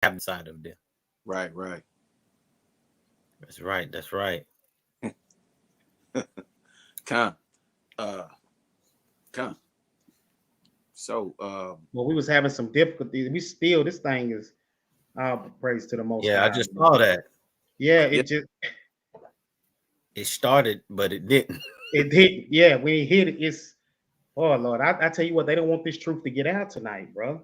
have inside of them. Right, right. That's right. That's right. Con, uh, con. So, Well, we was having some difficulties. We still, this thing is praise to the Most Yeah, I High. just Man. saw that. Yeah, yeah, it just It started, but it didn't. it hit. Yeah, when it hit, it's oh Lord. I tell you what, they don't want this truth to get out tonight, bro.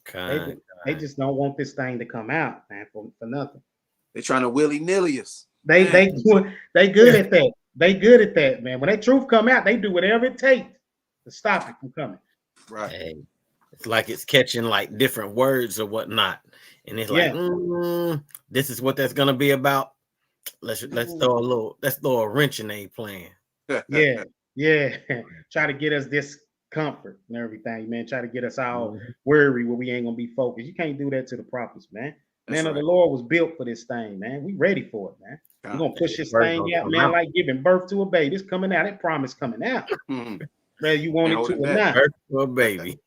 They Kind, they kind. just don't want this thing to come out, man, for nothing. they're trying to willy nilly us, They man. they they good at that. They good at that, man. When that truth come out, they do whatever it takes to stop it from coming. Right. Hey, it's like it's catching like different words or whatnot, and it's like, Yeah. this is what that's gonna be about. Ooh, Let's throw a wrench in a plan. yeah. Yeah. Try to get us discomfort and everything, man. Try to get us all Mhm. worried where we ain't gonna be focused. You can't do that to the prophets, man. That's Man of the right. Lord was built for this thing, man. We ready for it, man. We're Con. gonna push This this word thing gonna out, come man, out. like giving birth to a baby. It's coming out. That promise coming out. Mhm. Whether you want Can't it hold to it or back. not. Birth to a baby.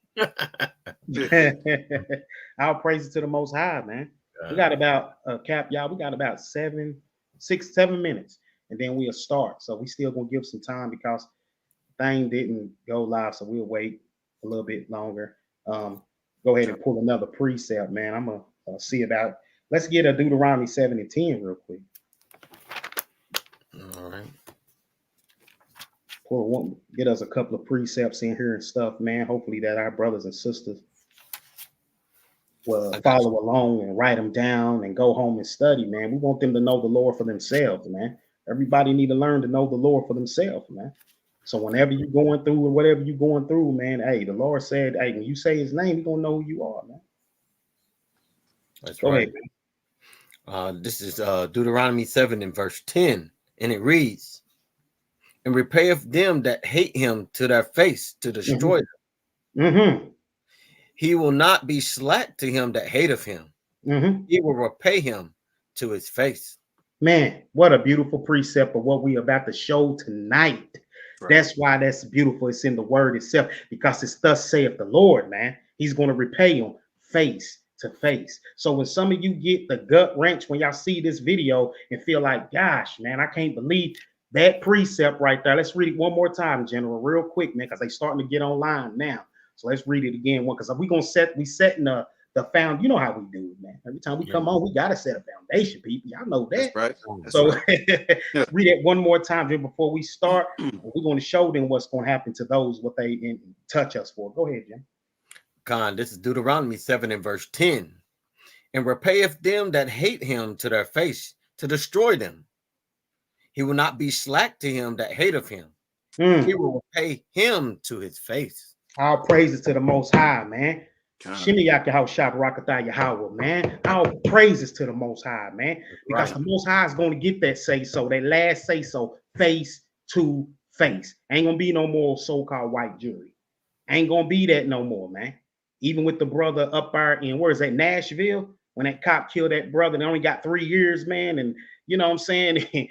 I'll praise it to the Most High, man. We Uh, got about cap, y'all. We got about 7 minutes, and then we'll start. So we still gonna give some time because thing didn't go live, so we'll wait a little bit longer. Go ahead and pull another precept, man. I'm gonna see about. Let's get a Deuteronomy 7 and 10 real quick. all right. Pull one, get us a couple of precepts in here and stuff, man. Hopefully that our brothers and sisters will I got follow along and write them down and go home and study, man. We want them to know the Lord for themselves, man. Everybody need to learn to know the Lord for themselves, man. So whenever you going through or whatever you going through, man, hey, the Lord said, hey, when you say his name, you gonna know who you are, man. That's Go ahead, right. This is Deuteronomy 7 and verse 10, and it reads, "And repayeth them that hate him to their face to man. destroy them. Mm-hmm. He will not be slack to him that hateth him. Mm-hmm. He will repay him to his face." Man, what a beautiful precept of what we about to show tonight. Right. That's why that's beautiful. It's in the word itself because it's thus saith the Lord, man. He's going to repay them face to face. So when some of you get the gut wrench when y'all see this video and feel like, gosh, man, I can't believe that precept right there. Let's read it one more time, General, real quick, man, because they starting to get online now. So let's read it again, one because we setting the found. You know how we do it, man. Every time we Yeah. come on, we gotta set a foundation, people. Y'all know That's that. right. That's So right. Yeah. let's read it one more time just before we start. We're going to show them what's going to happen to those what they touch us for. Go ahead, Jim. This is Deuteronomy 7 and verse 10. "And repayeth them that hate him to their face to destroy them. He will not be slack to him that hateth him. He Mm. will repay him to his face." All praises to the Most High, man. Con. Shimmy Yahweh Shop Rakatah Yahweh, man. All praises to the Most High, man. That's Because right. the Most High is going to get that say so, that last say so, face to face. Ain't going to be no more so called white jury. Ain't going to be that no more, man. Even with the brother up there in, where is that, Nashville? When that cop killed that brother, they only got 3 years, man. And you know what I'm saying?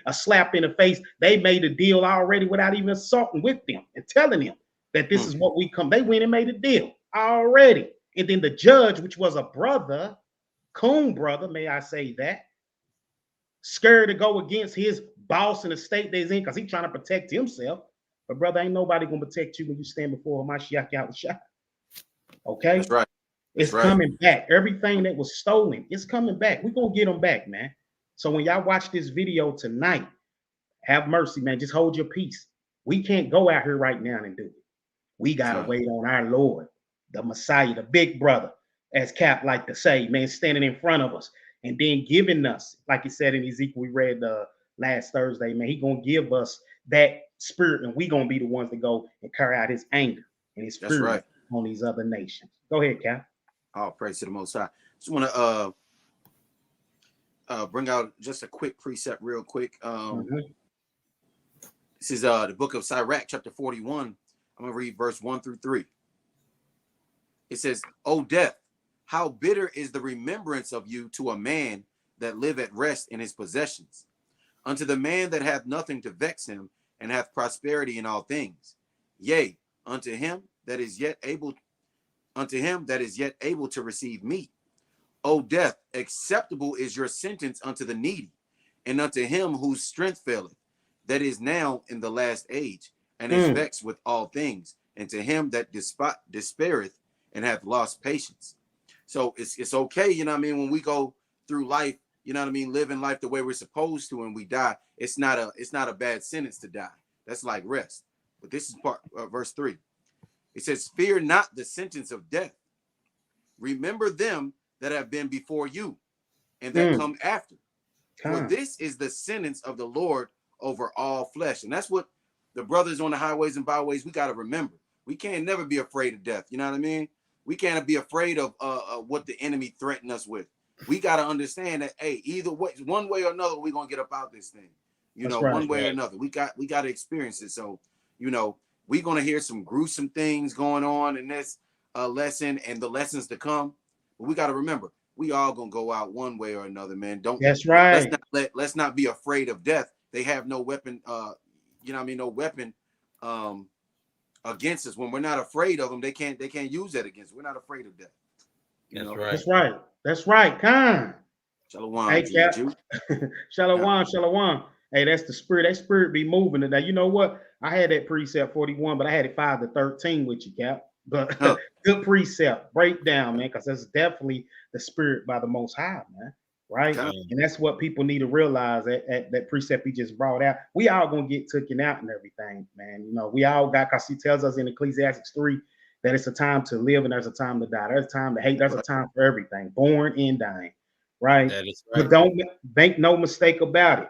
A slap in the face. They made a deal already without even assaulting with them and telling them that this is what we come. They went and made a deal already. And then the judge, which was a brother, coon brother, may I say that, scared to go against his boss in the state they's in because he's trying to protect himself. But brother, ain't nobody gonna protect you when you stand before Mashiach Yahushua. That's Okay? right. That's It's right. coming back. Everything that was stolen, it's coming back. We're gonna get them back, man. So when y'all watch this video tonight, have mercy, man. Just hold your peace. We can't go out here right now and do it. We gotta Con. wait on our Lord, the Messiah, the big brother, as Cap like to say, man, standing in front of us and then giving us, like he said in Ezekiel, we read last Thursday, man, he gonna give us that spirit, and we gonna be the ones to go and carry out his anger and his That's fury right. on these other nations. Go ahead, Cap. All praise to the Most High. Just want to bring out just a quick precept, real quick. Mhm. This is the book of Sirach, chapter 41. I'm gonna read verse 1 through 3. It says, "O death, how bitter is the remembrance of you to a man that live at rest in his possessions, unto the man that hath nothing to vex him, and hath prosperity in all things. Yea, unto him that is yet able to receive meat. O death, acceptable is your sentence unto the needy, and unto him whose strength faileth, that is now in the last age, and is vexed with all things, and to him that despaireth and hath lost patience. So it's okay, you know what I mean, when we go through life, you know what I mean, living life the way we're supposed to, and we die. It's not a bad sentence to die. That's like rest. But this is part verse 3. It says, fear not the sentence of death. Remember them that have been before you, and that come after. For this is the sentence of the Lord over all flesh. And that's what the brothers on the highways and byways, we got to remember. We can't never be afraid of death. You know what I mean? We can't be afraid of what the enemy threatened us with. We got to understand that, hey, either way, one way or another, we're going to get up out this thing. You know, one way or another. We got to experience it. So, you know, we're going to hear some gruesome things going on in this lesson and the lessons to come. But we got to remember, we all going to go out one way or another, man. That's right. Let's not be afraid of death. They have no weapon, you know what I mean, no weapon against us. When we're not afraid of them, they can't use that against us. We're not afraid of death. That's know? right. That's right. That's right. Khan. Shalom. Hey, Cap. Shalom, shalom. Hey, that's the spirit. That spirit be moving today. You know what? I had that precept 41, but I had it 5 to 13 with you, Cap. But good precept. Breakdown, man, because that's definitely the spirit by the Most High, man. Right? And that's what people need to realize at that precept he just brought out. We all gonna get taken out and everything, man. You know, we all got, because he tells us in Ecclesiastes 3 that it's a time to live and there's a time to die. There's a time to hate. There's a time for everything, born and dying. Right? That is right. But don't make no mistake about it.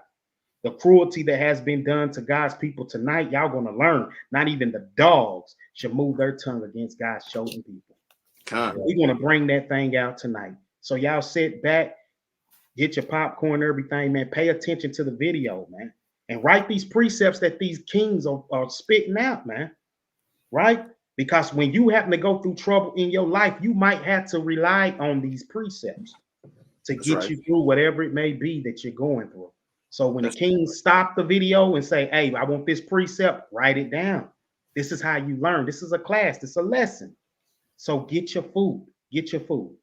The cruelty that has been done to God's people tonight, y'all gonna learn. Not even the dogs should move their tongue against God's chosen people. We're gonna bring that thing out tonight. So y'all sit back, get your popcorn, everything, man. Pay attention to the video, man, and write these precepts that these kings are spitting out, man. Right? Because when you happen to go through trouble in your life, you might have to rely on these precepts to get you through whatever it may be that you're going through. So when the kings stop the video and say, hey, I want this precept, write it down. This is how you learn. This is a class. This is a lesson. So get your food. Get your food.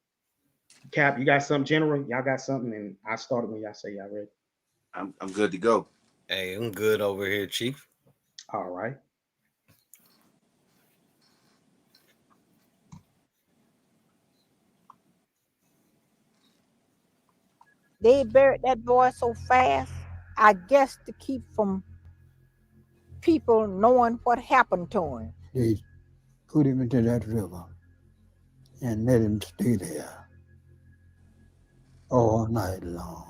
Cap, you got something, General? Y'all got something? And I started when y'all say y'all ready. I'm good to go. Hey, I'm good over here, Chief. All right. They buried that boy so fast, I guess to keep from people knowing what happened to him. They put him into that river and let him stay there all night long.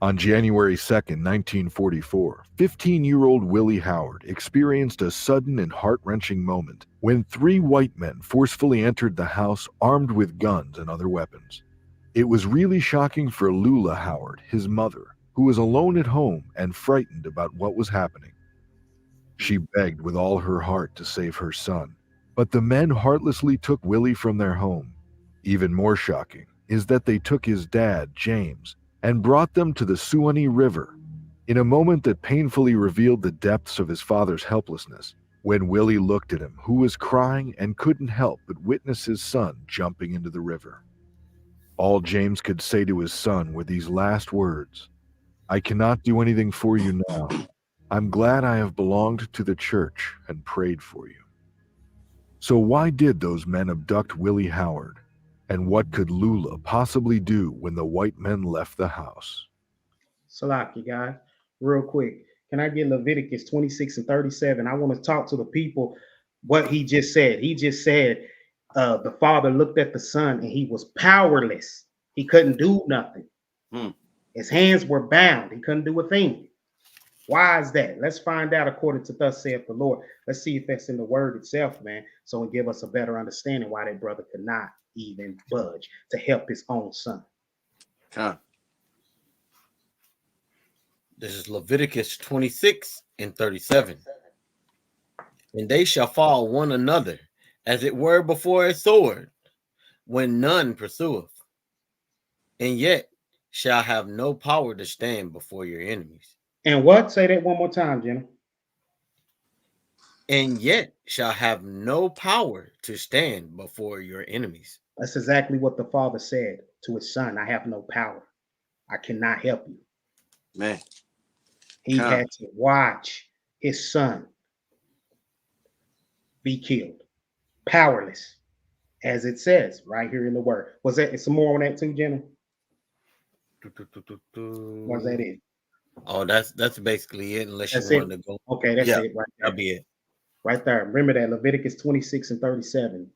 On January 2nd, 1944, 15-year-old Willie Howard experienced a sudden and heart-wrenching moment when 3 white men forcefully entered the house armed with guns and other weapons. It was really shocking for Lula Howard, his mother, who was alone at home and frightened about what was happening. She begged with all her heart to save her son, but the men heartlessly took Willie from their home. Even more shocking is that they took his dad, James, and brought them to the Suwannee River, in a moment that painfully revealed the depths of his father's helplessness. When Willie looked at him, who was crying and couldn't help but witness his son jumping into the river. All James could say to his son were these last words: "I cannot do anything for you now. I'm glad I have belonged to the church and prayed for you." So why did those men abduct Willie Howard? And what could Lula possibly do when the white men left the house? Salaki, guys, real quick. Can I get Leviticus 26 and 37? I want to talk to the people what he just said. He just said the father looked at the son and he was powerless. He couldn't do nothing. His hands were bound. He couldn't do a thing. Why is that? Let's find out according to thus saith the Lord. Let's see if that's in the word itself, man, so it give us a better understanding why that brother could not even budge to help his own son. This is Leviticus 26 and 37. And they shall fall one another, as it were before a sword, when none pursueth, and yet shall have no power to stand before your enemies. And what? Say that one more time, Jenna. And yet shall have no power to stand before your enemies. That's exactly what the father said to his son. I have no power. I cannot help you. Man, He had to watch his son be killed, powerless, as it says right here in the word. Was that some more on that too, Jenna? Was that it? Oh, that's basically it. Unless you That's it. wanted to go. Okay, that's Yeah, it right that'll there. be it. Right there. Remember that Leviticus 26 and 37.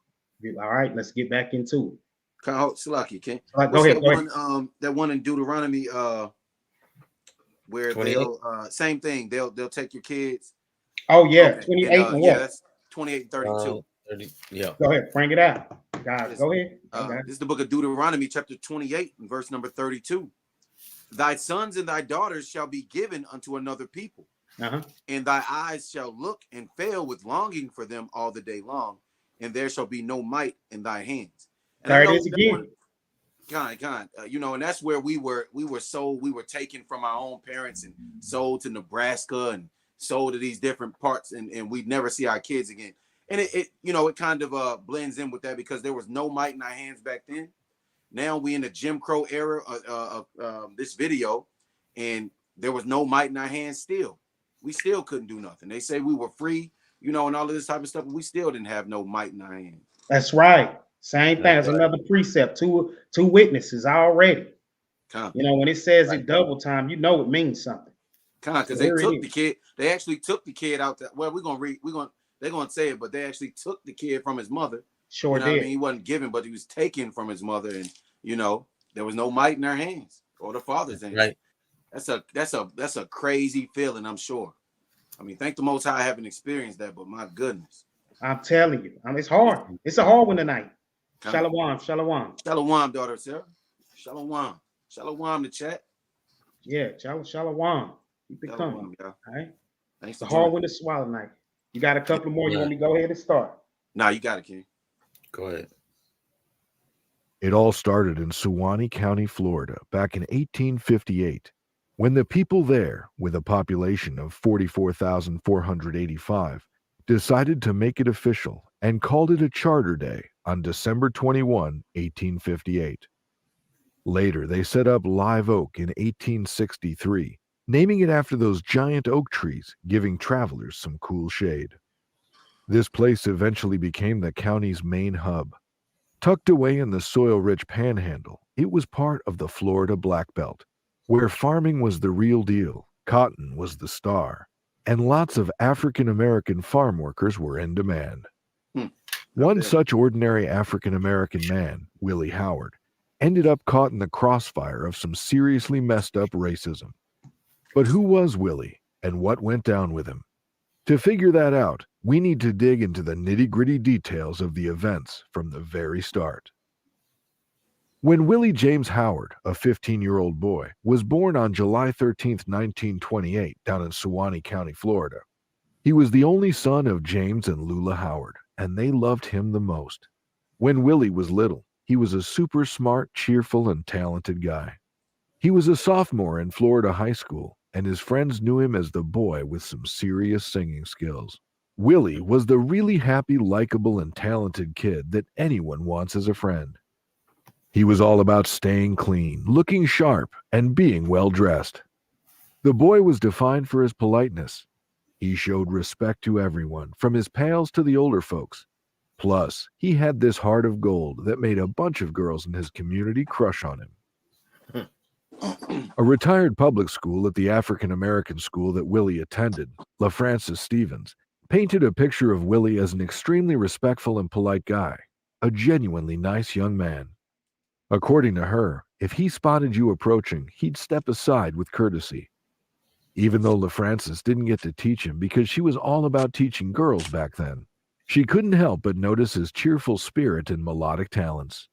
All right, let's get back into it. Salaki, okay. Go What's ahead. that Go one? ahead. That one in Deuteronomy, where 28. they'll same thing. They'll take your kids. Oh yeah, Okay. 28 and Yeah, what? that's 28 and 32. 30, yeah. Go ahead, bring it out. God, This, go ahead. Okay. this is the book of Deuteronomy, chapter 28, and verse number 32. Thy sons and thy daughters shall be given unto another people, and thy eyes shall look and fail with longing for them all the day long, and there shall be no might in thy hands. And There I it know is that again. one, and that's where we were sold. We were taken from our own parents and sold to Nebraska and sold to these different parts, and we'd never see our kids again. And it kind of blends in with that because there was no might in our hands back then. Now we in the Jim Crow era of this video, and there was no might in our hands still. We still couldn't do nothing. They say we were free, and all of this type of stuff, but we still didn't have no might in our hands. That's right. Same thing as another precept. Two witnesses already. When it says it double time, it means something. Because they took the kid. They actually took the kid out. They're gonna say it, but they actually took the kid from his mother. Sure did. He wasn't given, but he was taken from his mother, and there was no might in their hands or the father's hands. Right. That's a crazy feeling, I'm sure. I mean, thank the Most High I haven't experienced that, but my goodness. I'm telling you, it's hard. It's a hard one tonight. Shalom. Shalom, daughter Sarah. Shalom, the chat. Yeah, shalom. Keep it coming. All right. Thanks. It's a hard one to swallow tonight. You got a couple more. You want me to go ahead and start? No, you got it, King. Go ahead. It all started in Suwannee County, Florida, back in 1858, when the people there, with a population of 44,485, decided to make it official and called it a Charter Day on December 21, 1858. Later, they set up Live Oak in 1863, naming it after those giant oak trees, giving travelers some cool shade. This place eventually became the county's main hub. Tucked away in the soil-rich panhandle, it was part of the Florida Black Belt, where farming was the real deal, cotton was the star, and lots of African-American farm workers were in demand. One such ordinary African-American man, Willie Howard, ended up caught in the crossfire of some seriously messed up racism. But who was Willie, and what went down with him? To figure that out, we need to dig into the nitty-gritty details of the events from the very start. When Willie James Howard, a 15-year-old boy, was born on July 13, 1928, down in Suwannee County, Florida, he was the only son of James and Lula Howard, and they loved him the most. When Willie was little, he was a super smart, cheerful, and talented guy. He was a sophomore in Florida high school, and his friends knew him as the boy with some serious singing skills. Willie was the really happy, likable, and talented kid that anyone wants as a friend. He was all about staying clean, looking sharp, and being well-dressed. The boy was defined for his politeness. He showed respect to everyone, from his pals to the older folks. Plus, he had this heart of gold that made a bunch of girls in his community crush on him. A retired public school at the African-American school that Willie attended, La Francis Stevens, painted a picture of Willie as an extremely respectful and polite guy, a genuinely nice young man. According to her, if he spotted you approaching, he'd step aside with courtesy. Even though La Francis didn't get to teach him because she was all about teaching girls back then, she couldn't help but notice his cheerful spirit and melodic talents.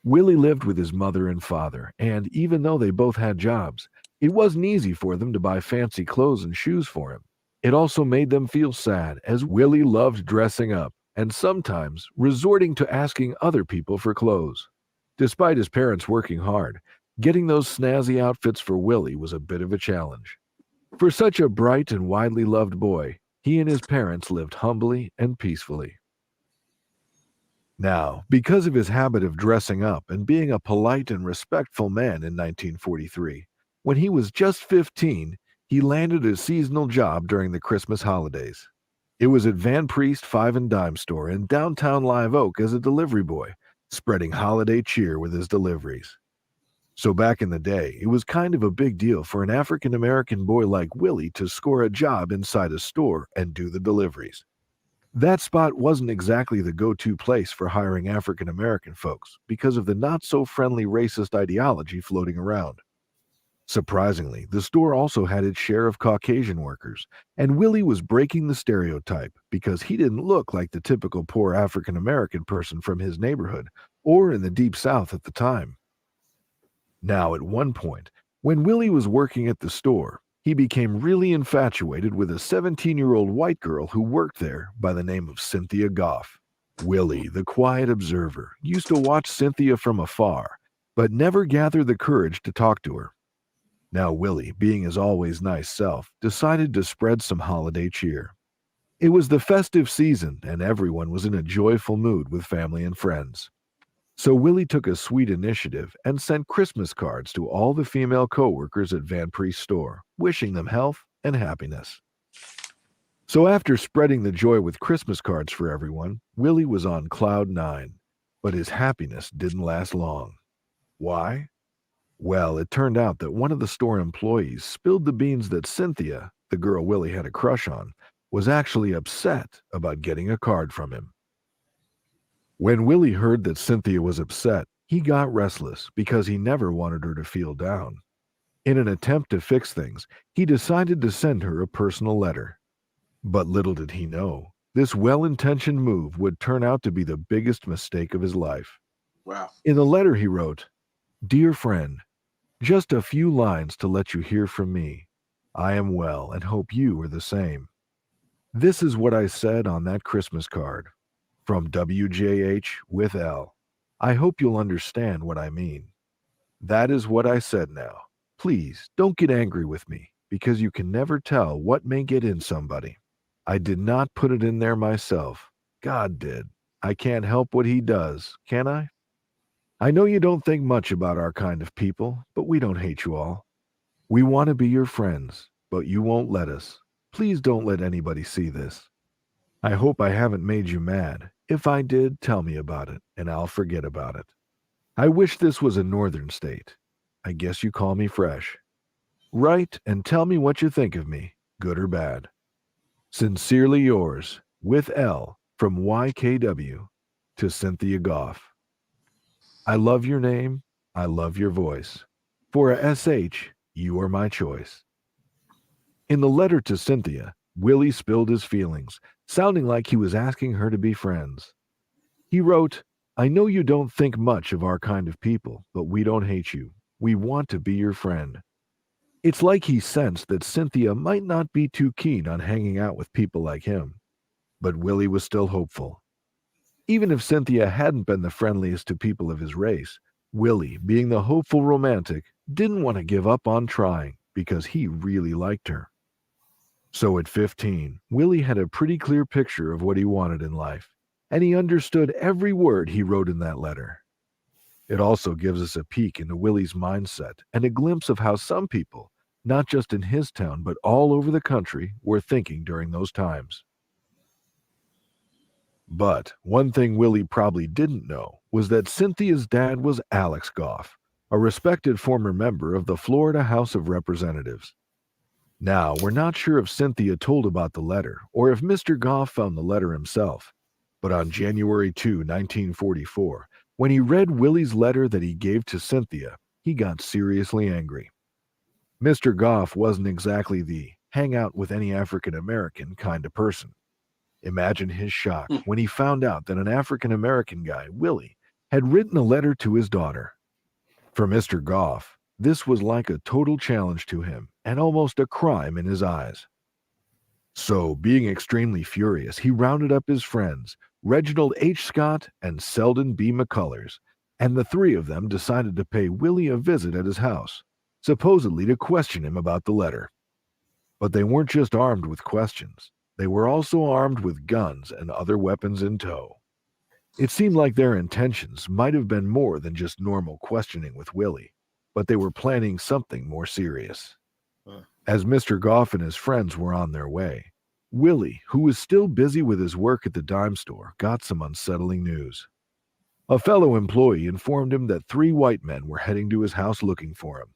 Willie lived with his mother and father, and even though they both had jobs, it wasn't easy for them to buy fancy clothes and shoes for him. It also made them feel sad, as Willie loved dressing up and sometimes resorting to asking other people for clothes. Despite his parents working hard, getting those snazzy outfits for Willie was a bit of a challenge. For such a bright and widely loved boy, he and his parents lived humbly and peacefully. Now, because of his habit of dressing up and being a polite and respectful man in 1943, when he was just 15, he landed a seasonal job during the Christmas holidays. It was at Van Priest Five and Dime store in downtown Live Oak as a delivery boy, spreading holiday cheer with his deliveries. So back in the day, it was kind of a big deal for an African-American boy like Willie to score a job inside a store and do the deliveries. That spot wasn't exactly the go-to place for hiring African-American folks because of the not-so-friendly racist ideology floating around. Surprisingly, the store also had its share of Caucasian workers, and Willie was breaking the stereotype because he didn't look like the typical poor African-American person from his neighborhood or in the Deep South at the time. Now, at one point, when Willie was working at the store, he became really infatuated with a 17-year-old white girl who worked there by the name of Cynthia Goff. Willie, the quiet observer, used to watch Cynthia from afar, but never gathered the courage to talk to her. Now Willie, being his always nice self, decided to spread some holiday cheer. It was the festive season, and everyone was in a joyful mood with family and friends. So Willie took a sweet initiative and sent Christmas cards to all the female co-workers at Van Priest store, wishing them health and happiness. So after spreading the joy with Christmas cards for everyone, Willie was on cloud nine, but his happiness didn't last long. Why? Well, it turned out that one of the store employees spilled the beans that Cynthia, the girl Willie had a crush on, was actually upset about getting a card from him. When Willie heard that Cynthia was upset, he got restless because he never wanted her to feel down. In an attempt to fix things, he decided to send her a personal letter. But little did he know, this well-intentioned move would turn out to be the biggest mistake of his life. Wow. In the letter he wrote, "Dear friend, just a few lines to let you hear from me. I am well and hope you are the same. This is what I said on that Christmas card. From WJH with L. I hope you'll understand what I mean. That is what I said now. Please don't get angry with me because you can never tell what may get in somebody. I did not put it in there myself. God did. I can't help what he does, can I? I know you don't think much about our kind of people, but we don't hate you all. We want to be your friends, but you won't let us. Please don't let anybody see this. I hope I haven't made you mad. If I did, tell me about it, and I'll forget about it. I wish this was a northern state. I guess you call me fresh. Write and tell me what you think of me, good or bad. Sincerely yours, with L, from YKW, to Cynthia Goff. I love your name. I love your voice. For a SH, you are my choice." In the letter to Cynthia, Willie spilled his feelings, sounding like he was asking her to be friends. He wrote, "I know you don't think much of our kind of people, but we don't hate you. We want to be your friend." It's like he sensed that Cynthia might not be too keen on hanging out with people like him. But Willie was still hopeful. Even if Cynthia hadn't been the friendliest to people of his race, Willie, being the hopeful romantic, didn't want to give up on trying because he really liked her. So at 15, Willie had a pretty clear picture of what he wanted in life, and he understood every word he wrote in that letter. It also gives us a peek into Willie's mindset and a glimpse of how some people, not just in his town but all over the country, were thinking during those times. But one thing Willie probably didn't know was that Cynthia's dad was Alex Goff, a respected former member of the Florida House of Representatives. Now, we're not sure if Cynthia told about the letter or if Mr. Goff found the letter himself, but on January 2, 1944, when he read Willie's letter that he gave to Cynthia, he got seriously angry. Mr. Goff wasn't exactly the hang out with any African American kind of person. Imagine his shock when he found out that an African American guy, Willie, had written a letter to his daughter. For Mr. Goff, this was like a total challenge to him and almost a crime in his eyes. So, being extremely furious, he rounded up his friends, Reginald H. Scott and Selden B. McCullers, and the three of them decided to pay Willie a visit at his house, supposedly to question him about the letter. But they weren't just armed with questions. They were also armed with guns and other weapons in tow. It seemed like their intentions might have been more than just normal questioning with Willie, but they were planning something more serious. As Mr. Goff and his friends were on their way, Willie, who was still busy with his work at the dime store, got some unsettling news. A fellow employee informed him that 3 white men were heading to his house looking for him.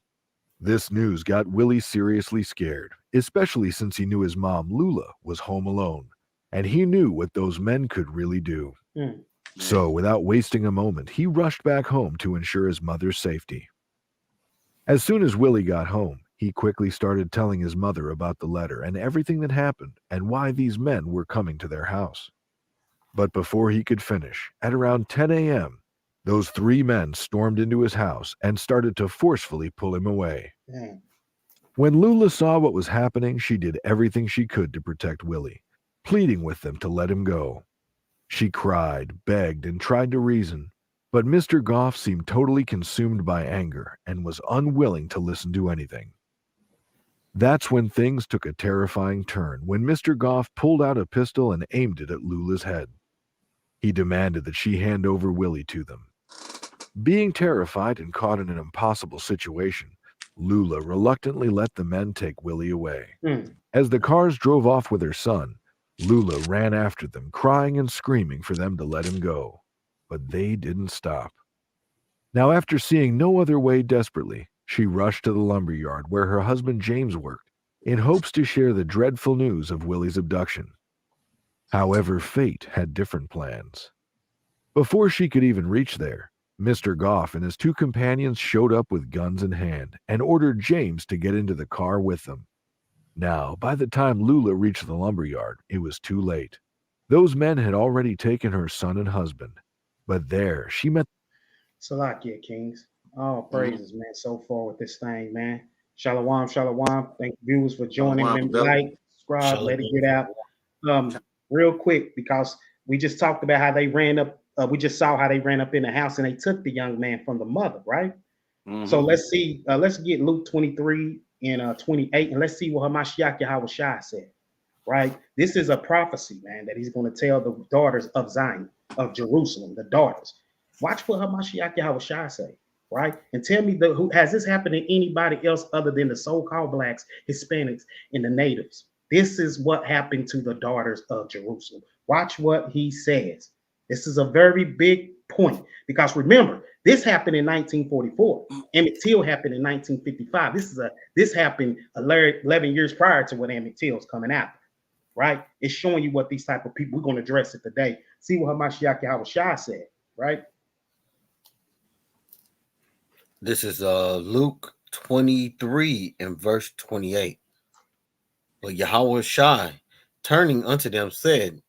This news got Willie seriously scared, especially since he knew his mom, Lula, was home alone, and he knew what those men could really do. So, without wasting a moment, he rushed back home to ensure his mother's safety. As soon as Willie got home, he quickly started telling his mother about the letter and everything that happened and why these men were coming to their house. But before he could finish, at around 10 a.m., those 3 men stormed into his house and started to forcefully pull him away. When Lula saw what was happening, she did everything she could to protect Willie, pleading with them to let him go. She cried, begged, and tried to reason, but Mr. Goff seemed totally consumed by anger and was unwilling to listen to anything. That's when things took a terrifying turn when Mr. Goff pulled out a pistol and aimed it at Lula's head. He demanded that she hand over Willie to them. Being terrified and caught in an impossible situation, Lula reluctantly let the men take Willie away. As the cars drove off with her son, Lula ran after them, crying and screaming for them to let him go. But they didn't stop. Now, after seeing no other way desperately, she rushed to the lumberyard where her husband James worked, in hopes to share the dreadful news of Willie's abduction. However, fate had different plans. Before she could even reach there, Mr. Goff and his 2 companions showed up with guns in hand and ordered James to get into the car with them. Now, by the time Lula reached the lumberyard, it was too late. Those men had already taken her son and husband, but there she met. Salakia, Kings. All praises, man, so far with this thing, man. Shalom, shalom. Thank you, viewers, for joining. Remember, like, subscribe, let it get out. Real quick, because we just talked about how they ran up. We just saw how they ran up in the house and they took the young man from the mother, right? So let's see. Let's get Luke 23 and 28, and let's see what Hamashiach Yahushua said. Right? This is a prophecy, man, that he's going to tell the daughters of Zion, of Jerusalem, the daughters. Watch what Hamashiach Yahushua say. Right? And tell me, who has this happened to anybody else other than the so-called blacks, Hispanics, and the natives? This is what happened to the daughters of Jerusalem. Watch what he says. This is a very big point, because remember, this happened in 1944. Emmett Till happened in 1955. This happened 11 years prior to what Emmett Till's coming out. Right? It's showing you what these type of people, we're going to address it today. See what Hamashiach Yahushua said. Right? This is Luke 23 and verse 28. But Yahushua, turning unto them, said,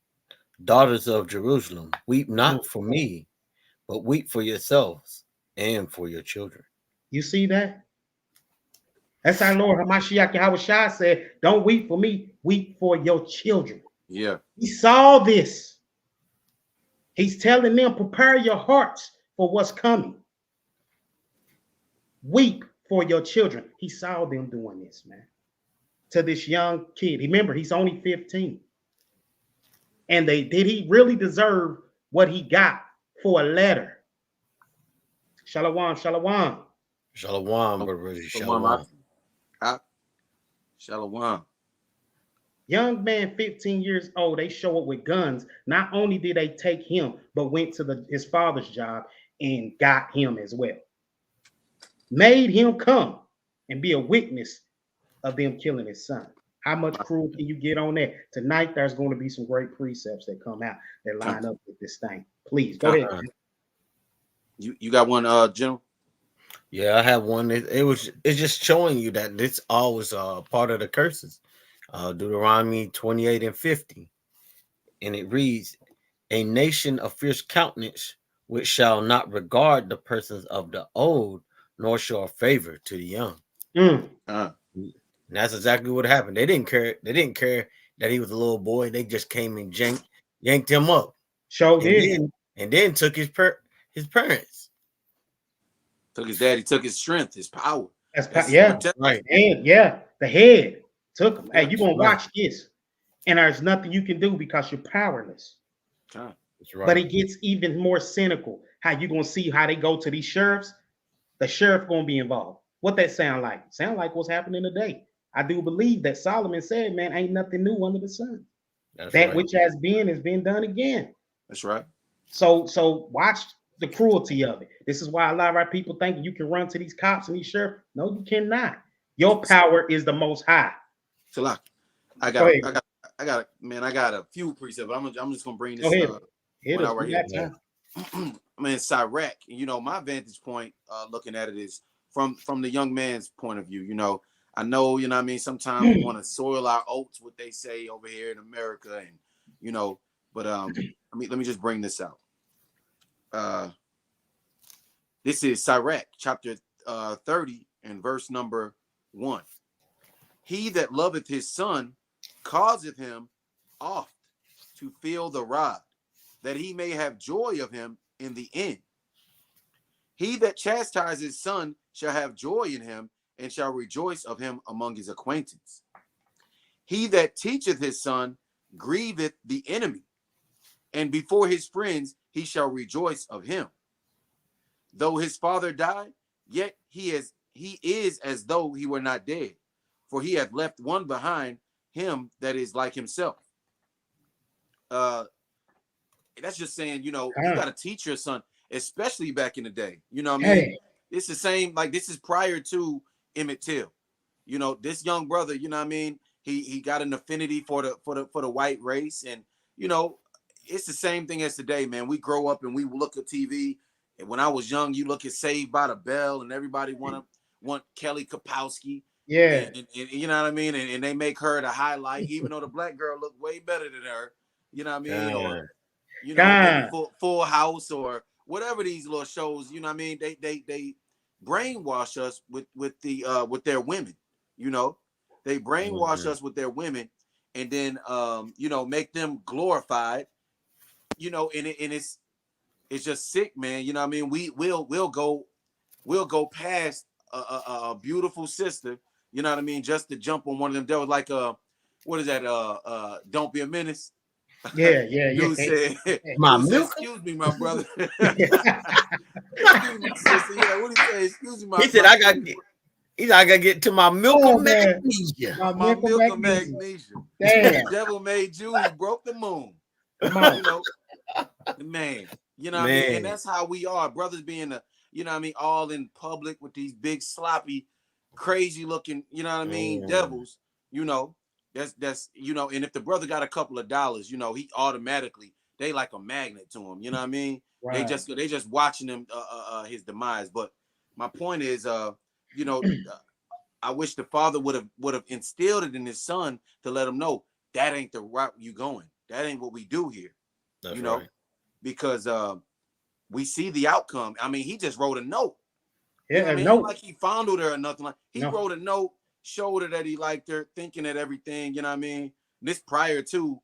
Daughters of Jerusalem, weep not for me, but weep for yourselves and for your children. You see that? That's our Lord Hamashiach Yahushua said, don't weep for me, weep for your children. Yeah. He saw this. He's telling them, prepare your hearts for what's coming. Weep for your children. He saw them doing this, man. To this young kid. Remember, he's only 15. And did he really deserve what he got for a letter? Shalom, shalom. Shalom, brother. Shalom. Shalom. Young man, 15 years old, they show up with guns. Not only did they take him, but went to his father's job and got him as well. Made him come and be a witness of them killing his son. How much cruel can you get on that? Tonight, there's going to be some great precepts that come out that line up with this thing. Please, go ahead. You got one, General? Yeah, I have one. It's just showing you that this all was part of the curses. Deuteronomy 28 and 50. And it reads, a nation of fierce countenance which shall not regard the persons of the old, nor show favor to the young. And that's exactly what happened. They didn't care. They didn't care that he was a little boy. They just came and yanked him up. And then took his parents. Took his daddy, took his strength, his power. Right. And the head took him. Hey, you're gonna watch this, and there's nothing you can do because you're powerless. That's right. But it gets even more cynical. How you gonna see how they go to these sheriffs? The sheriff gonna be involved. What that sound like? Sound like what's happening today. I do believe that Solomon said, man, ain't nothing new under the sun. That's That right. which has been done again. That's right. So watch the cruelty of it. This is why a lot of our people think you can run to these cops and these sheriffs. No, you cannot. Your power is the most high. So like, I Go got ahead. I got a few precepts. I'm just gonna bring Go this ahead. Hit one us. out right We here. got time. I mean, Sirach, you know, my vantage point looking at it is from the young man's point of view. You know, I know, you know what I mean, sometimes we want to soil our oats, what they say over here in America, and you know, but let me just bring this out. This is Sirach chapter 30 and verse number 1. He that loveth his son causeth him oft to feel the rod, that he may have joy of him in the end. He that chastises his son shall have joy in him, and shall rejoice of him among his acquaintance. He that teacheth his son grieveth the enemy, and before his friends he shall rejoice of him. Though his father die, yet he is as though he were not dead, for he hath left one behind him that is like himself. That's just saying, you know, you got to teach your son, especially back in the day. You know what I mean? Hey. It's the same, like this is prior to Emmett Till. You know, this young brother, you know what I mean? He got an affinity for the white race. And, you know, it's the same thing as today, man. We grow up and we look at TV. And when I was young, you look at Saved by the Bell and everybody want Kelly Kapowski. Yeah. And you know what I mean? And they make her the highlight, even though the black girl looked way better than her. You know what I mean? Or, you know, maybe Full House or whatever these little shows, you know what I mean? They brainwash us with their women, you know. They brainwash us with their women and then you know, make them glorified, you know, and it's just sick, man. You know what I mean? We'll go past a beautiful sister, you know what I mean, just to jump on one of them. There was like what is that? Don't Be a Menace. Yeah. Dude said, excuse me, my brother. Excuse me, sister. Yeah, what did he say? Excuse me, my He said, I gotta get to my milk of magnesia. My milk of magnesia. Damn. The devil made you, he broke the moon. Come on. You know, man. You know what I mean? And that's how we are. Brothers being you know what I mean, all in public with these big sloppy, crazy looking, you know what I mean, devils, you know. That's you know, and if the brother got a couple of dollars, you know, he automatically, they like a magnet to him, you know what I mean? Right. They just watching him his demise. But my point is you know, I wish the father would have instilled it in his son to let him know that ain't the route you going. That ain't what we do here. That's you know, right. Because we see the outcome. I mean, he just wrote a note. Yeah, you know a note. note. Like he fondled her or nothing. Like he wrote a note, showed her that he liked her, thinking that everything. You know what I mean? This prior to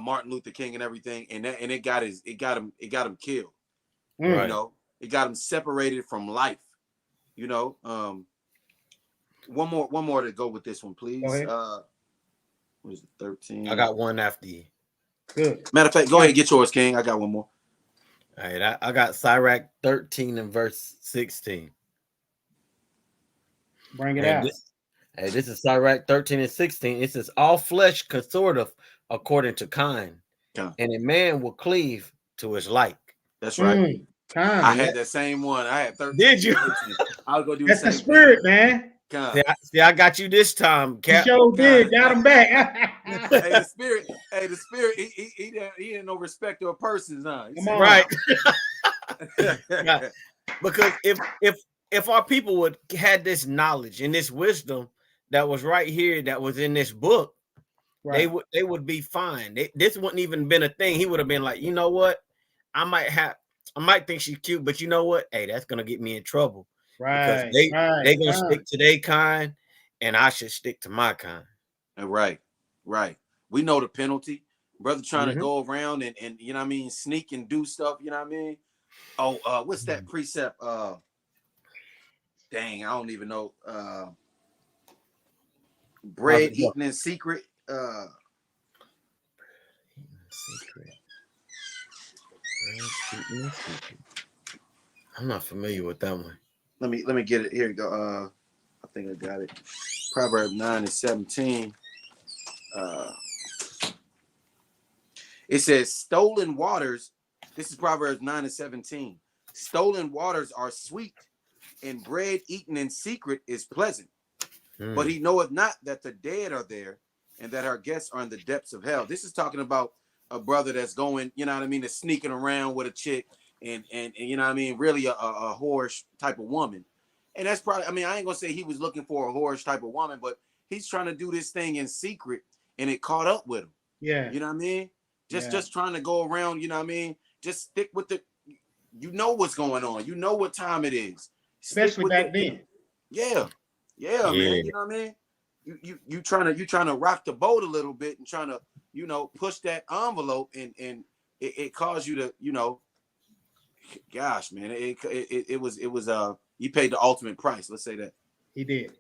Martin Luther King and everything, and it got him killed. Right. You know, it got him separated from life. You know, one more to go with this one, please. What is it? 13. I got one after you. Good. Matter of fact, go ahead and get yours, King. I got one more. All right, I got Sirach 13 and verse 16. Bring it out. This is Sirach 13 and 16. It says, all flesh consorteth according to kind, and a man will cleave to his like. That's right. I had that same one. I had 13. Did you? I was gonna do That's the the spirit, man. See, I got you this time, Cap. You sure did. Got him back. Hey, the spirit. He didn't no respect to a person, huh? Right. Because if our people would had this knowledge and this wisdom that was right here, that was in this book, right, they would be fine. This wouldn't even been a thing. He would have been like, you know what? I might think she's cute, but you know what? Hey, that's gonna get me in trouble. Right. Because they gonna stick to their kind, and I should stick to my kind. Right. We know the penalty. Brother trying to go around and you know what I mean, sneak and do stuff, you know what I mean? Oh, what's that precept? Dang, I don't even know. Bread eaten in secret. I'm not familiar with that one. Let me get it. Here you go. I think I got it. Proverbs 9:17. It says, stolen waters. This is Proverbs 9:17. Stolen waters are sweet, and bread eaten in secret is pleasant. But he knoweth not that the dead are there, and that our guests are in the depths of hell. This is talking about a brother that's going, you know what I mean, that's sneaking around with a chick, and you know what I mean, really a whorish type of woman. And that's probably, I mean, I ain't gonna say he was looking for a whorish type of woman, but he's trying to do this thing in secret, and it caught up with him. Yeah. You know what I mean? Yeah. Just trying to go around, you know what I mean? Just stick with the, you know what's going on. You know what time it is. Especially back then. Yeah, man. You know what I mean? You trying to rock the boat a little bit and trying to, you know, push that envelope, and it caused you to, you know, gosh, man, it was you paid the ultimate price. Let's say that. He did.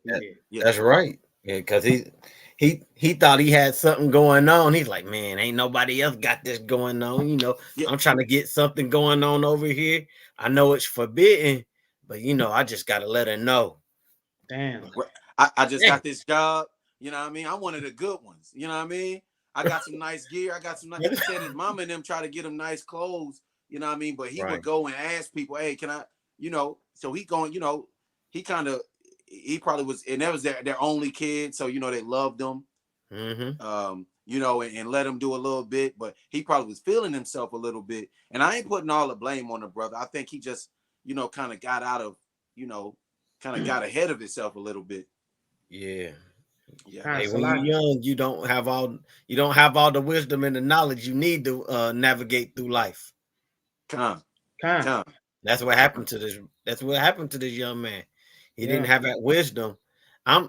Yeah. That's right. Yeah, because he thought he had something going on. He's like, man, ain't nobody else got this going on. You know, Yeah. I'm trying to get something going on over here. I know it's forbidden, but you know, I just gotta let her know. Damn. I just got this job. You know what I mean? I'm one of the good ones. You know what I mean? I got some nice gear. I got some nice. He said his mama and them try to get him nice clothes. You know what I mean? But he would go and ask people, hey, can I, you know, so he going, you know, he probably was, and that was their only kid. So, you know, they loved him, you know, and let him do a little bit, but he probably was feeling himself a little bit. And I ain't putting all the blame on the brother. I think he just, you know, kind of got out of, you know, kind of got ahead of himself a little bit. Yeah. Yeah. Hey, when you're young, you don't have all the wisdom and the knowledge you need to navigate through life. That's what happened to this. That's what happened to this young man. He didn't have that wisdom. I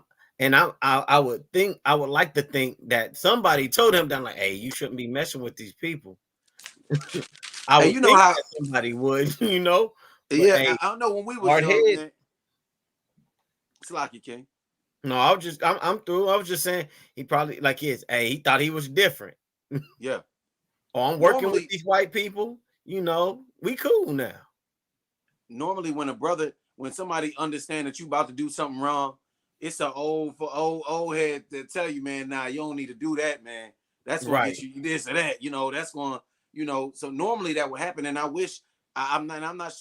would like to think that somebody told him that, like, hey, you shouldn't be messing with these people. I would think that somebody would, you know. But, yeah, hey, I don't know when we was young, man. It's like you King. No, I'm through. I was just saying he probably like he thought he was different. Yeah. Oh, I'm working with these white people, you know, we cool now. Normally when somebody understand that you about to do something wrong, it's an old head that tell you, man, nah, you don't need to do that, man. That's gonna get you this or that, you know, that's gonna, you know, so normally that would happen. And I wish I'm not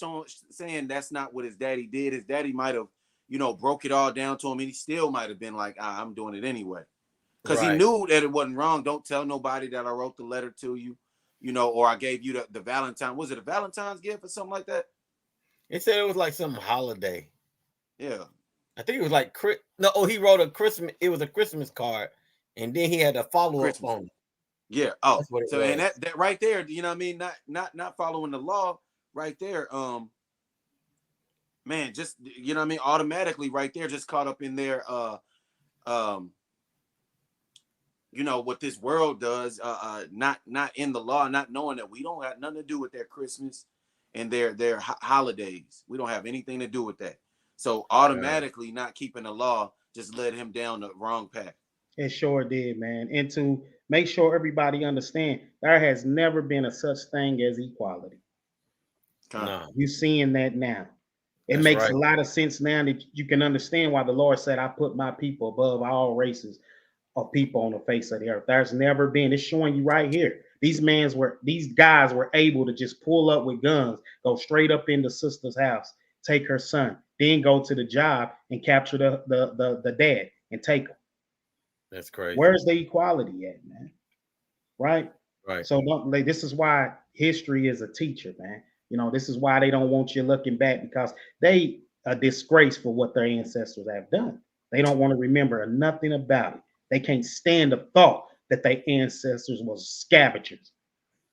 saying that's not what his daddy did. His daddy might have, you know, broke it all down to him, and he still might have been like, I'm doing it anyway. Because he knew that it wasn't wrong. Don't tell nobody that I wrote the letter to you, you know, or I gave you the Valentine. Was it a Valentine's gift or something like that? It said it was like some holiday. Yeah. I think it was like he wrote a Christmas. It was a Christmas card, and then he had a follow up on it. Yeah. Oh, so and that right there, you know what I mean? Not following the law right there. Man, just, you know what I mean, automatically right there, just caught up in there. You know what this world does, not in the law, not knowing that we don't have nothing to do with their Christmas and their holidays. We don't have anything to do with that. So automatically not keeping the law just led him down the wrong path. It sure did, man. And to make sure everybody understand, there has never been a such thing as equality. No. You're seeing that now. It makes a lot of sense now that you can understand why the Lord said, I put my people above all races of people on the face of the earth. There's never been. It's showing you right here. These guys were able to just pull up with guns, go straight up in the sister's house, take her son, then go to the job and capture the dad and take him. That's crazy. Where's the equality at, man? Right? Right. So this is why history is a teacher, man. You know, this is why they don't want you looking back, because they are disgraced for what their ancestors have done. They don't want to remember nothing about it. They can't stand the thought that their ancestors was scavengers,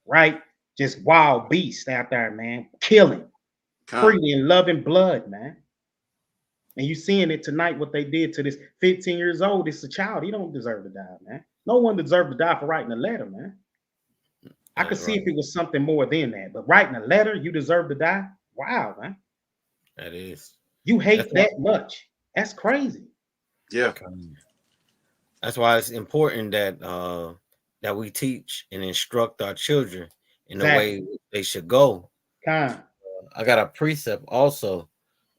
right? Just wild beasts out there, man, killing, freely and loving blood, man. And you seeing it tonight, what they did to this 15 years old. It's a child. He don't deserve to die, man. No one deserved to die for writing a letter, man. I could see if it was something more than that, but writing a letter, you deserve to die. Wow, man. That is. You hate that much. That's crazy. Yeah. That's why it's important that that we teach and instruct our children in the way they should go. Kind. I got a precept also.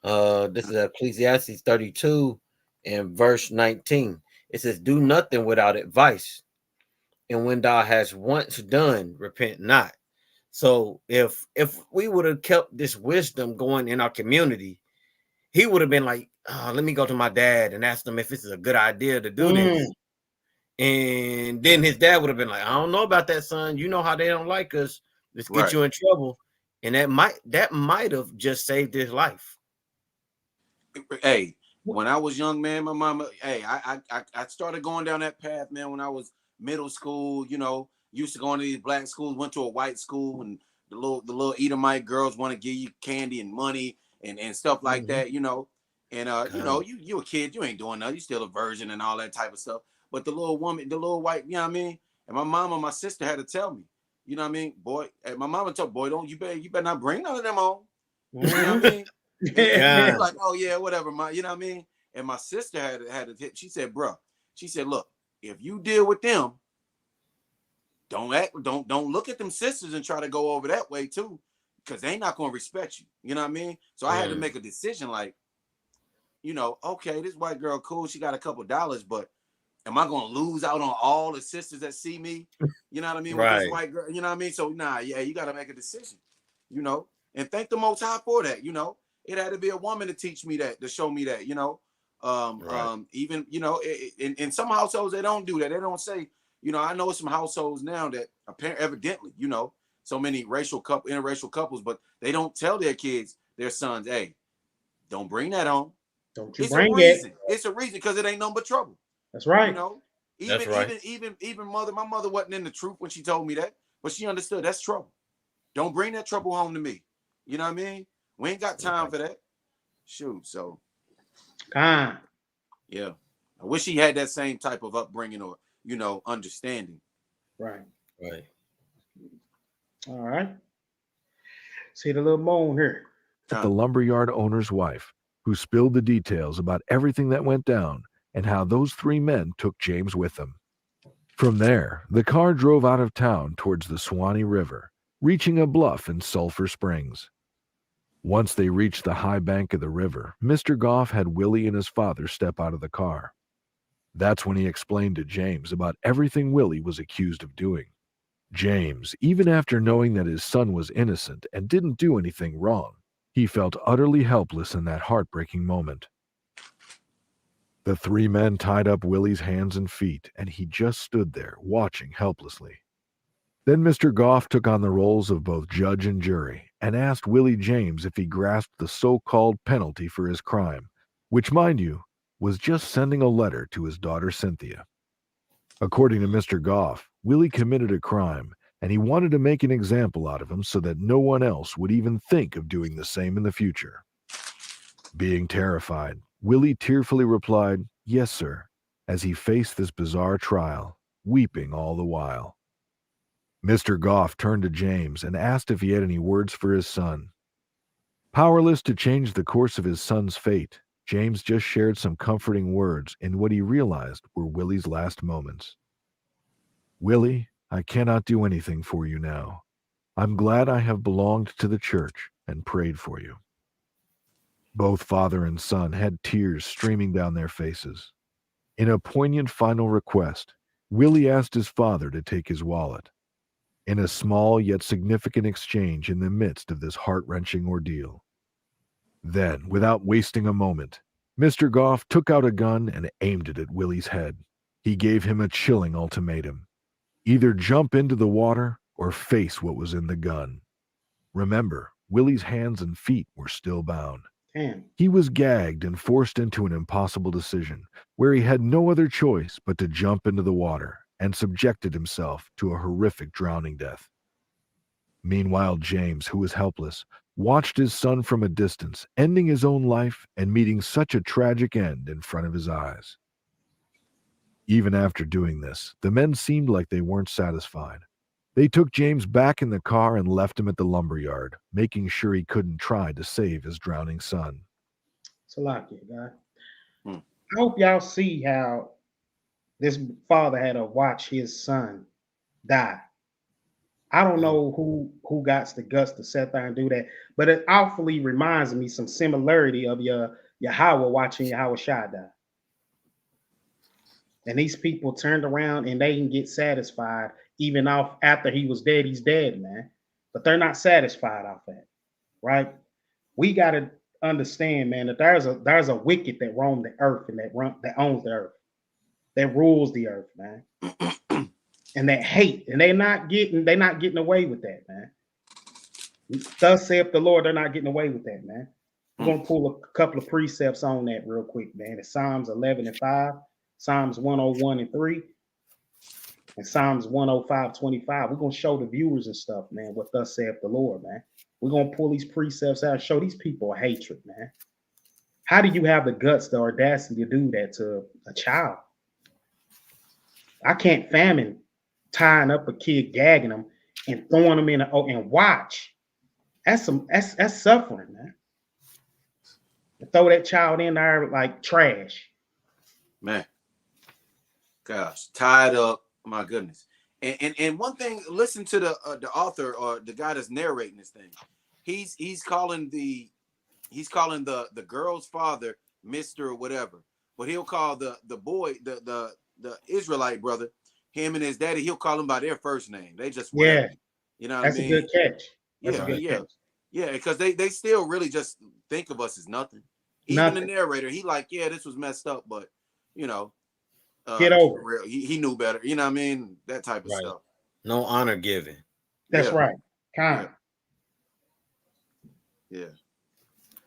This is Ecclesiastes 32 and verse 19. It says, "Do nothing without advice, and when thou hast once done, repent not." So if we would have kept this wisdom going in our community, he would have been like, oh, let me go to my dad and ask him if this is a good idea to do this. And then his dad would have been like, I don't know about that, son. You know how they don't like us. Let's get you in trouble. And that might have just saved his life. Hey, when I was young, man, my mama, hey, I started going down that path, man, when I was middle school, you know, used to go into these black schools, went to a white school, and the little Edomite girls want to give you candy and money and stuff like that, you know. And you know, you a kid, you ain't doing nothing, you still a virgin and all that type of stuff. But the little woman, the little white, you know what I mean? And my mom and my sister had to tell me, you know what I mean, boy, my mama told, boy, you better not bring none of them on. You know what I mean? And like, oh yeah, whatever, you know what I mean? And my sister had a tip. She said, bro, she said, look, if you deal with them, don't look at them sisters and try to go over that way too, because they not gonna respect you. You know what I mean? So I had to make a decision, like, you know, okay, this white girl cool, she got a couple dollars, but am I gonna lose out on all the sisters that see me? You know what I mean? With this white girl, you know what I mean? So yeah, you gotta make a decision, you know, and thank the Most High for that, you know. It had to be a woman to teach me that, to show me that, you know. Even, you know, in some households they don't do that. They don't say, you know, I know some households now that apparently, evidently, you know, so many interracial couples, but they don't tell their kids, their sons, hey, don't bring that on. Don't you it's bring a reason. it. It's a reason, because it ain't nothing but trouble. That's right. You know, even my mother wasn't in the truth when she told me that, but she understood that's trouble. Don't bring that trouble home to me. You know what I mean? We ain't got time for that. Shoot, so yeah. I wish he had that same type of upbringing or, you know, understanding. Right. Right. All right. See the little moan here. The lumberyard owner's wife, who spilled the details about everything that went down and how those three men took James with them. From there, the car drove out of town towards the Suwannee River, reaching a bluff in Sulphur Springs. Once they reached the high bank of the river, Mr. Goff had Willie and his father step out of the car. That's when he explained to James about everything Willie was accused of doing. James, even after knowing that his son was innocent and didn't do anything wrong, he felt utterly helpless in that heartbreaking moment. The three men tied up Willie's hands and feet, and he just stood there, watching helplessly. Then Mr. Goff took on the roles of both judge and jury and asked Willie James if he grasped the so-called penalty for his crime, which, mind you, was just sending a letter to his daughter Cynthia. According to Mr. Goff, Willie committed a crime, and he wanted to make an example out of him so that no one else would even think of doing the same in the future. Being terrified, Willie tearfully replied, "Yes, sir," as he faced this bizarre trial, weeping all the while. Mr. Goff turned to James and asked if he had any words for his son. Powerless to change the course of his son's fate, James just shared some comforting words in what he realized were Willie's last moments. "Willie, I cannot do anything for you now. I'm glad I have belonged to the church and prayed for you." Both father and son had tears streaming down their faces. In a poignant final request, Willie asked his father to take his wallet. In a small yet significant exchange in the midst of this heart-wrenching ordeal. Then, without wasting a moment, Mr. Goff took out a gun and aimed it at Willie's head. He gave him a chilling ultimatum. Either jump into the water or face what was in the gun. Remember, Willie's hands and feet were still bound. Damn. He was gagged and forced into an impossible decision, where he had no other choice but to jump into the water and subjected himself to a horrific drowning death. Meanwhile, James, who was helpless, watched his son from a distance, ending his own life and meeting such a tragic end in front of his eyes. Even after doing this, the men seemed like they weren't satisfied. They took James back in the car and left him at the lumberyard, making sure he couldn't try to save his drowning son. Salakia, guy. I hope y'all see how this father had to watch his son die. I don't know who got the guts to sit there and do that, but it awfully reminds me some similarity of your Yahweh watching Yahweh Shaddai. And these people turned around and they didn't get satisfied even off after he was dead. He's dead, man. But they're not satisfied off that, right? We got to understand, man, that there's a wicked that roam the earth and that owns the earth, that rules the earth, man, and that hate, and they're not getting away with that, man. Thus saith the Lord, they're not getting away with that, man. We're gonna pull a couple of precepts on that real quick, man. It's Psalms 11:5, Psalms 101:3, and Psalms 105:25. We're gonna show the viewers and stuff, man, what thus saith the Lord, man. We're gonna pull these precepts out and show these people hatred, man. How do you have the guts, the audacity to do that to a child? I can't fathom tying up a kid, gagging them, and throwing them in and watch. That's suffering, man. To throw that child in there like trash. Man. Gosh, tied up. My goodness. And one thing, listen to the author or the guy that's narrating this thing. He's calling the girl's father Mr. whatever, but he'll call the boy, the Israelite brother, him and his daddy, he'll call them by their first name. They just whatever. Yeah. You know what That's I mean? a good catch. That's a good catch. Yeah, because they still really just think of us as nothing. Even the narrator, he like, yeah, this was messed up, but you know, get over it. He knew better. You know what I mean? That type of stuff. No honor given. That's right. Kind. Yeah.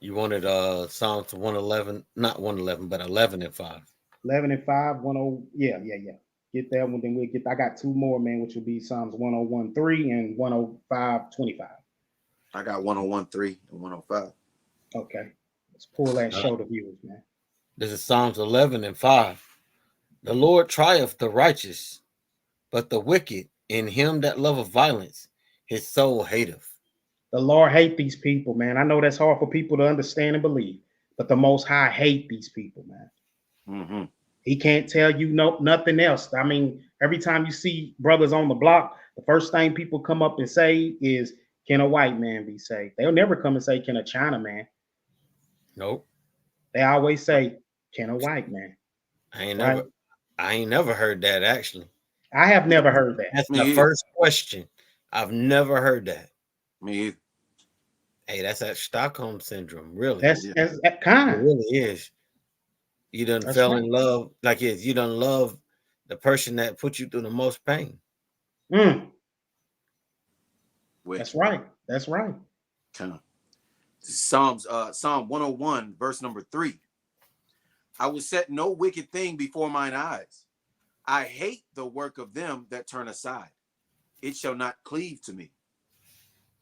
You wanted Psalms 111, not 111, but 11:5. 11:5, 10. Yeah. Get that one, then we'll get. I got two more, man, which will be Psalms 101:3 and 105:25. I got 101:3 and 105. Okay. Let's pull that show the viewers, man. This is Psalms 11:5. The Lord triumphs the righteous, but the wicked in him that loveth violence, his soul hateth. The Lord hate these people, man. I know that's hard for people to understand and believe, but the Most High hate these people, man. Mm-hmm. He can't tell you nothing else. I mean, every time you see brothers on the block, the first thing people come up and say is, "Can a white man be saved?" They'll never come and say, "Can a China man?" Nope. They always say, "Can a white man?" I ain't never heard that, actually. I have never heard that. That's the first question. I've never heard that. Me either. Hey, that's that Stockholm syndrome, really. That's kind. It really is. You done fell in love, like you done love the person that put you through the most pain. That's right. That's right. Psalm 101, verse number 3. I will set no wicked thing before mine eyes. I hate the work of them that turn aside. It shall not cleave to me.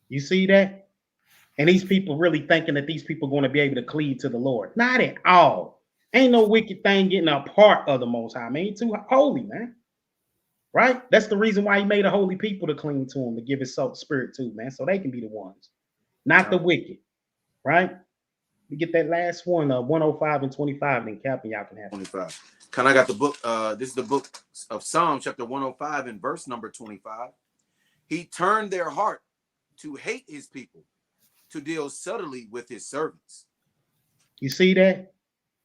You see that? And these people really thinking that these people are going to be able to cleave to the Lord. Not at all. Ain't no wicked thing getting a part of the Most High, man. He's too holy, man. Right? That's the reason why he made a holy people to cling to him, to give his soul spirit to, man, so they can be the ones, not the wicked. Right? We get that last one, 105 and 25, then Captain, y'all can have 25. I got the book. This is the book of Psalms, chapter 105, and verse number 25. He turned their heart to hate his people, to deal subtly with his servants. You see that?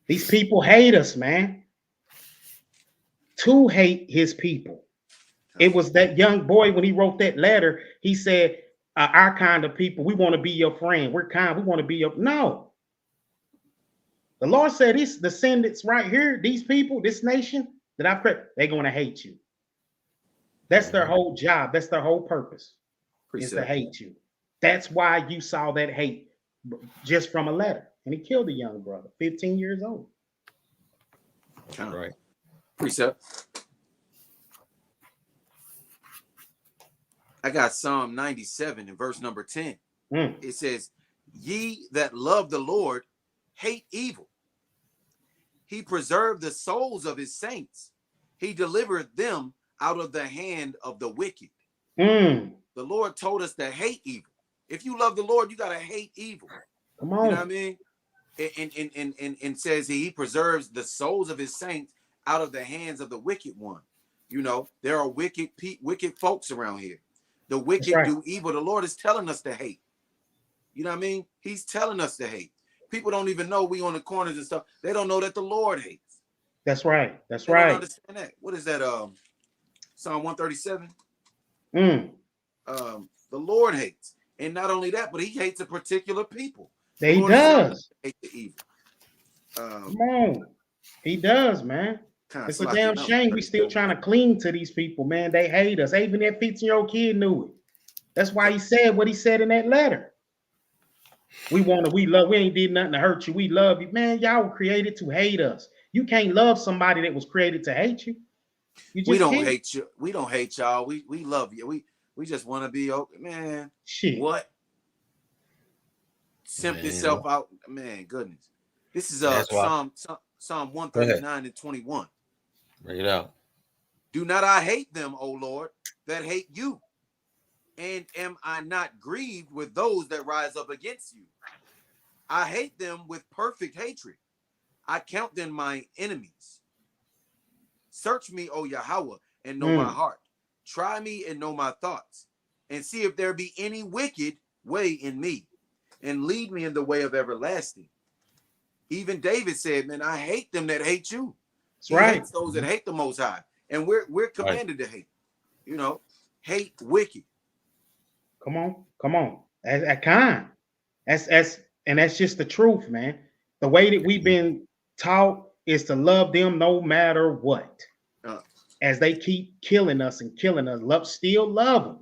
These people hate us, man. To hate his people. It was that young boy when he wrote that letter. He said, our kind of people, we want to be your friend. We're kind. We want to be your. No. The Lord said, these descendants right here, these people, this nation that I've created, they're going to hate you. That's their whole job. That's their whole purpose. Is to hate you. That's why you saw that hate just from a letter. And he killed a young brother, 15 years old. Right. Precept. I got Psalm 97 in verse number 10. It says, ye that love the Lord hate evil. He preserved the souls of his saints. He delivered them out of the hand of the wicked. The Lord told us to hate evil. If you love the Lord, you got to hate evil. Come on. You know what I mean? And says he preserves the souls of his saints out of the hands of the wicked one. You know, there are wicked folks around here. The That's wicked right. do evil. The Lord is telling us to hate. You know what I mean? He's telling us to hate. People don't even know we on the corners and stuff. They don't know that the Lord hates. That's right. That's They don't right. understand that. What is that? Psalm 137. Mm. The Lord hates, and not only that, but He hates a particular people. The He Lord is telling us does. to hate the evil. Come on. He does, man. Kind of It's a sloppy. damn shame we still trying to cling to these people, man. They hate us. Even that 15-year-old kid knew it. That's why he said what he said in that letter. We ain't did nothing to hurt you. We love you. Man, y'all were created to hate us. You can't love somebody that was created to hate you. You We just don't can't. hate you. We don't hate y'all. We love you. We just want to be okay, man. Shit. What? Simp Man, yourself out, man. Goodness. This is that's why. Psalm 139 and 21. Bring it out. Do not I hate them, O Lord, that hate you? And am I not grieved with those that rise up against you? I hate them with perfect hatred. I count them my enemies. Search me, O Yahweh, and know my heart. Try me and know my thoughts, and see if there be any wicked way in me, and lead me in the way of everlasting. Even David said, man, I hate them that hate you. That's He right. hates those that hate the Most High. And we're commanded to hate. You know, hate wicked. Come on. That's kind. That's just the truth, man. The way that we've been taught is to love them no matter what. As they keep killing us, still love them.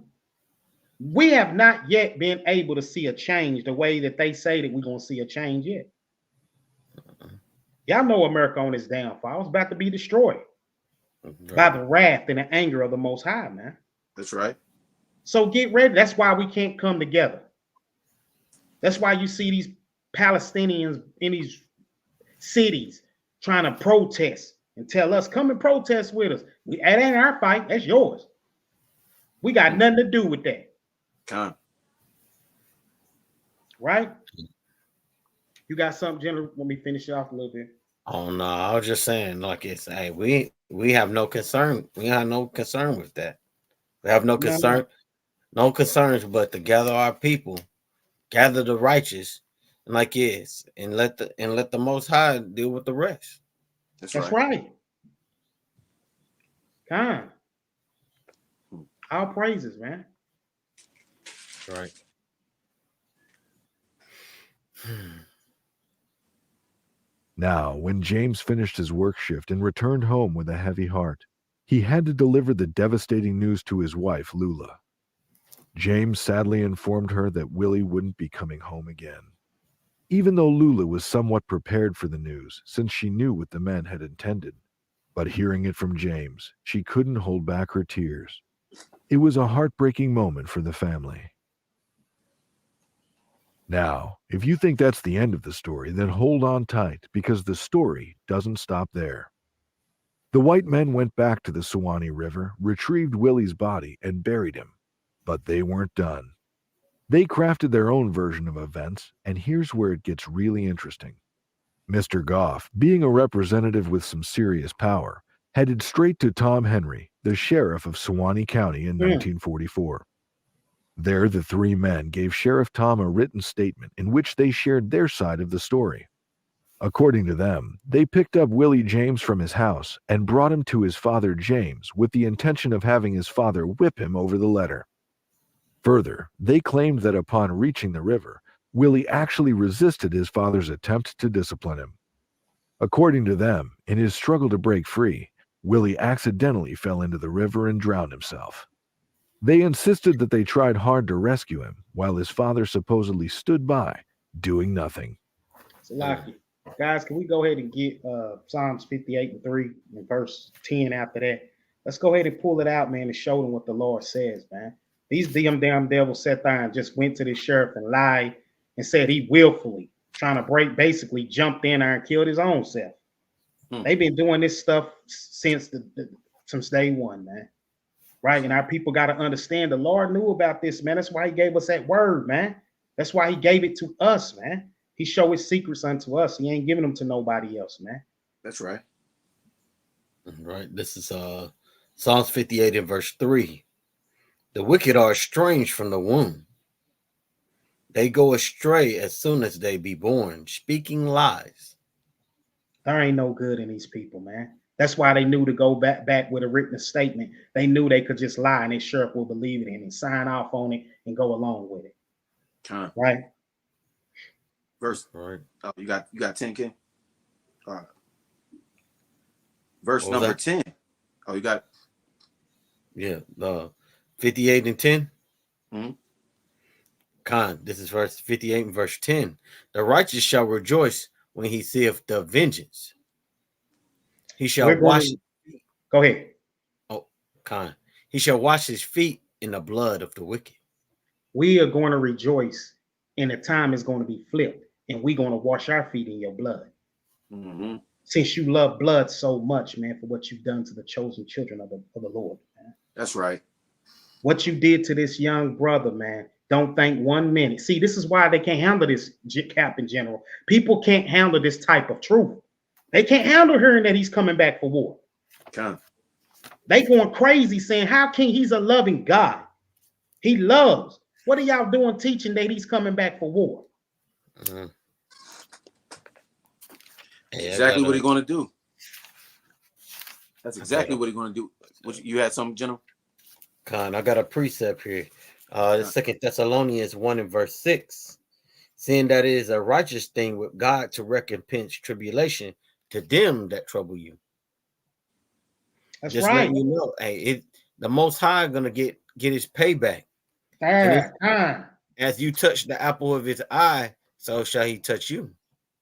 We have not yet been able to see a change the way that they say that we're gonna see a change yet. Y'all know America on its downfall. It's about to be destroyed by the wrath and the anger of the Most High, man. That's right. So get ready. That's why we can't come together. That's why you see these Palestinians in these cities trying to protest and tell us, come and protest with us. That ain't our fight. That's yours. We got nothing to do with that. Right? You got something, General? Let me finish it off a little bit. Oh no, I was just saying, like it's we have no concern. We have no concern with that. We have no concern, no concerns but to gather our people, gather the righteous, and like yes, and let the Most High deal with the rest. That's right. Kind. All praises, man. Right. Now, when James finished his work shift and returned home with a heavy heart, he had to deliver the devastating news to his wife, Lula. James sadly informed her that Willie wouldn't be coming home again. Even though Lula was somewhat prepared for the news, since she knew what the men had intended. But hearing it from James, she couldn't hold back her tears. It was a heartbreaking moment for the family. Now, if you think that's the end of the story, then hold on tight, because the story doesn't stop there. The white men went back to the Suwannee River, retrieved Willie's body, and buried him. But they weren't done. They crafted their own version of events, and here's where it gets really interesting. Mr. Goff, being a representative with some serious power, headed straight to Tom Henry, the sheriff of Suwannee County in 1944. There, the three men gave Sheriff Tom a written statement in which they shared their side of the story. According to them, they picked up Willie James from his house and brought him to his father James with the intention of having his father whip him over the letter. Further, they claimed that upon reaching the river, Willie actually resisted his father's attempt to discipline him. According to them, in his struggle to break free, Willie accidentally fell into the river and drowned himself. They insisted that they tried hard to rescue him, while his father supposedly stood by, doing nothing. So, guys, can we go ahead and get Psalms 58 and 3 and verse 10 after that? Let's go ahead and pull it out, man, and show them what the Lord says, man. These damn devils sat there and just went to the sheriff and lied and said he willfully trying to break, basically jumped in there and killed his own self. They've been doing this stuff since day one, man. Right? And our people got to understand the Lord knew about this, man. That's why he gave us that word, man. That's why he gave it to us, man. He showed his secrets unto us. He ain't giving them to nobody else, man. That's right. Right. This is Psalms 58 and verse 3. The wicked are estranged from the womb. They go astray as soon as they be born, speaking lies. There ain't no good in these people, man. That's why they knew to go back with a written statement. They knew they could just lie and their sheriff will believe it and sign off on it and go along with it. Right? Verse. Right. Oh, you got 10, Ken? All right. Verse number 10. Oh, you got. Yeah. 58 and 10. Mm-hmm. This is verse 58 and verse 10. The righteous shall rejoice when he seeth the vengeance. He shall wash. Go ahead. Oh, he shall wash his feet in the blood of the wicked. We are going to rejoice, and the time is going to be flipped, and we're going to wash our feet in your blood. Mm-hmm. Since you love blood so much, man, for what you've done to the chosen children of the Lord, man. That's right. What you did to this young brother, man, don't think 1 minute. See, this is why they can't handle this, Captain General. People can't handle this type of truth. They can't handle hearing that he's coming back for war. They going crazy saying, how can he's a loving God? He loves. What are y'all doing teaching that he's coming back for war? Mm-hmm. Exactly what he's going to do. That's exactly what he's going to do. You had something, General? I got a precept here. The 2 Thessalonians 1 and verse 6. Seeing that it is a righteous thing with God to recompense tribulation to them that trouble you. That's just right. letting you know, hey, the Most High gonna get his payback. As you touch the apple of his eye, so shall he touch you.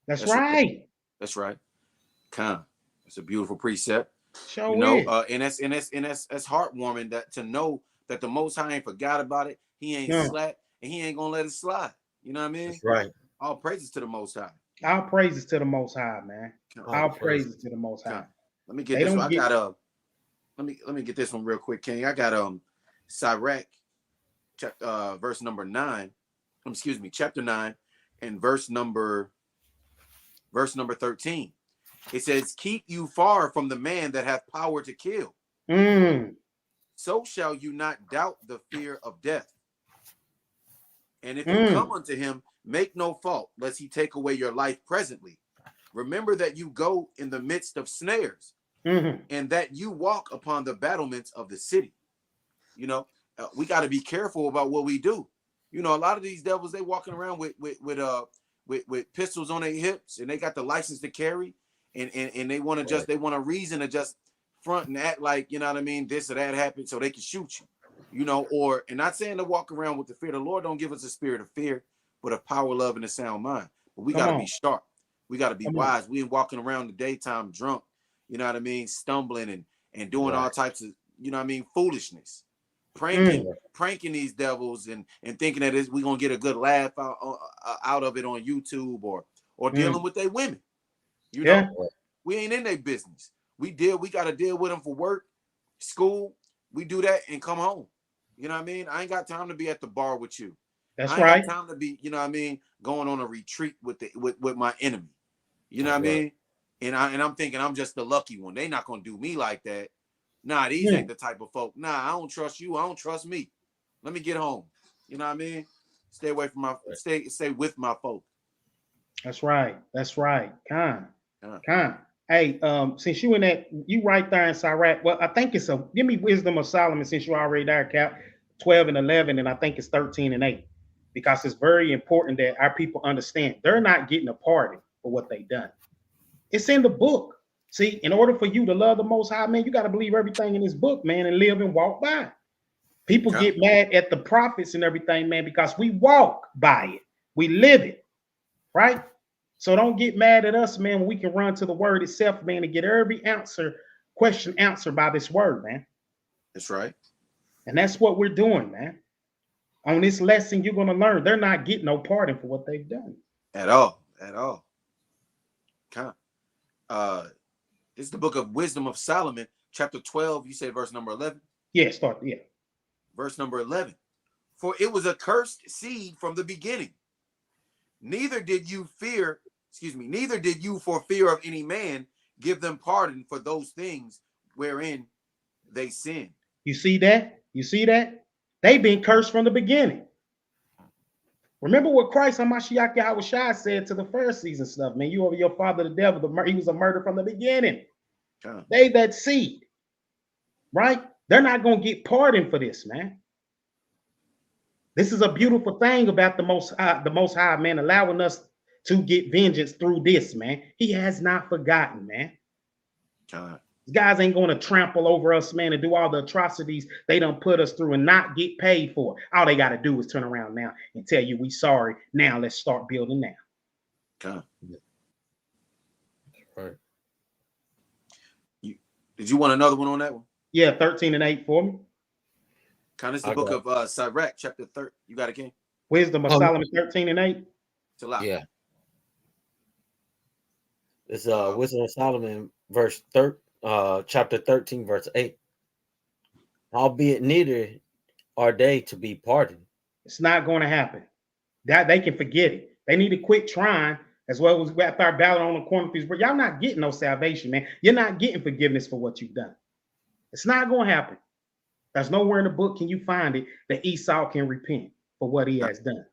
That's right. That's right. It's a beautiful precept. Sure, you know, and that's heartwarming that to know that the Most High ain't forgot about it. He ain't slack, and he ain't gonna let it slide. You know what I mean? That's right. All praises to the Most High. All praises to the Most High, man. All praises to the Most High. Let me get this one. I got let me get this one real quick, King. I got Sirach, verse number 9. Excuse me, chapter 9, and verse number 13. It says, "Keep you far from the man that hath power to kill. So shall you not doubt the fear of death. And if you come unto him, make no fault, lest he take away your life presently. Remember that you go in the midst of snares, and that you walk upon the battlements of the city." You know, we got to be careful about what we do. You know, a lot of these devils, they walking around with pistols on their hips, and they got the license to carry, and they want to they want a reason to just front and act like, you know what I mean, this or that happened so they can shoot you. You know, and not saying to walk around with the fear. The Lord don't give us a spirit of fear, but of power, love, and a sound mind. But we got to be sharp. We got to be wise. We ain't walking around the daytime drunk, you know what I mean, stumbling and doing all types of, you know what I mean, foolishness. Pranking these devils and thinking that we're going to get a good laugh out of it on YouTube or dealing with their women. You know, we ain't in their business. We got to deal with them for work, school. We do that and come home. You know what I mean? I ain't got time to be at the bar with you. That's I ain't got time to be, you know what I mean, going on a retreat with my enemy. You know what I mean? And I'm thinking I'm just the lucky one. They not gonna do me like that. Nah, these ain't the type of folk. Nah, I don't trust you. I don't trust me. Let me get home. You know what I mean? Stay away from stay with my folk. That's right. That's right. Hey, since you in that, you right there in Sirach. Well, I think it's give me Wisdom of Solomon since you already there, Cap. 12 and 11, and I think it's 13 and 8, because it's very important that our people understand they're not getting a pardon for what they done. It's in the book. See, in order for you to love the Most High, man, you got to believe everything in this book, man, and live and walk by it. People get mad at the prophets and everything, man, because we walk by it. We live it, right? So don't get mad at us, man, when we can run to the word itself, man, and get every question answered by this word, man. That's right. And that's what we're doing, man. On this lesson, you're going to learn they're not getting no pardon for what they've done. At all. This is the book of Wisdom of Solomon, chapter 12. You said verse number 11? Yeah, Verse number 11. For it was a cursed seed from the beginning. Neither did you for fear of any man give them pardon for those things wherein they sinned. You see that? They've been cursed from the beginning. Remember what Christ Hamashiach Yahushua said to the Pharisees and stuff, man. You are your father, the devil. He was a murderer from the beginning. They that seed, right? They're not going to get pardoned for this, man. This is a beautiful thing about the Most High, man, allowing us to get vengeance through this, man. He has not forgotten, man. These guys ain't going to trample over us, man, and do all the atrocities they done put us through and not get paid for. All they got to do is turn around now and tell you we sorry. Now let's start building now. Right. Did you want another one on that one? Yeah, 13 and 8 for me. Kind of the book of Sirach, chapter 30. You got it, King? Wisdom of Solomon 13 and 8. Yeah. It's Wisdom of Solomon, chapter 13, verse 8. Albeit neither are they to be pardoned. It's not going to happen. That they can forget it. They need to quit trying, as well as after our battle on the corner piece. But y'all not getting no salvation, man. You're not getting forgiveness for what you've done. It's not going to happen. There's nowhere in the book can you find it that Esau can repent for what he has done.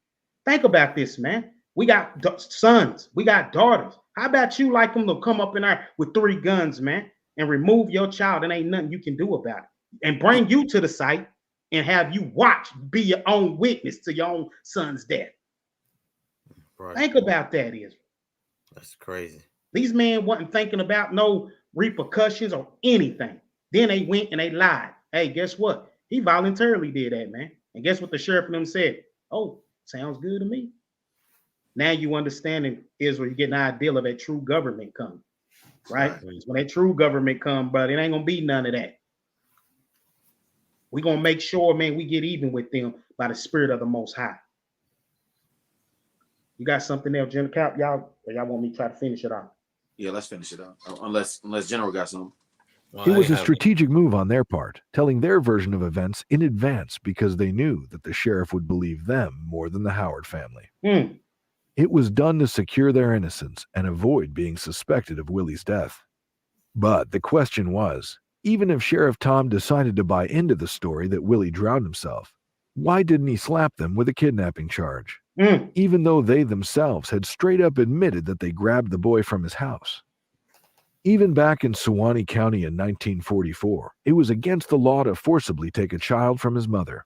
Think about this, man. We got sons. We got daughters. How about you like them to come up in there with 3 guns, man, and remove your child and ain't nothing you can do about it, and bring you to the site and have you watch, be your own witness to your own son's death. Right. Think about that, Israel. That's crazy. These men wasn't thinking about no repercussions or anything. Then they went and they lied. Hey, guess what? He voluntarily did that, man. And guess what the sheriff and them said? Oh, sounds good to me. Now you understanding, Israel, you get an idea of that true government coming, right? When that true government come, but it ain't gonna be none of that. We're gonna make sure, man, we get even with them by the spirit of the Most High. You got something else, General Cap? Y'all want me to try to finish it off? Yeah, let's finish it off. Unless General got something. It was a strategic move on their part, telling their version of events in advance because they knew that the sheriff would believe them more than the Howard family. It was done to secure their innocence and avoid being suspected of Willie's death. But the question was, even if Sheriff Tom decided to buy into the story that Willie drowned himself, why didn't he slap them with a kidnapping charge? Even though they themselves had straight up admitted that they grabbed the boy from his house. Even back in Suwannee County in 1944, it was against the law to forcibly take a child from his mother.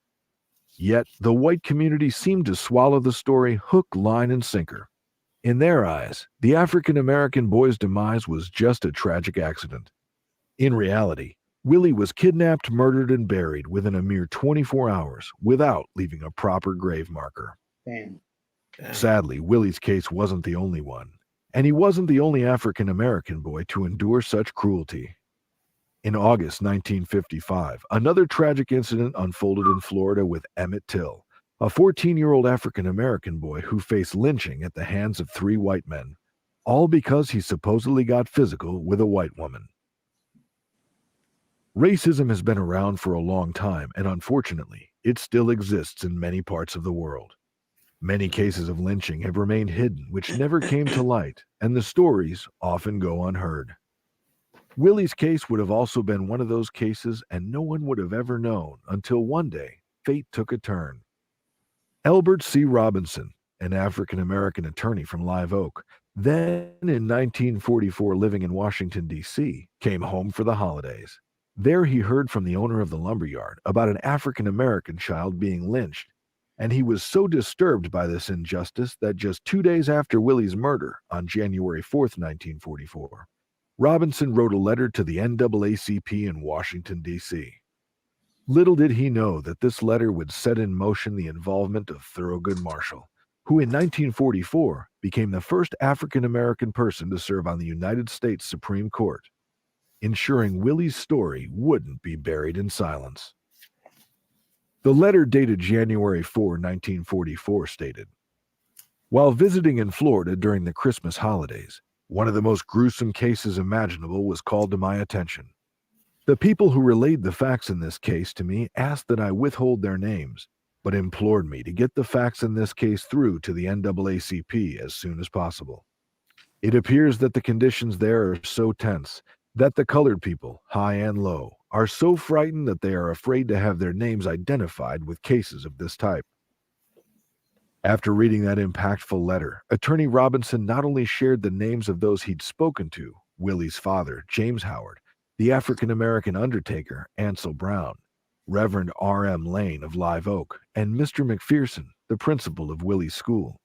Yet, the white community seemed to swallow the story hook, line, and sinker. In their eyes, the African-American boy's demise was just a tragic accident. In reality, Willie was kidnapped, murdered, and buried within a mere 24 hours without leaving a proper grave marker. Damn. Sadly, Willie's case wasn't the only one, and he wasn't the only African-American boy to endure such cruelty. In August 1955, another tragic incident unfolded in Florida with Emmett Till, a 14-year-old African-American boy who faced lynching at the hands of 3 white men, all because he supposedly got physical with a white woman. Racism has been around for a long time, and unfortunately, it still exists in many parts of the world. Many cases of lynching have remained hidden, which never came to light, and the stories often go unheard. Willie's case would have also been one of those cases, and no one would have ever known until one day fate took a turn. Elbert C. Robinson, an African-American attorney from Live Oak, then in 1944 living in Washington, D.C., came home for the holidays. There he heard from the owner of the lumberyard about an African-American child being lynched, and he was so disturbed by this injustice that just 2 days after Willie's murder, on January 4th, 1944, Robinson wrote a letter to the NAACP in Washington, D.C. Little did he know that this letter would set in motion the involvement of Thurgood Marshall, who in 1944 became the first African-American person to serve on the United States Supreme Court, ensuring Willie's story wouldn't be buried in silence. The letter dated January 4, 1944 stated, "While visiting in Florida during the Christmas holidays, one of the most gruesome cases imaginable was called to my attention. The people who relayed the facts in this case to me asked that I withhold their names, but implored me to get the facts in this case through to the NAACP as soon as possible. It appears that the conditions there are so tense that the colored people, high and low, are so frightened that they are afraid to have their names identified with cases of this type. After reading that impactful letter, Attorney Robinson not only shared the names of those he'd spoken to, Willie's father, James Howard, the African-American undertaker, Ansel Brown, Reverend R.M. Lane of Live Oak, and Mr. McPherson, the principal of Willie's school,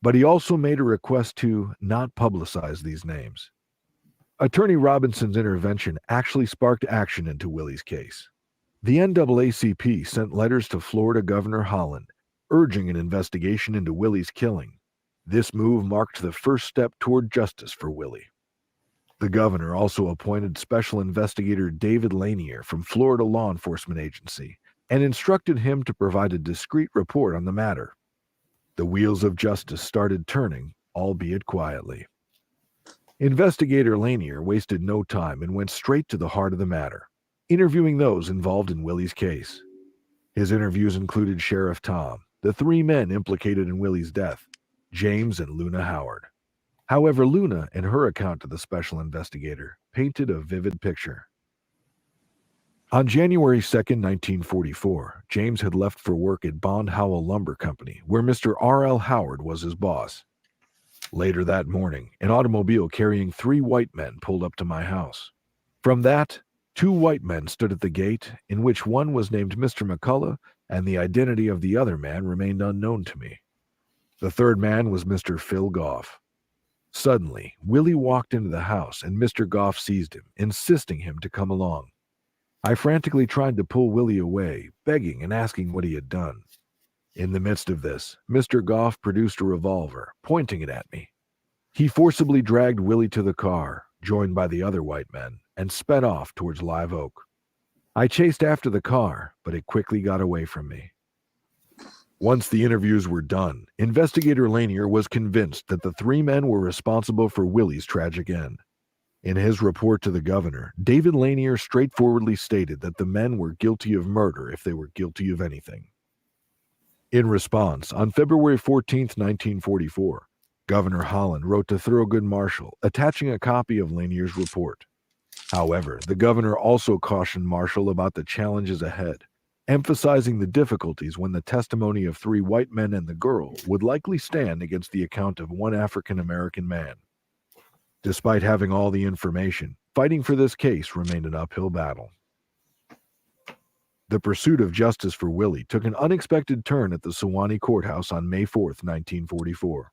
but he also made a request to not publicize these names. Attorney Robinson's intervention actually sparked action into Willie's case. The NAACP sent letters to Florida Governor Holland urging an investigation into Willie's killing. This move marked the first step toward justice for Willie. The governor also appointed Special Investigator David Lanier from Florida Law Enforcement Agency and instructed him to provide a discreet report on the matter. The wheels of justice started turning, albeit quietly. Investigator Lanier wasted no time and went straight to the heart of the matter, interviewing those involved in Willie's case. His interviews included Sheriff Tom, the three men implicated in Willie's death, James and Luna Howard. However, Luna, in her account to the special investigator, painted a vivid picture. On January 2, 1944, James had left for work at Bond Howell Lumber Company, where Mr. R.L. Howard was his boss. Later that morning, an automobile carrying 3 white men pulled up to my house. From that, 2 white men stood at the gate, in which one was named Mr. McCullough, and the identity of the other man remained unknown to me. The third man was Mr. Phil Goff. Suddenly, Willie walked into the house and Mr. Goff seized him, insisting him to come along. I frantically tried to pull Willie away, begging and asking what he had done. In the midst of this, Mr. Goff produced a revolver, pointing it at me. He forcibly dragged Willie to the car, joined by the other white men, and sped off towards Live Oak. I chased after the car, but it quickly got away from me. Once the interviews were done, Investigator Lanier was convinced that the 3 men were responsible for Willie's tragic end. In his report to the governor, David Lanier straightforwardly stated that the men were guilty of murder if they were guilty of anything. In response, on February 14, 1944, Governor Holland wrote to Thurgood Marshall, attaching a copy of Lanier's report. However, the governor also cautioned Marshall about the challenges ahead, emphasizing the difficulties when the testimony of 3 white men and the girl would likely stand against the account of 1 African-American man. Despite having all the information, fighting for this case remained an uphill battle. The pursuit of justice for Willie took an unexpected turn at the Sewanee Courthouse on May 4, 1944.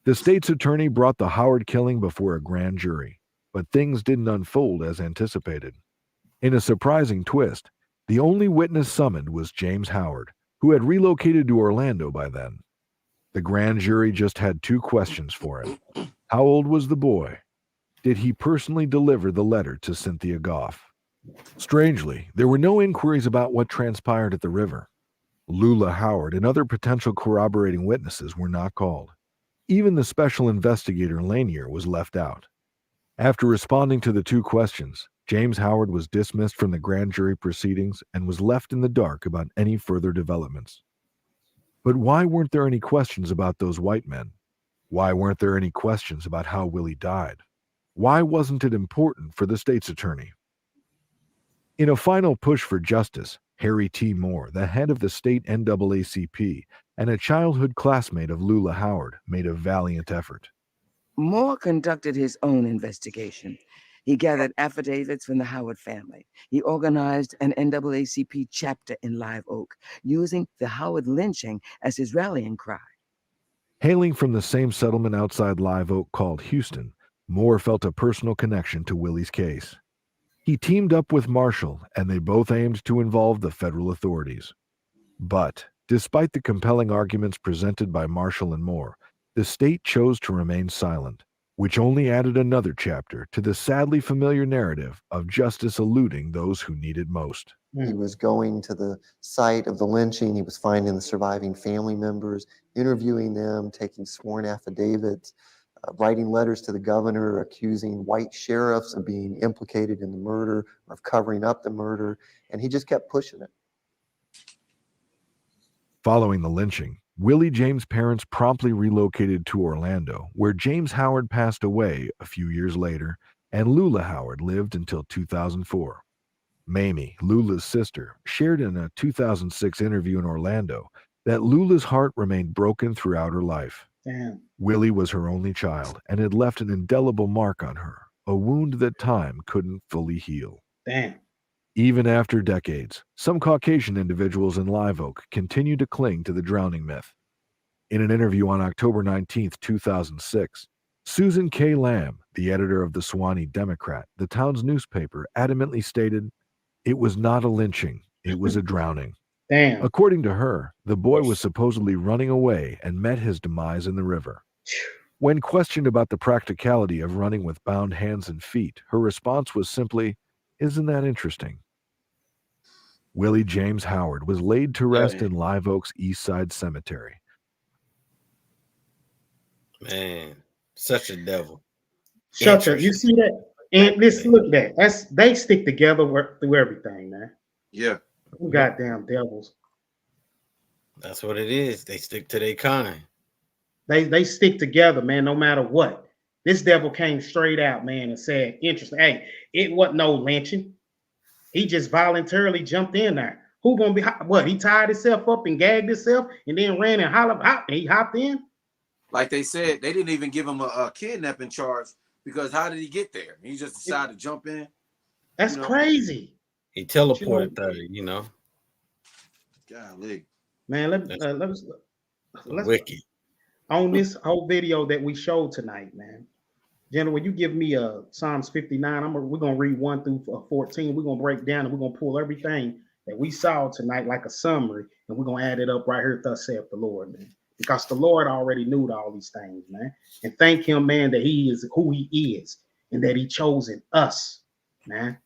The state's attorney brought the Howard killing before a grand jury, but things didn't unfold as anticipated. In a surprising twist, the only witness summoned was James Howard, who had relocated to Orlando by then. The grand jury just had 2 questions for him. How old was the boy? Did he personally deliver the letter to Cynthia Goff? Strangely, there were no inquiries about what transpired at the river. Lula Howard and other potential corroborating witnesses were not called. Even the special investigator Lanier was left out. After responding to the 2 questions, James Howard was dismissed from the grand jury proceedings and was left in the dark about any further developments. But why weren't there any questions about those white men? Why weren't there any questions about how Willie died? Why wasn't it important for the state's attorney? In a final push for justice, Harry T. Moore, the head of the state NAACP and a childhood classmate of Lula Howard, made a valiant effort. Moore conducted his own investigation. He gathered affidavits from the Howard family. He organized an NAACP chapter in Live Oak, using the Howard lynching as his rallying cry. Hailing from the same settlement outside Live Oak called Houston, Moore felt a personal connection to Willie's case. He teamed up with Marshall, and they both aimed to involve the federal authorities. But, despite the compelling arguments presented by Marshall and Moore, the state chose to remain silent, which only added another chapter to the sadly familiar narrative of justice eluding those who need it most. He was going to the site of the lynching. He was finding the surviving family members, interviewing them, taking sworn affidavits, writing letters to the governor, accusing white sheriffs of being implicated in the murder or of covering up the murder, and he just kept pushing it. Following the lynching, Willie James' parents promptly relocated to Orlando, where James Howard passed away a few years later, and Lula Howard lived until 2004. Mamie, Lula's sister, shared in a 2006 interview in Orlando that Lula's heart remained broken throughout her life. Damn. Willie was her only child and had left an indelible mark on her, a wound that time couldn't fully heal. Damn. Even after decades, some Caucasian individuals in Live Oak continue to cling to the drowning myth. In an interview on October 19, 2006, Susan K. Lamb, the editor of the Suwannee Democrat, the town's newspaper, adamantly stated, "It was not a lynching, it was a drowning." Damn. According to her, the boy was supposedly running away and met his demise in the river. When questioned about the practicality of running with bound hands and feet, her response was simply, "Isn't that interesting?" Willie James Howard was laid to rest in Live Oak's East Side Cemetery. Man, such a devil. Shut up. You see that? And listen, look at that. They stick together through everything, man. Yeah. Goddamn devils. That's what it is. They stick to their kind. They stick together, man, no matter what. This devil came straight out, man, and said, interesting. Hey, it wasn't no lynching. He just voluntarily jumped in there. Who gonna be what? He tied himself up and gagged himself and then ran and hollered out and he hopped in. Like they said, they didn't even give him a kidnapping charge because how did he get there? He just decided to jump in. That's crazy. He teleported there, you know. Golly. Man, let's wicked. On this whole video that we showed tonight, man. General, you give me Psalms 59. We're gonna read 1 through 14. We're gonna break down and we're gonna pull everything that we saw tonight like a summary, and we're gonna add it up right here. Thus saith the Lord, man. Because the Lord already knew all these things, man. And thank him, man, that he is who he is and that he chosen us, man,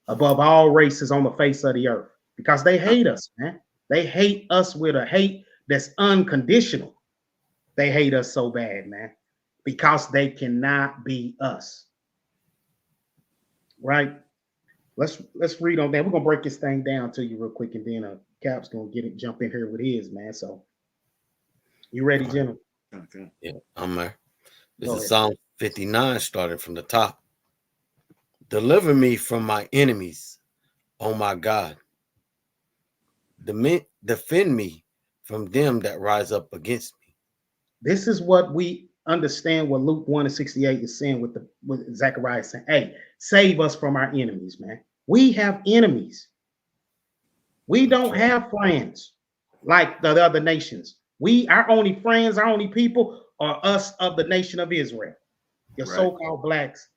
above all races on the face of the earth. Because they hate us, man. They hate us with a hate that's unconditional. They hate us so bad, man, because they cannot be us. Right? Let's read on that. We're gonna break this thing down to you real quick, and then Cap's gonna jump in here with his, man. So you ready, Jim? Okay. Yeah, I'm there. This is Psalm 59, starting from the top. Deliver me from my enemies, oh my God. Defend me from them that rise up against me. This is what we understand what Luke 1:68 is saying with Zechariah saying, hey, save us from our enemies, man. We have enemies. We don't have friends like the other nations. Our only friends, our only people are us of the nation of Israel. Your so-called blacks,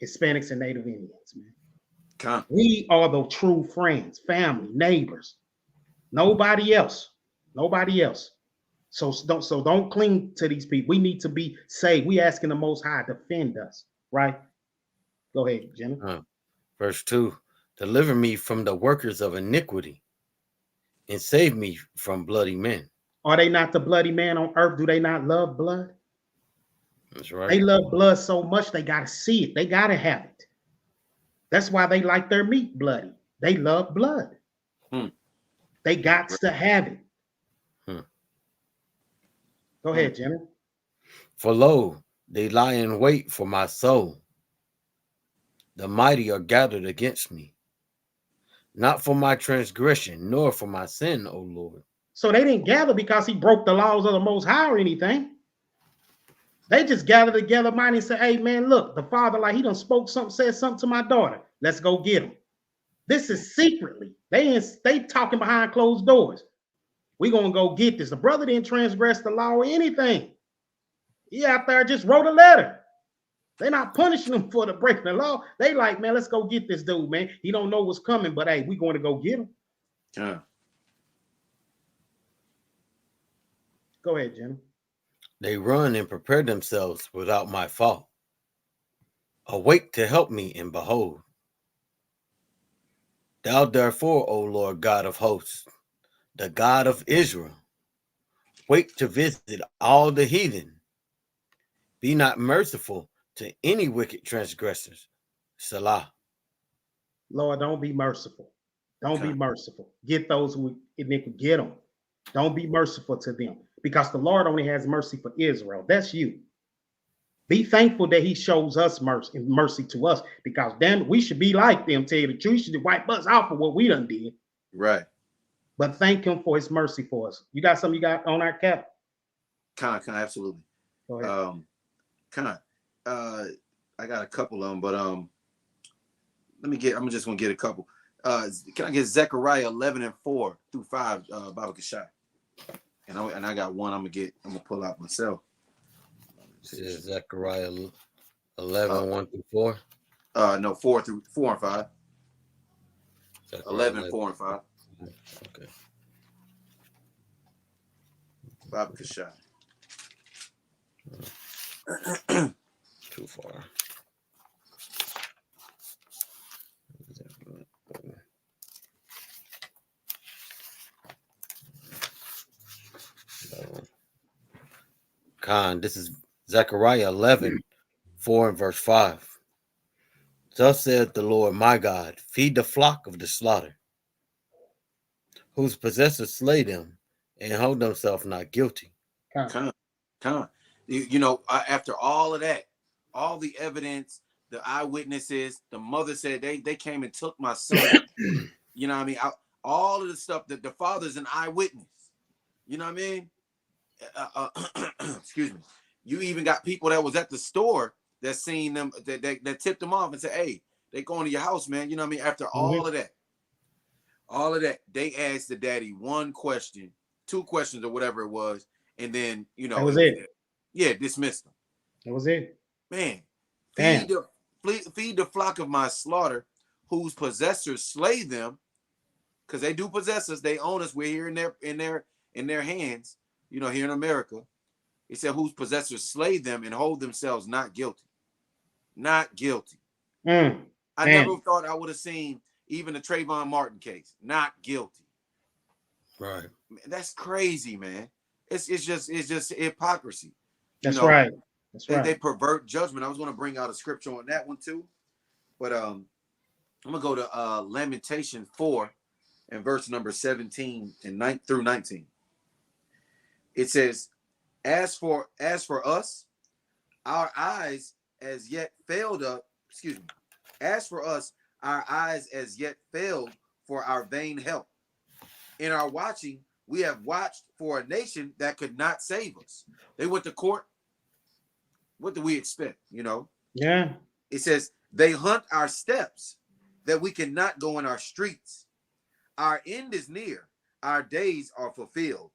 Hispanics, and Native Indians, man. We are the true friends, family, neighbors. Nobody else. Nobody else. So don't cling to these people. We need to be saved. We asking the Most High to defend us, right? Go ahead, Jenny. Verse 2, deliver me from the workers of iniquity and save me from bloody men. Are they not the bloody man on earth? Do they not love blood? That's right. They love blood so much they got to see it. They got to have it. That's why they like their meat bloody. They love blood. They got to have it. Go ahead, Jenny. For lo, they lie in wait for my soul. The mighty are gathered against me. Not for my transgression, nor for my sin, O Lord. So they didn't gather because he broke the laws of the Most High or anything. They just gathered together, mighty, and said, hey, man, look, the father, like he done said something to my daughter. Let's go get him. This is secretly. They talking behind closed doors. We're going to go get this. The brother didn't transgress the law or anything. He out there just wrote a letter. They're not punishing him for the breaking the law. They like, man, let's go get this dude, man. He don't know what's coming, but hey, we're going to go get him. Go ahead, Jim. They run and prepare themselves without my fault. Awake to help me, and behold. Thou therefore, O Lord God of hosts, the God of Israel, wait to visit all the heathen. Be not merciful to any wicked transgressors. Salah. Lord, don't be merciful. Don't be merciful. Get those who get them. Don't be merciful to them, because the Lord only has mercy for Israel. That's you. Be thankful that he shows us mercy to us, because damn, we should be like them. Tell you the truth, he should wipe us out for what we done did. Right. But thank him for his mercy for us. You got something you got on our cap? Con, absolutely. Go ahead. I got a couple of them, but I'm just gonna get a couple. Can I get Zechariah 11:4 through 5, Baba Kashai? And I got one I'm gonna pull out myself. This is Zechariah 11, 1 through 4. No, 4 and 5. Zechariah 11, 4 and 5. Okay. Baba Kashai. Too far. Khan, this is Zechariah 11, 4 and verse 5. Thus saith the Lord my God, feed the flock of the slaughter, whose possessors slay them, and hold themselves not guilty. Con. You know, after all of that, all the evidence, the eyewitnesses, the mother said they came and took my son. You know what I mean? All of the stuff that the father's an eyewitness. You know what I mean? Excuse me. You even got people that was at the store that seen them that tipped them off and said, "Hey, they going to your house, man." You know what I mean? After all of that, they asked the daddy one question, 2 questions, or whatever it was, and then that was it. Yeah, dismissed them. That was it. Man, Damn. feed the flock of my slaughter, whose possessors slay them, because they do possess us. They own us. We're here in their hands. You know, here in America, he said, whose possessors slay them and hold themselves not guilty. Not guilty. I never thought I would have seen even the Trayvon Martin case. Not guilty. Right. That's crazy, man. It's just hypocrisy. That's right. That's right. They pervert judgment. I was going to bring out a scripture on that one too, but I'm gonna go to Lamentation 4 and verse number 17 and 9 through 19. It says, as for us, our eyes as yet failed up. Excuse me. As for us, our eyes as yet failed for our vain help. In our watching, we have watched for a nation that could not save us. They went to court. What do we expect? You know? Yeah. It says, they hunt our steps that we cannot go in our streets. Our end is near. Our days are fulfilled.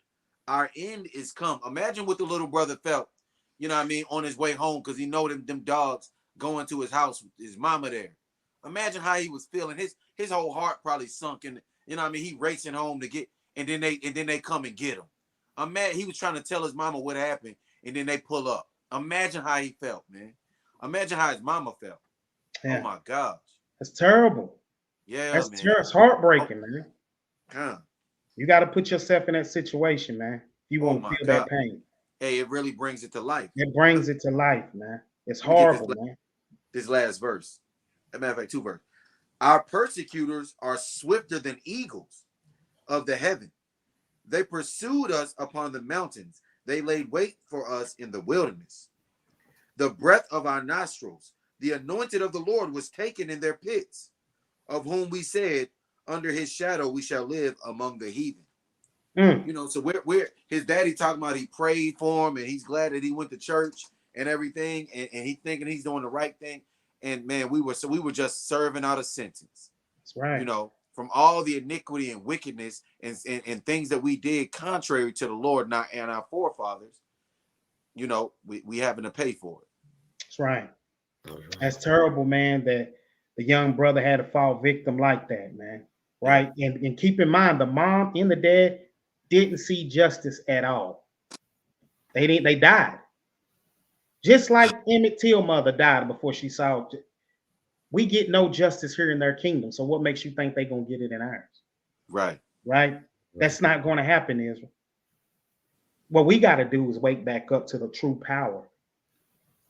Our end is come. Imagine what the little brother felt, you know what I mean, on his way home, because he know them dogs going to his house with his mama there. Imagine how he was feeling. His whole heart probably sunk in, you know what I mean? He racing home to get, and then they come and get him. He was trying to tell his mama what happened, and then they pull up. Imagine how he felt, man. Imagine how his mama felt. Yeah. Oh my gosh. That's terrible. Yeah, that's man. It's heartbreaking, man. Yeah. You got to put yourself in that situation, man. You won't feel that pain. Hey, it really brings it to life. It brings it to life, man. It's horrible, man. This last verse. As a matter of fact, 2 verses. Our persecutors are swifter than eagles of the heaven. They pursued us upon the mountains. They laid wait for us in the wilderness. The breath of our nostrils, the anointed of the Lord, was taken in their pits, of whom we said, under his shadow we shall live among the heathen. You know, so we're his daddy talking about he prayed for him and he's glad that he went to church and everything, and he's thinking he's doing the right thing. And man, we were just serving out a sentence. That's right. You know, from all the iniquity and wickedness and things that we did contrary to the Lord and our forefathers, you know, we having to pay for it. That's right. That's terrible, man, that the young brother had to fall victim like that, man. Right. And keep in mind, the mom and the dad didn't see justice at all. They died. Just like Emmett Till mother died before she saw it. We get no justice here in their kingdom. So what makes you think they're gonna get it in ours? Right. Right. That's not gonna happen, Israel. What we got to do is wake back up to the true power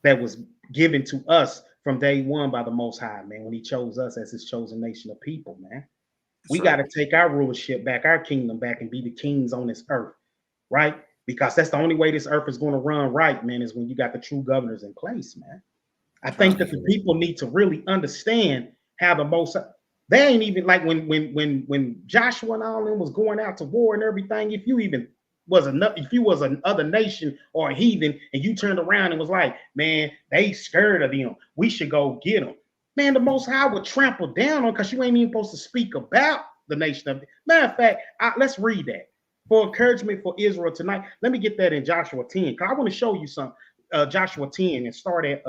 that was given to us from day one by the Most High, man, when he chose us as his chosen nation of people, man. We got to take our rulership back, our kingdom back, and be the kings on this earth, right? because that's the only way this earth is going to run right, man, is when you got the true governors in place, man. I think that the people need to really understand how the most. They ain't even like when Joshua and all them was going out to war and everything. If you even was enough, if you was another nation or a heathen, and you turned around and was like, man, they scared of them, we should go get them. Man, the Most High would trample down on, because you ain't even supposed to speak about the nation of. Matter of fact, let's read that for encouragement for Israel tonight. Let me get that in Joshua 10, because I want to show you some. Joshua 10 and start at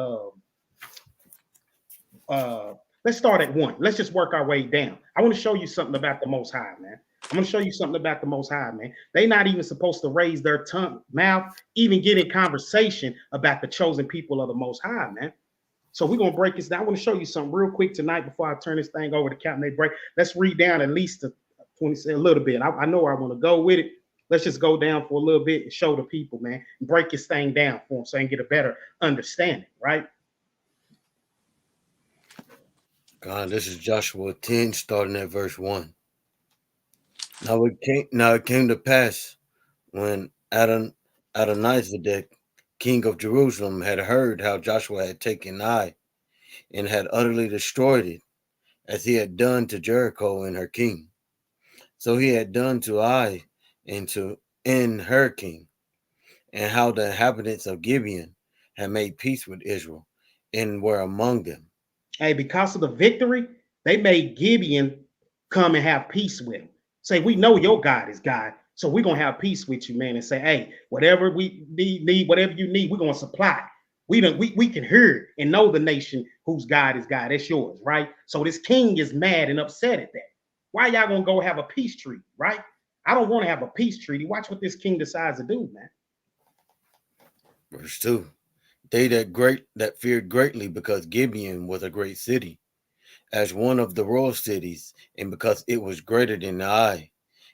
let's start at 1. Let's just work our way down. I want to show you something about the Most High, man. I'm going to show you something about the Most High, man. They not even supposed to raise their mouth, even get in conversation about the chosen people of the Most High, man. So we're going to break this down. I want to show you something real quick tonight before I turn this thing over to Captain A. Break. Let's read down at least a little bit. I know where I want to go with it. Let's just go down for a little bit and show the people, man, and break this thing down for them so they can get a better understanding, right? God, this is Joshua 10, starting at verse 1. Now it came to pass when Adonizedek, king of Jerusalem, had heard how Joshua had taken Ai and had utterly destroyed it, as he had done to Jericho and her king. So he had done to Ai and her king, and how the inhabitants of Gibeon had made peace with Israel and were among them. Hey, because of the victory, they made Gibeon come and have peace with him. Say, we know your God is God, so we're going to have peace with you, man, and say, hey, whatever we need, whatever you need, we're going to supply. We can hear and know the nation whose God is God. That's yours, right? So this king is mad and upset at that. Why y'all going to go have a peace treaty, right? I don't want to have a peace treaty. Watch what this king decides to do, man. Verse 2. They that feared greatly, because Gibeon was a great city, as one of the royal cities, and because it was greater than Ai,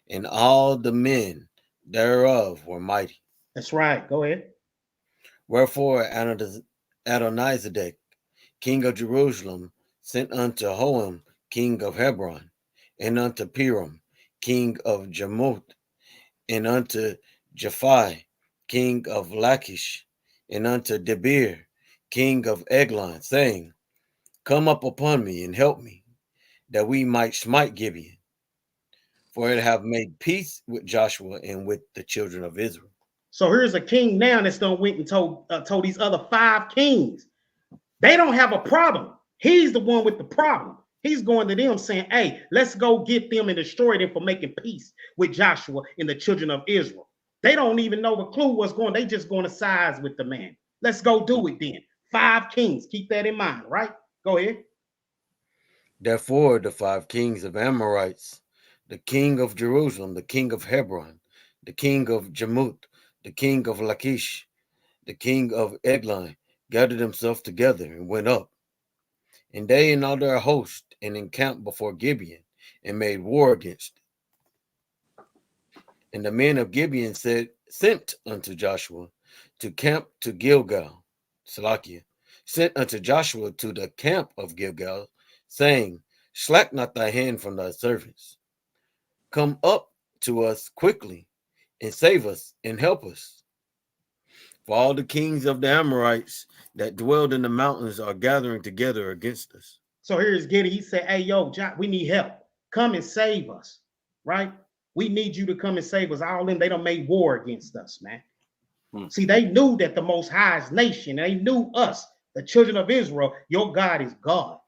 and all the men thereof were mighty. That's right. Go ahead. Wherefore Adonizedek, king of Jerusalem, sent unto Hoam, king of Hebron, and unto Piram, king of Jarmuth, and unto Japhi, king of Lachish, and unto Debir, king of Eglon, saying, come up upon me and help me, that we might smite Gibeon. For it have made peace with Joshua and with the children of Israel. So here's a king now that's done went and told these other 5 kings. They don't have a problem. He's the one with the problem. He's going to them saying, hey, let's go get them and destroy them for making peace with Joshua and the children of Israel. They don't even know the clue what's going. They just going to size with the man. Let's go do it then. 5 kings. Keep that in mind, right? Go ahead. Therefore, the 5 kings of Amorites, the king of Jerusalem, the king of Hebron, the king of Jarmuth, the king of Lachish, the king of Eglon, gathered themselves together and went up. And they and all their host and encamped before Gibeon and made war against it. And the men of Gibeon sent unto Joshua to camp to Gilgal, Salakia, sent unto Joshua to the camp of Gilgal, saying, slack not thy hand from thy servants. Come up to us quickly and save us and help us. For all the kings of the Amorites that dwelled in the mountains are gathering together against us. So here's Gideon. He said, hey, yo, we need help. Come and save us, right? We need you to come and save us. All them, they done made war against us, man. See, they knew that the Most High's nation, they knew us, the children of Israel, your God is God.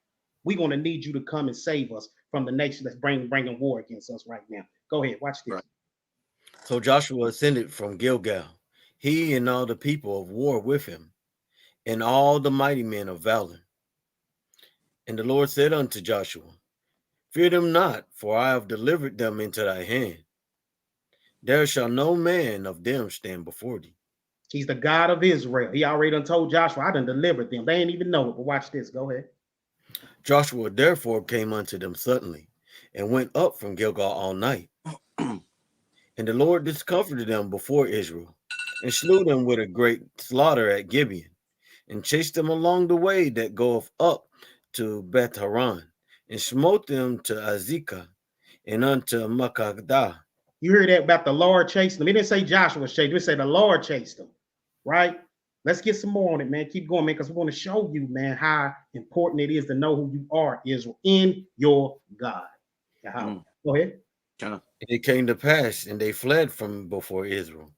We're going to need you to come and save us from the nation that's bringing war against us right now. Go ahead, watch this. Right. So Joshua ascended from Gilgal, he and all the people of war with him, and all the mighty men of valor. And the Lord said unto Joshua, fear them not, for I have delivered them into thy hand. There shall no man of them stand before thee. He's the God of Israel. He already done told Joshua, I done delivered them. They ain't even know it, but watch this. Go ahead. Joshua therefore came unto them suddenly, and went up from Gilgal all night. And the Lord discomfited them before Israel, and slew them with a great slaughter at Gibeon, and chased them along the way that goeth up to Beth Horon, and smote them to Azekah, and unto Makkedah, You hear that about the Lord chasing them? It didn't say Joshua chased them. It said the Lord chased them, right? Let's get some more on it, man. Keep going, man, because we want to show you, man, how important it is to know who you are, Israel, in your God. Go ahead. It came to pass, and they fled from before Israel,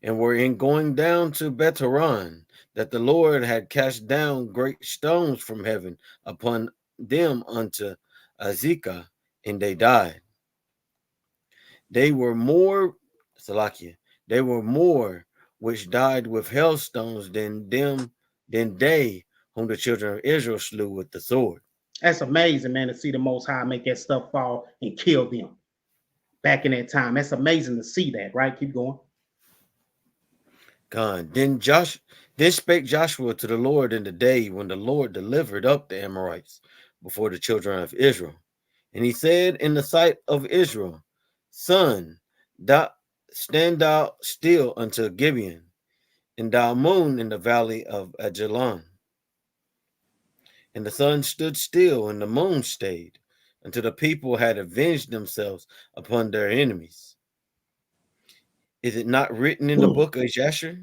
and were in going down to Betharan, that the Lord had cast down great stones from heaven upon them unto Azekah, and they died. They were more, Salakia, they were more which died with hailstones than they whom the children of Israel slew with the sword. That's amazing, man, to see the Most High make that stuff fall and kill them back in that time. That's amazing to see that, right? Keep going. God. Then spake Joshua to the Lord in the day when the Lord delivered up the Amorites before the children of Israel. And he said in the sight of Israel, Sun, stand thou still unto Gibeon, and thou moon in the valley of Ajalon. And the sun stood still, and the moon stayed, until the people had avenged themselves upon their enemies. Is it not written in the book of Jasher?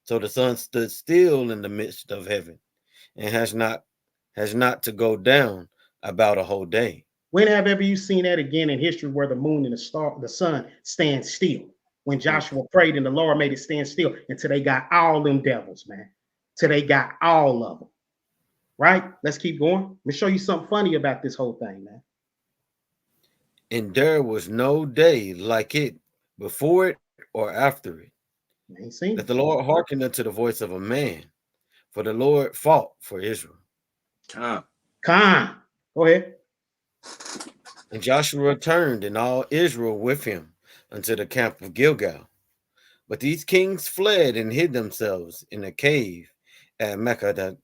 So the sun stood still in the midst of heaven, and has not to go down about a whole day. When have ever you seen that again in history where the moon and the sun stand still? When Joshua prayed and the Lord made it stand still until they got all them devils, man. Till they got all of them. Right? Let's keep going. Let me show you something funny about this whole thing, man. And there was no day like it before it or after it. That the Lord hearkened unto the voice of a man, for the Lord fought for Israel. Go ahead. And Joshua returned, and all Israel with him, unto the camp of Gilgal. But these kings fled and hid themselves in a cave at Makkadah.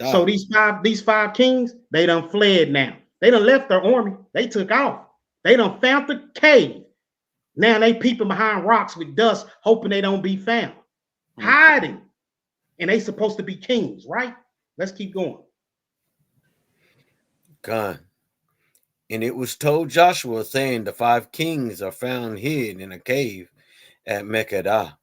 So these five kings, they done fled now. They done left their army. They took off. They done found the cave. Now they peeping behind rocks with dust, hoping they don't be found. Hiding. And they supposed to be kings, right? Let's keep going. God. And it was told Joshua, saying, the 5 kings are found hid in a cave at Makkadah.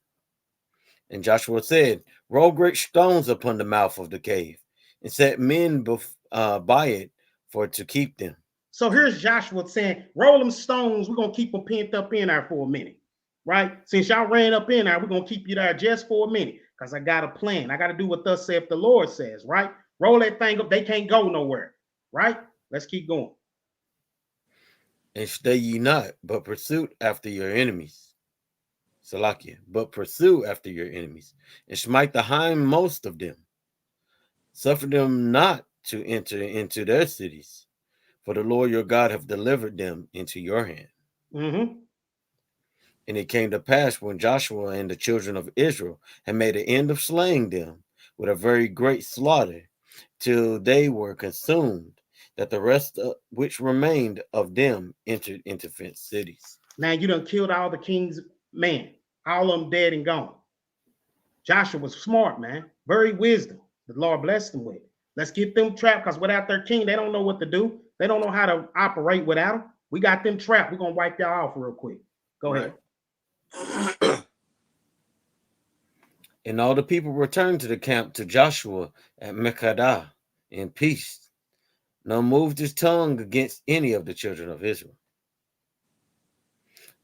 And Joshua said, roll great stones upon the mouth of the cave, and set men by it for to keep them. So here's Joshua saying, roll them stones. We're going to keep them pent up in there for a minute, right? Since y'all ran up in there, we're going to keep you there just for a minute because I got a plan. I got to do what thus saith the Lord says, right? Roll that thing up. They can't go nowhere, right? Let's keep going. And stay ye not, but pursue after your enemies. Salakia, but pursue after your enemies, and smite the hindmost of them. Suffer them not to enter into their cities, for the Lord your God hath delivered them into your hand. And it came to pass when Joshua and the children of Israel had made an end of slaying them with a very great slaughter, till they were consumed, that the rest which remained of them entered into fenced cities. Now you done killed all the king's men, all of them dead and gone. Joshua was smart, man, very wisdom. The Lord blessed them with it. Let's get them trapped, because without their king, they don't know what to do. They don't know how to operate without them. We got them trapped. We're gonna wipe y'all off real quick. Go ahead. And all the people returned to the camp to Joshua at Makkadah in peace, nor moved his tongue against any of the children of Israel.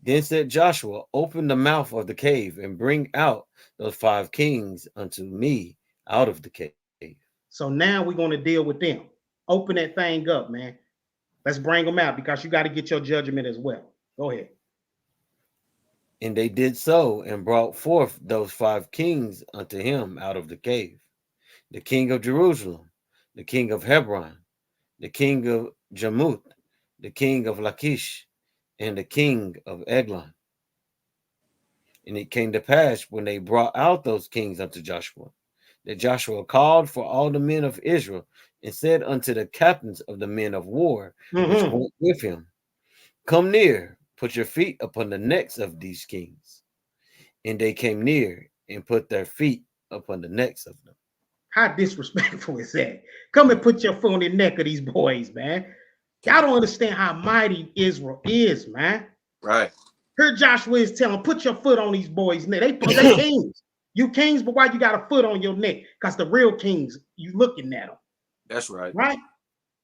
Then said Joshua, open the mouth of the cave and bring out those 5 kings unto me out of the cave. So now we're going to deal with them. Open that thing up, man. Let's bring them out, because you got to get your judgment as well. Go ahead. And they did so, and brought forth those 5 kings unto him out of the cave. The king of Jerusalem, the king of Hebron, the king of Jarmuth, the king of Lachish, and the king of Eglon. And it came to pass, when they brought out those kings unto Joshua, that Joshua called for all the men of Israel, and said unto the captains of the men of war, which went with him, come near, put your feet upon the necks of these kings. And they came near, and put their feet upon the necks of them. How disrespectful is that? Come and put your foot on the neck of these boys, man. Y'all don't understand how mighty Israel is, man. Right. Here Joshua is telling, put your foot on these boys' neck. They kings. You kings, but why you got a foot on your neck? Because the real kings, you looking at them. That's right. Right?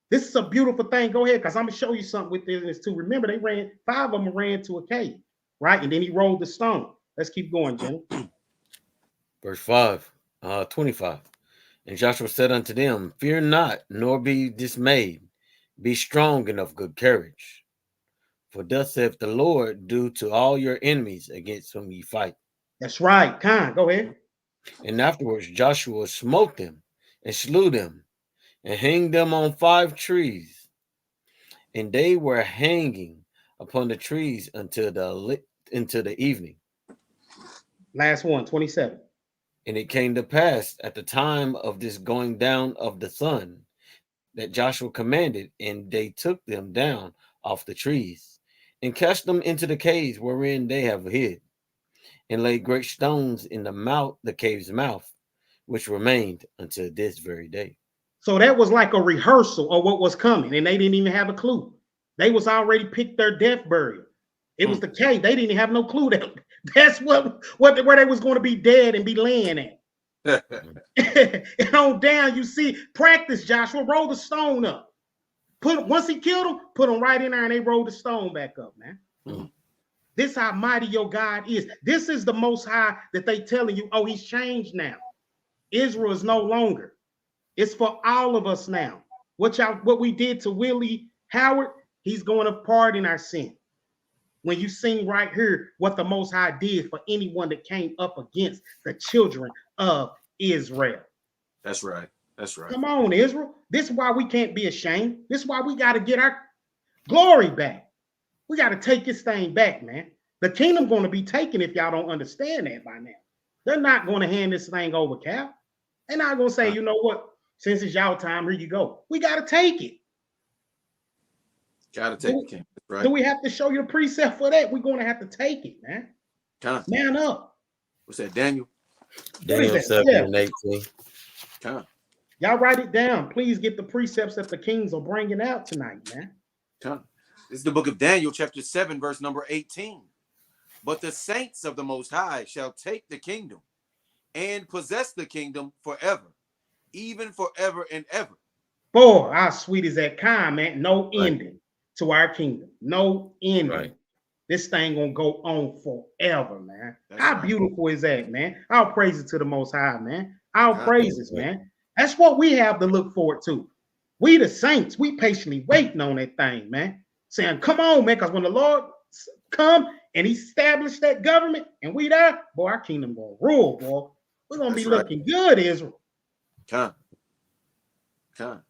This is a beautiful thing. Go ahead, because I'm going to show you something with this too. Remember, 5 of them ran to a cave, right? And then he rolled the stone. Let's keep going, Jenny. Verse 25. And Joshua said unto them, fear not, nor be dismayed. Be strong and of good courage. For thus saith the Lord, do to all your enemies against whom ye fight. That's right. Khan, go ahead. And afterwards Joshua smote them and slew them and hanged them on 5 trees. And they were hanging upon the trees until the evening. Last one, 27. And it came to pass at the time of this going down of the sun that Joshua commanded, and they took them down off the trees and cast them into the caves wherein they have hid, and laid great stones in the cave's mouth, which remained until this very day. So that was like a rehearsal of what was coming, and they didn't even have a clue. They was already picked their death burial. It was the cave. They didn't have no clue that that's where they was going to be dead and be laying at. And on down, you see, practice, Joshua. Roll the stone up. Once he killed him, put him right in there, and they rolled the stone back up, man. Mm. This how mighty your God is. This is the Most High that they telling you, oh, he's changed now. Israel is no longer. It's for all of us now. What we did to Willie Howard, he's going to pardon our sin. When you sing right here what the Most High did for anyone that came up against the children of Israel. That's right. That's right. Come on, Israel. This is why we can't be ashamed. This is why we got to get our glory back. We got to take this thing back, man. The kingdom going to be taken if y'all don't understand that by now. They're not going to hand this thing over, Cal. They're not going to say, you know what? Since it's y'all time, here you go. We got to take it. Got to take the kingdom. Right. Do we have to show you the precept for that? We're going to have to take it, man. Man up. What's that, Daniel? Daniel 7 and 18. Y'all write it down. Please get the precepts that the kings are bringing out tonight, man. This is the book of Daniel, chapter 7, verse number 18. But the saints of the Most High shall take the kingdom and possess the kingdom forever, even forever and ever. Boy, how sweet is that kind, man? No ending to our kingdom. No ending. Right. This thing gonna go on forever, man. How beautiful is that, man? Our praises to the Most High, man. Our praises, man. That's what we have to look forward to. We the saints, we patiently waiting on that thing, man. Saying, come on, man, because when the Lord come and he established that government and we there, boy, our kingdom gonna rule, boy. We're gonna be looking good, Israel. Come. I'm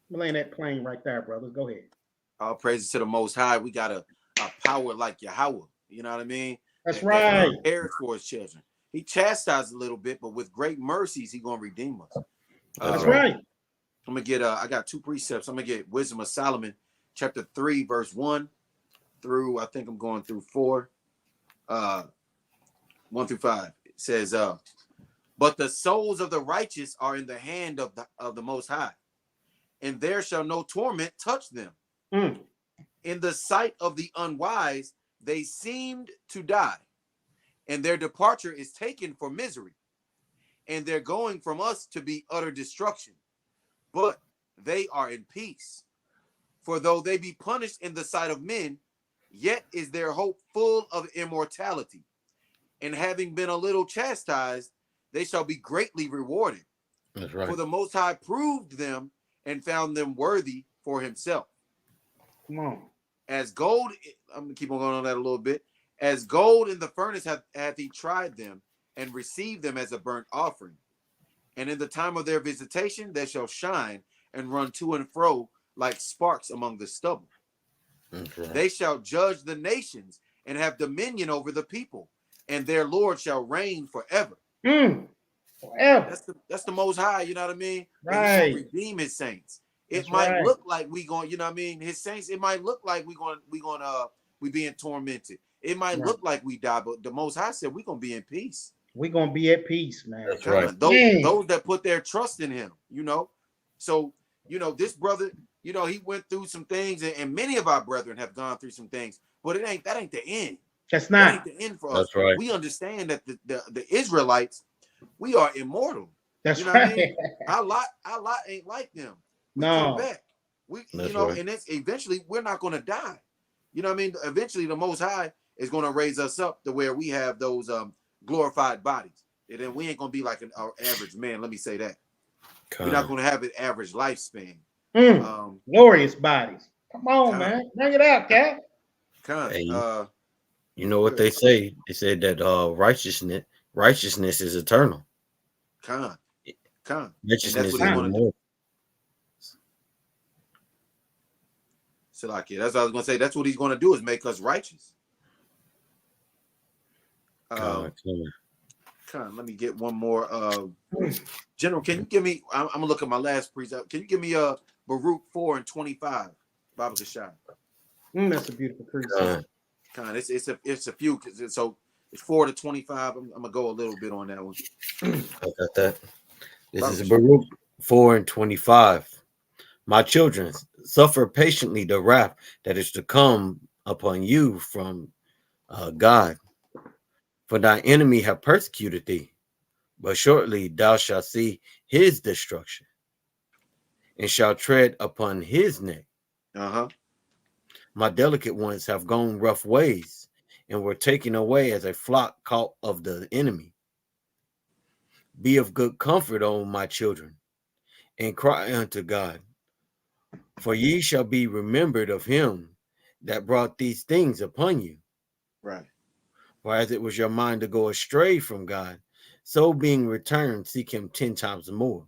laying that plane right there, brothers. Go ahead. All praises to the Most High. We got a power like Yahweh. You know what I mean? That's right. That cares for his children. He chastised a little bit, but with great mercies, he gonna redeem us. That's right. I'm gonna get I got 2 precepts. I'm gonna get Wisdom of Solomon, chapter 3, verse 1 through, I think I'm going through 4, 1 through 5. It says, but the souls of the righteous are in the hand of the Most High, and there shall no torment touch them. In the sight of the unwise, they seemed to die, and their departure is taken for misery, and their going from us to be utter destruction. But they are in peace. For though they be punished in the sight of men, yet is their hope full of immortality. And having been a little chastised, they shall be greatly rewarded. That's right. For the Most High proved them and found them worthy for himself. Come on. As gold, I'm going to keep on going on that a little bit. As gold in the furnace hath he tried them and received them as a burnt offering. And in the time of their visitation, they shall shine and run to and fro like sparks among the stubble. Right. They shall judge the nations and have dominion over the people, and their Lord shall reign forever. Forever. That's the Most High, you know what I mean? Right. He shall redeem his saints. It That's might right. look like we going, you know what I mean? His saints, it might look like we being tormented. It might look like we die, but the Most High said we're gonna be in peace. We're gonna be at peace, man. That's right. Those that put their trust in him, you know. So, you know, this brother, you know, he went through some things, and many of our brethren have gone through some things, but that ain't the end. That's That not. ain't the end for us. That's right. We understand that the Israelites, we are immortal. That's You know right. what I mean? Our lot ain't like them. We No. come back. That's know, right. and it's eventually we're not going to die. You know what I mean? Eventually, the Most High is going to raise us up to where we have those glorified bodies. And then we ain't going to be like an average man. Let me say that. We're not going to have an average lifespan. Glorious bodies. Come on, Con. man. Bring it out, Cap. Hey, you know what they say? They said that righteousness is eternal. Con. Righteousness And that's is what he's going to do. immortal. So like, yeah, that's what I was going to say. That's what he's going to do is make us righteous. Let me get one more. General, can you give me? I'm gonna look at my last precept. Can you give me Baruch 4:25? Baba Kashai. That's a beautiful precept. It's a few. So it's 4 to 25. I'm gonna go a little bit on that one. I got that. This is Baruch 4:25. My children, suffer patiently the wrath that is to come upon you from God. For thy enemy have persecuted thee, but shortly thou shalt see his destruction, and shalt tread upon his neck. My delicate ones have gone rough ways, and were taken away as a flock caught of the enemy. Be of good comfort, O my children, and cry unto God, for ye shall be remembered of him that brought these things upon you. Right. For as it was your mind to go astray from God, so being returned, seek him 10 times more.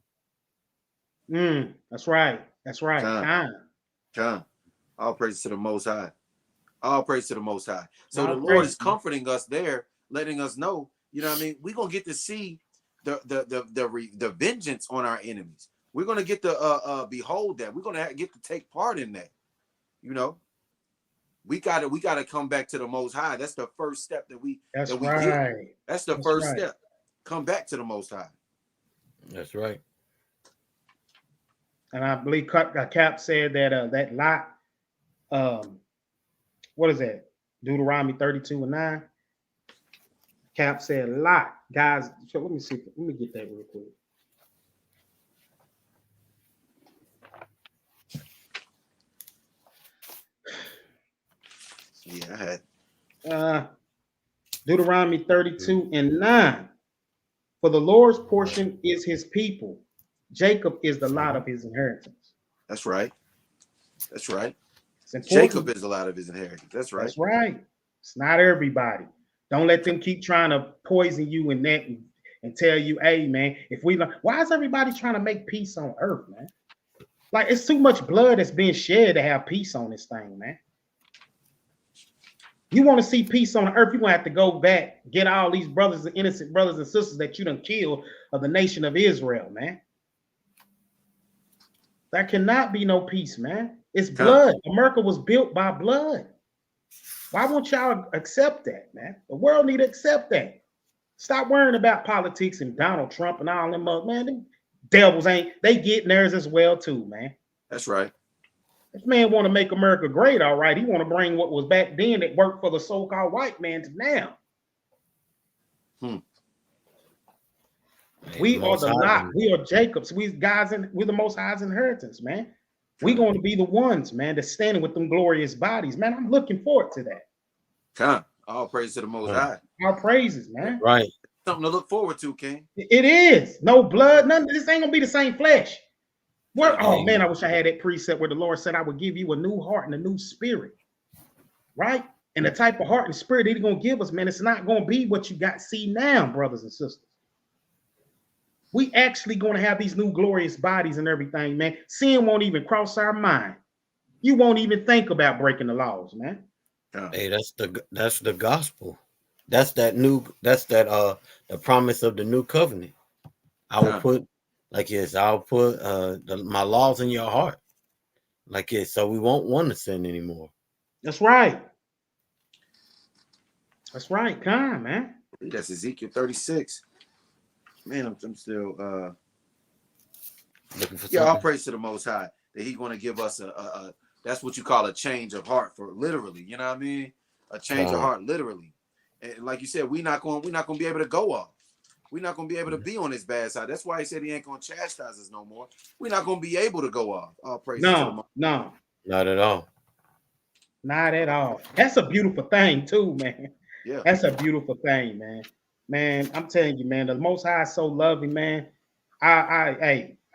That's right. That's right. Con. All praise to the Most High. All praise to the Most High. So All the Lord praise. is comforting us there, letting us know, you know what I mean? We're going to get to see the vengeance on our enemies. We're going to get to behold that. We're going to get to take part in that. You know, we got to come back to the Most High. That's the first step that we That's that we right. get. That's the first step. Come back to the Most High. That's right. And I believe Cap said that that Lot, what is that? Deuteronomy 32:9. Cap said Lot, guys. So let me see. Let me get that real quick. Yeah, I had Deuteronomy 32:9. For the Lord's portion is his people. Jacob is the lot of his inheritance. That's right. That's right. It's Jacob is the lot of his inheritance. That's right. That's right. It's not everybody. Don't let them keep trying to poison you in that and tell you, hey, man, if we why is everybody trying to make peace on earth, man? Like, it's too much blood that's being shed to have peace on this thing, man. You want to see peace on earth, you're going to have to go back, get all these brothers and innocent brothers and sisters that you done killed of the nation of Israel, man. There cannot be no peace, man. It's blood. America was built by blood. Why won't y'all accept that, man? The world need to accept that. Stop worrying about politics and Donald Trump and all them up, man. Them devils they getting theirs as well too, man. That's right. This man want to make America great, all right. He want to bring what was back then that worked for the so-called white man to now. We are the lot. We are Jacob's. We're the Most High's inheritance, man. We're going to be the ones, man, that's standing with them glorious bodies, man. I'm looking forward to that. All praise to the Most High. All praises, man. Right. Something to look forward to, King. It is. No blood, none. This ain't gonna be the same flesh. Oh man, I wish I had that precept where the Lord said I would give you a new heart and a new spirit. Right? And the type of heart and spirit He's gonna give us, man, it's not gonna be what you got see now, brothers and sisters. We actually gonna have these new glorious bodies and everything, man. Sin won't even cross our mind. You won't even think about breaking the laws, man. Hey, that's the gospel. That's the promise of the new covenant. I'll put my laws in your heart. So we won't want to sin anymore. That's right. That's right. Come, man. That's Ezekiel 36. Man, I'm still looking for all praise to the Most High that He's going to give us a that's what you call a change of heart for literally, you know what I mean? a change of heart, literally. And like you said, we're not going to be able to go off. We're not going to be able to be on his bad side. That's why he said he ain't going to chastise us no more. We're not going to be able to go off. All praise to the Most. No, not at all. not at all. That's a beautiful thing too, man. Yeah, That's a beautiful thing, man. Man, I'm telling you, man, the Most High is so loving, man. I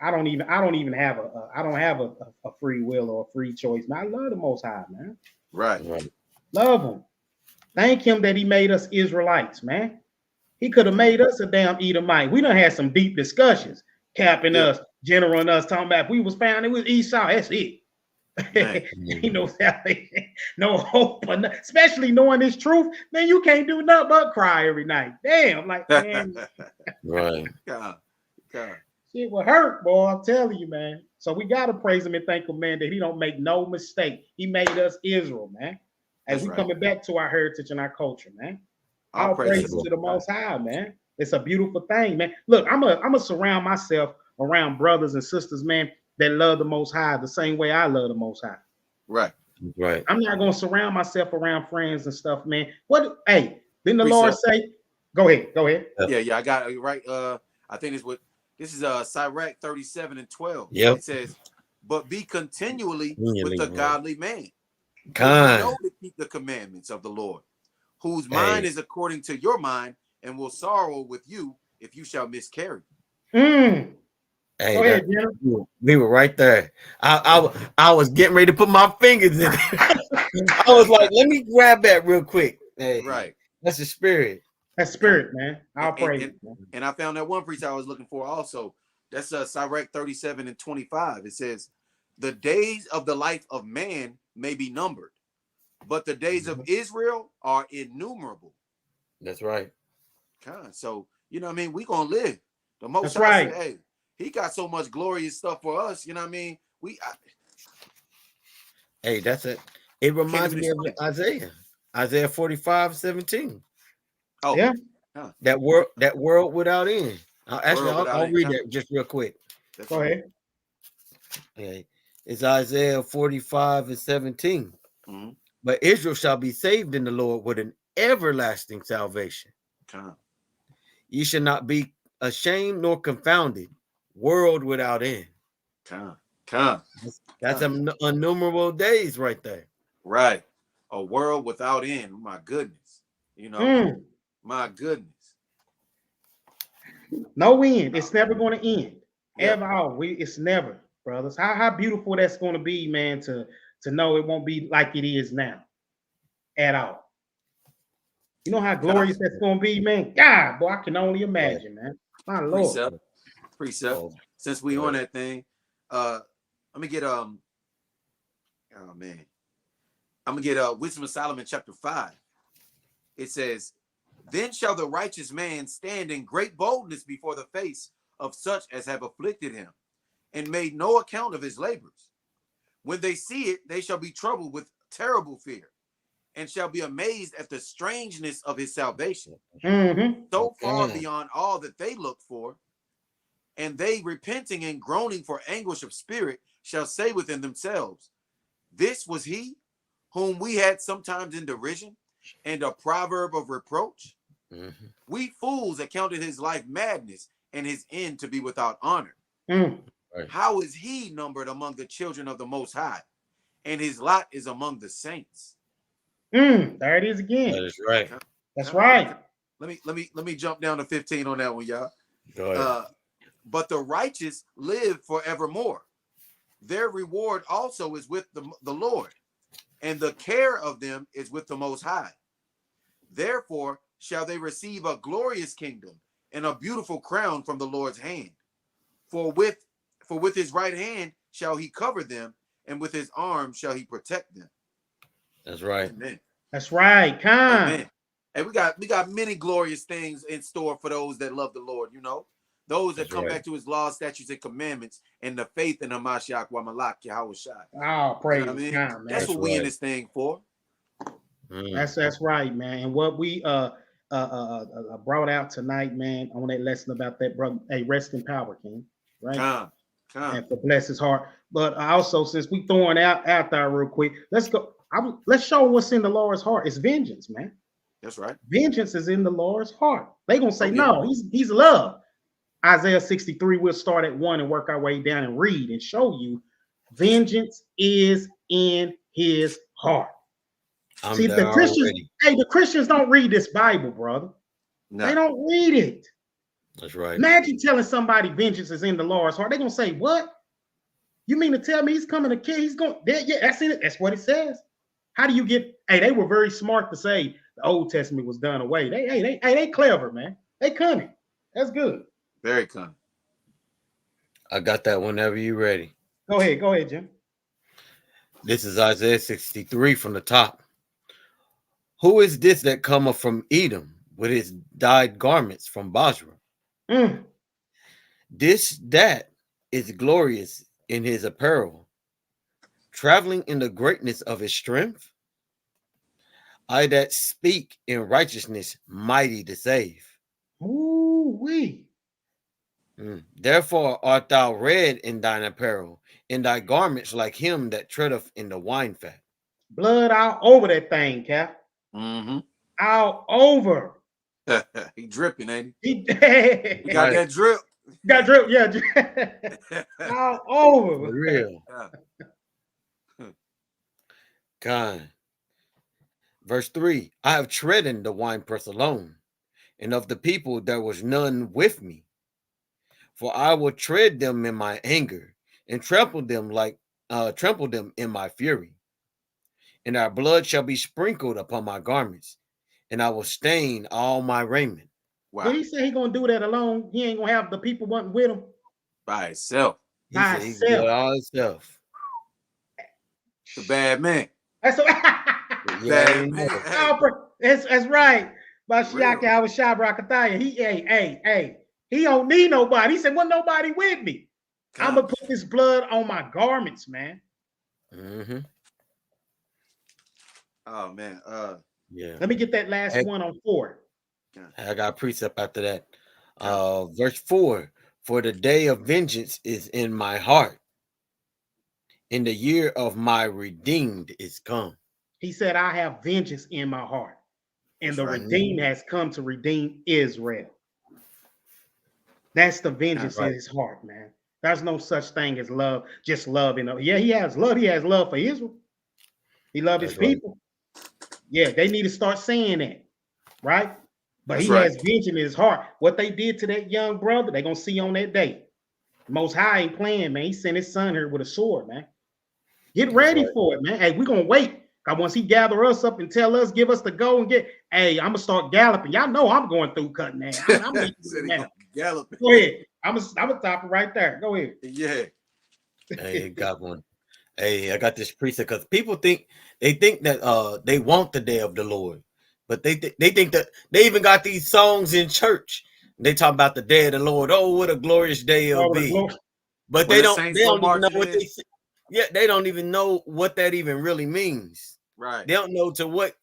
don't even have a free will or a free choice, man. I love the Most High, man. right. Love him. Thank him that he made us Israelites, man. He could have made us a damn Edomite. We done had some deep discussions, capping us, generaling us, talking about if we was found, it was Esau. That's it. You know, no hope, especially knowing this truth, man. You can't do nothing but cry every night. Damn, like, man, Right. God. Shit will hurt, boy. I'm telling you, man. So we gotta praise him and thank him, man, that he don't make no mistake. He made us Israel, man. As we coming back to our heritage and our culture, man. All praise to the Most High, man. It's a beautiful thing, man. Look, I'm a surround myself around brothers and sisters, man, that love the Most High the same way I love the Most High. Right. I'm not gonna surround myself around friends and stuff, man. What? Hey, didn't the Lord say? Go ahead. Yeah, I got it right. I think this is Sirach 37:12. Yep. It says, "But be continually with a godly man, kind, to keep the commandments of the Lord, whose mind is according to your mind, and will sorrow with you if you shall miscarry." Hey, go ahead, we were right there. I was getting ready to put my fingers in it. I was like, let me grab that real quick. Hey, right. That's the spirit. That's spirit, man. I'll praise it. And I found that one preacher I was looking for also. That's Sirach 37:25. It says, "The days of the life of man may be numbered, but the days of Israel are innumerable." That's right. So, you know what I mean? We gonna live. The Most High said, hey, he got so much glorious stuff for us. You know what I mean? Hey, that's it. It reminds me of Isaiah 45:17. Oh yeah. That world without end. I'll read that just real quick. Go ahead. Okay. It's Isaiah 45:17. But Israel shall be saved in the Lord with an everlasting salvation. Ye shall not be ashamed nor confounded. World without end. That's innumerable days right there. Right. A world without end. My goodness. You know, my goodness. No end. It's never going to end. It's never, brothers. How beautiful that's going to be, man, to know it won't be like it is now at all. You know how glorious that's going to be, man? God, boy, I can only imagine, man. My Lord. Precept. Since we on that thing, let me get I'm gonna get Wisdom of Solomon chapter 5. It says, "Then shall the righteous man stand in great boldness before the face of such as have afflicted him, and made no account of his labors. When they see it, they shall be troubled with terrible fear, and shall be amazed at the strangeness of his salvation, so far beyond all that they looked for. And they, repenting and groaning for anguish of spirit, shall say within themselves, This was he whom we had sometimes in derision, and a proverb of reproach. We fools accounted his life madness, and his end to be without honor. How is he numbered among the children of the Most High, and his lot is among the saints?" There it is again. That is right. That's right. Let me jump down to 15 on that one, y'all. Go ahead. But the righteous live forevermore. Their reward also is with the Lord, and the care of them is with the Most High. Therefore shall they receive a glorious kingdom and a beautiful crown from the Lord's hand. For with his right hand shall he cover them, and with his arm shall he protect them. That's right. Amen. That's right. Amen. And we got many glorious things in store for those that love the Lord, you know. Those that come back to his laws, statutes, and commandments, and the faith in Hamashiach wa Malak Yahweh Shai. Oh, praise God, man. That's what we in this thing for. That's right, man. And what we brought out tonight, man, on that lesson about that brother, hey, rest in power, King. Right? And for bless his heart. But also, since we throwing out there real quick, let's go. Let's show what's in the Lord's heart. It's vengeance, man. That's right. Vengeance is in the Lord's heart. They gonna say, Okay. no, he's love. Isaiah 63, we'll start at 1 and work our way down and read and show you vengeance is in his heart. See, the Christians, the Christians don't read this Bible, brother. No. They don't read it. That's right. Imagine telling somebody vengeance is in the Lord's heart. They're gonna say, what? You mean to tell me he's coming to kill? He's going, yeah, that's it. That's what it says. How do you get? Hey, they were very smart to say the Old Testament was done away. They clever, man. They cunning. That's good. Very cunning. I got that whenever you're ready. Go ahead, Jim. This is Isaiah 63 from the top. Who is this that cometh from Edom with his dyed garments from Basra? That is glorious in his apparel, traveling in the greatness of his strength. I that speak in righteousness, mighty to save. Ooh-wee. Therefore art thou red in thine apparel, in thy garments like him that treadeth in the wine fat. Blood all over that thing, Cap. All over. He dripping, ain't he? He got that drip. Got drip, yeah. All over. For real. God. Verse 3, I have trodden the winepress alone, and of the people there was none with me. For I will tread them in my anger, and trample them in my fury. And our blood shall be sprinkled upon my garments, and I will stain all my raiment. Wow. Did he say he gonna do that alone? He ain't gonna have the people wanting with him by himself. By himself. All himself. The bad man. That's bad man. That's right. Bashiaki, I was Shabrakataya. He don't need nobody. He said, "Well, nobody with me. I'm gonna put this blood on my garments, man." Oh man. Yeah. Let me get that last one on 4. I got a precept after that. Verse 4, for the day of vengeance is in my heart, and the year of my redeemed is come. He said, I have vengeance in my heart, and the redeemed has come to redeem Israel. That's the vengeance in his heart, man. There's no such thing as love, just love. Yeah, he has love. He has love for Israel. He loves his people. Yeah, they need to start saying that, right? But he has vengeance in his heart. What they did to that young brother, they're going to see on that day. The Most High ain't playing, man. He sent his son here with a sword, man. Get ready for it, man. Hey, we're going to wait. Because once he gather us up and tell us, give us the go and get, hey, I'm going to start galloping. Y'all know I'm going through cutting that. I'm galloping. Go ahead. I'm going to stop it right there. Go ahead. Yeah. Hey, got one. Hey, I got this precept because people think that they want the day of the Lord, but they think that they even got these songs in church. They talk about the day of the Lord. Oh, what a glorious day it'll be. But they don't even know what they say. Yeah, they don't even know what that even really means. Right. They don't know to what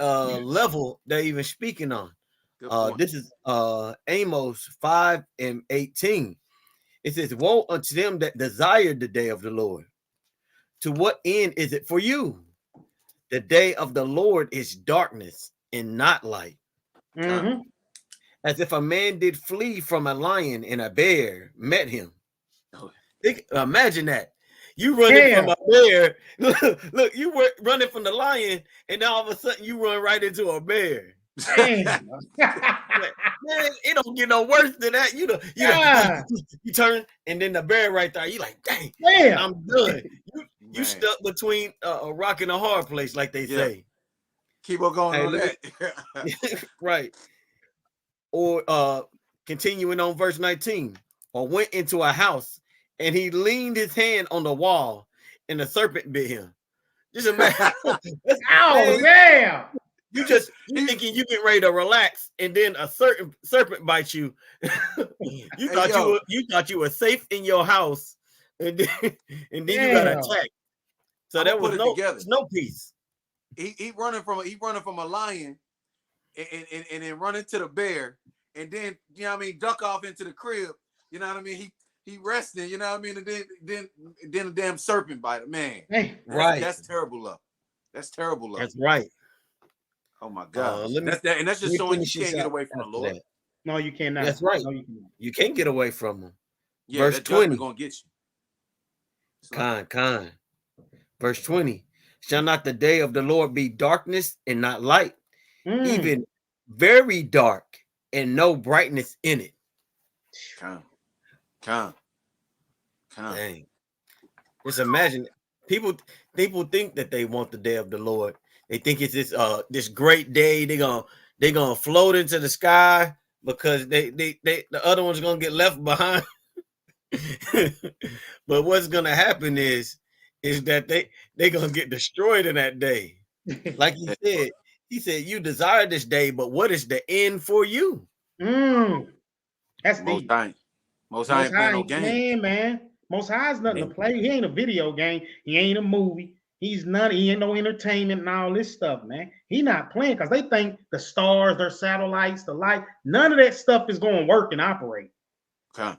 level they're even speaking on. This is Amos 5:18. It says, woe unto them that desire the day of the Lord. To what end is it for you? The day of the Lord is darkness and not light. As if a man did flee from a lion and a bear met him. Imagine that. You running from a bear. Look, you were running from the lion, and all of a sudden you run right into a bear. Man, it don't get no worse than that. You turn, and then the bear right there. You like, dang, I'm done. You stuck between a rock and a hard place, like they say. Keep on going on that. Right. Or continuing on verse 19, or went into a house and he leaned his hand on the wall and the serpent bit him. Just imagine. You thinking you get ready to relax and then a certain serpent bites you. you thought you were safe in your house and then you got attacked. So there was no peace. He running from a lion and then running to the bear, and then duck off into the crib. You know what I mean? He resting. You know what I mean? And then the damn serpent bite him. Man, right? That's terrible love. That's terrible love. That's right. Oh my God. Let me And that's just let me showing you finish can't this get out away from the after Lord. that. No, you cannot. That's right. No, you cannot. You can't get away from him. Yeah, Verse that judgment 20. gonna get you. It's like, Con. Verse 20. Shall not the day of the Lord be darkness and not light, even very dark and no brightness in it? Con. Dang. Just imagine people think that they want the day of the Lord. They think it's this great day. They're gonna float into the sky because they the other one's gonna get left behind. But what's gonna happen is that they're gonna get destroyed in that day. Like he said, you desire this day, but what is the end for you? That's Most deep. High ain't playing no games. Man. Most High is nothing to play. He ain't a video game. He ain't a movie. He ain't no entertainment and all this stuff, man. He not playing because they think the stars, their satellites, the light, none of that stuff is going to work and operate.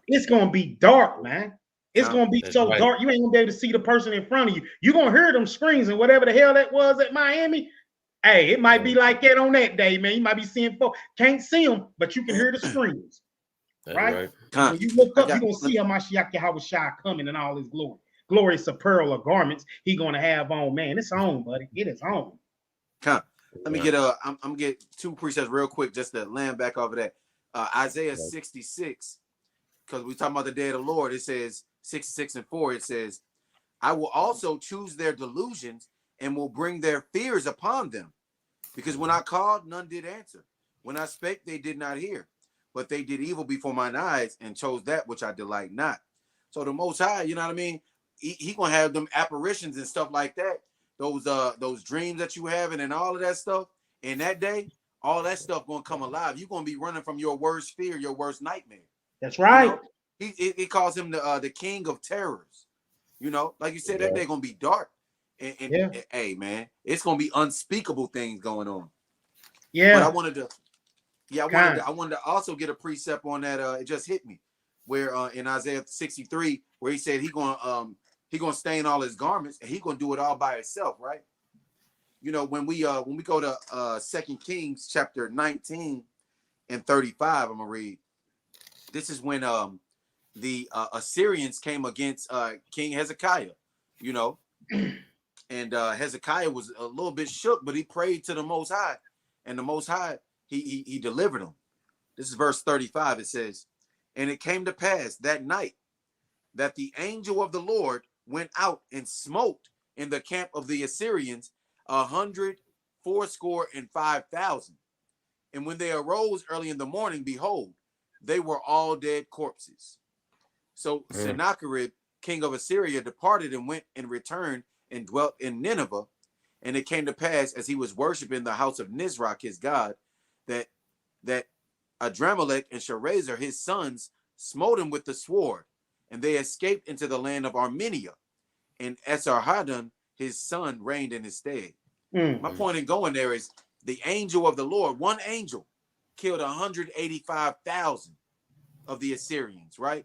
It's going to be dark, man. It's going to be so dark, you ain't going to be able to see the person in front of you. You're going to hear them screams and whatever the hell that was at Miami. Hey, it might be like that on that day, man. You might be seeing folks. Can't see them, but you can hear the screams. Right? When you look up, you're going to see Hamashiach Yahushua coming in all his glory. Glorious apparel or garments he going to have on, man. It's on, buddy. It is on. Let me get I'm gonna get two precepts real quick just to land back off of that. Isaiah 66, because we're talking about the day of the Lord. It says 66:4. It says, I will also choose their delusions and will bring their fears upon them. Because when I called, none did answer. When I spake, they did not hear. But they did evil before mine eyes and chose that which I delight not. So the Most High, you know what I mean? He gonna have them apparitions and stuff like that. Those dreams that you having and all of that stuff. In that day, all that stuff gonna come alive. You're gonna be running from your worst fear, your worst nightmare. That's right. You know? He calls him the king of terrors. You know, like you said, that day gonna be dark. And hey, man, it's gonna be unspeakable things going on. Yeah. But I wanted to also get a precept on that. It just hit me where in Isaiah 63, where he said he gonna stain all his garments and he gonna do it all by himself, right? You know, when we go to 2 Kings chapter 19 and 35, I'm gonna read. This is when the Assyrians came against King Hezekiah, you know, and Hezekiah was a little bit shook, but he prayed to the Most High, and the Most High he delivered him. This is verse 35. It says, and it came to pass that night that the angel of the Lord went out and smote in the camp of the Assyrians 185,000. And when they arose early in the morning, behold, they were all dead corpses. So Sennacherib, king of Assyria, departed and went and returned and dwelt in Nineveh. And it came to pass, as he was worshiping the house of Nisroch, his god, that Adramelech and Sharezer, his sons, smote him with the sword, and they escaped into the land of Armenia. And Esarhaddon, his son, reigned in his stead. My point in going there is the angel of the Lord, one angel, killed 185,000 of the Assyrians, right?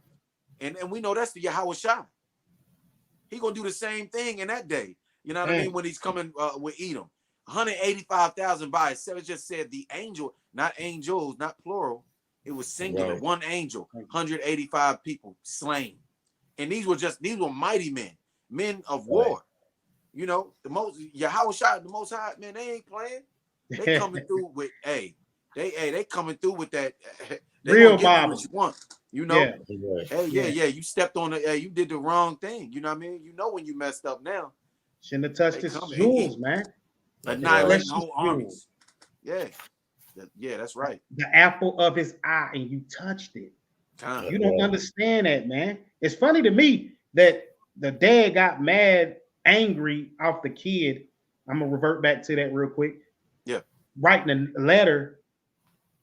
And we know that's the Yahushua. He gonna do the same thing in that day. You know what I mean? When he's coming with Edom. 185,000 by itself. It just said the angel, not angels, not plural. It was singular. Right. One angel, 185 people slain. And these were mighty men of war. You know, the most Yahushua, the Most High, man, they ain't playing. They coming through with they coming through with that. They real Bible. What you want, you know? Yeah. You stepped on you did the wrong thing. You know what I mean? You know when you messed up now. Shouldn't have touched his jewels, man. Annihilating whole armies. Yeah, that's right. The apple of his eye, and you touched it. You don't understand that, man. It's funny to me that the dad got mad, angry off the kid. I'm gonna revert back to that real quick. Yeah. Writing a letter,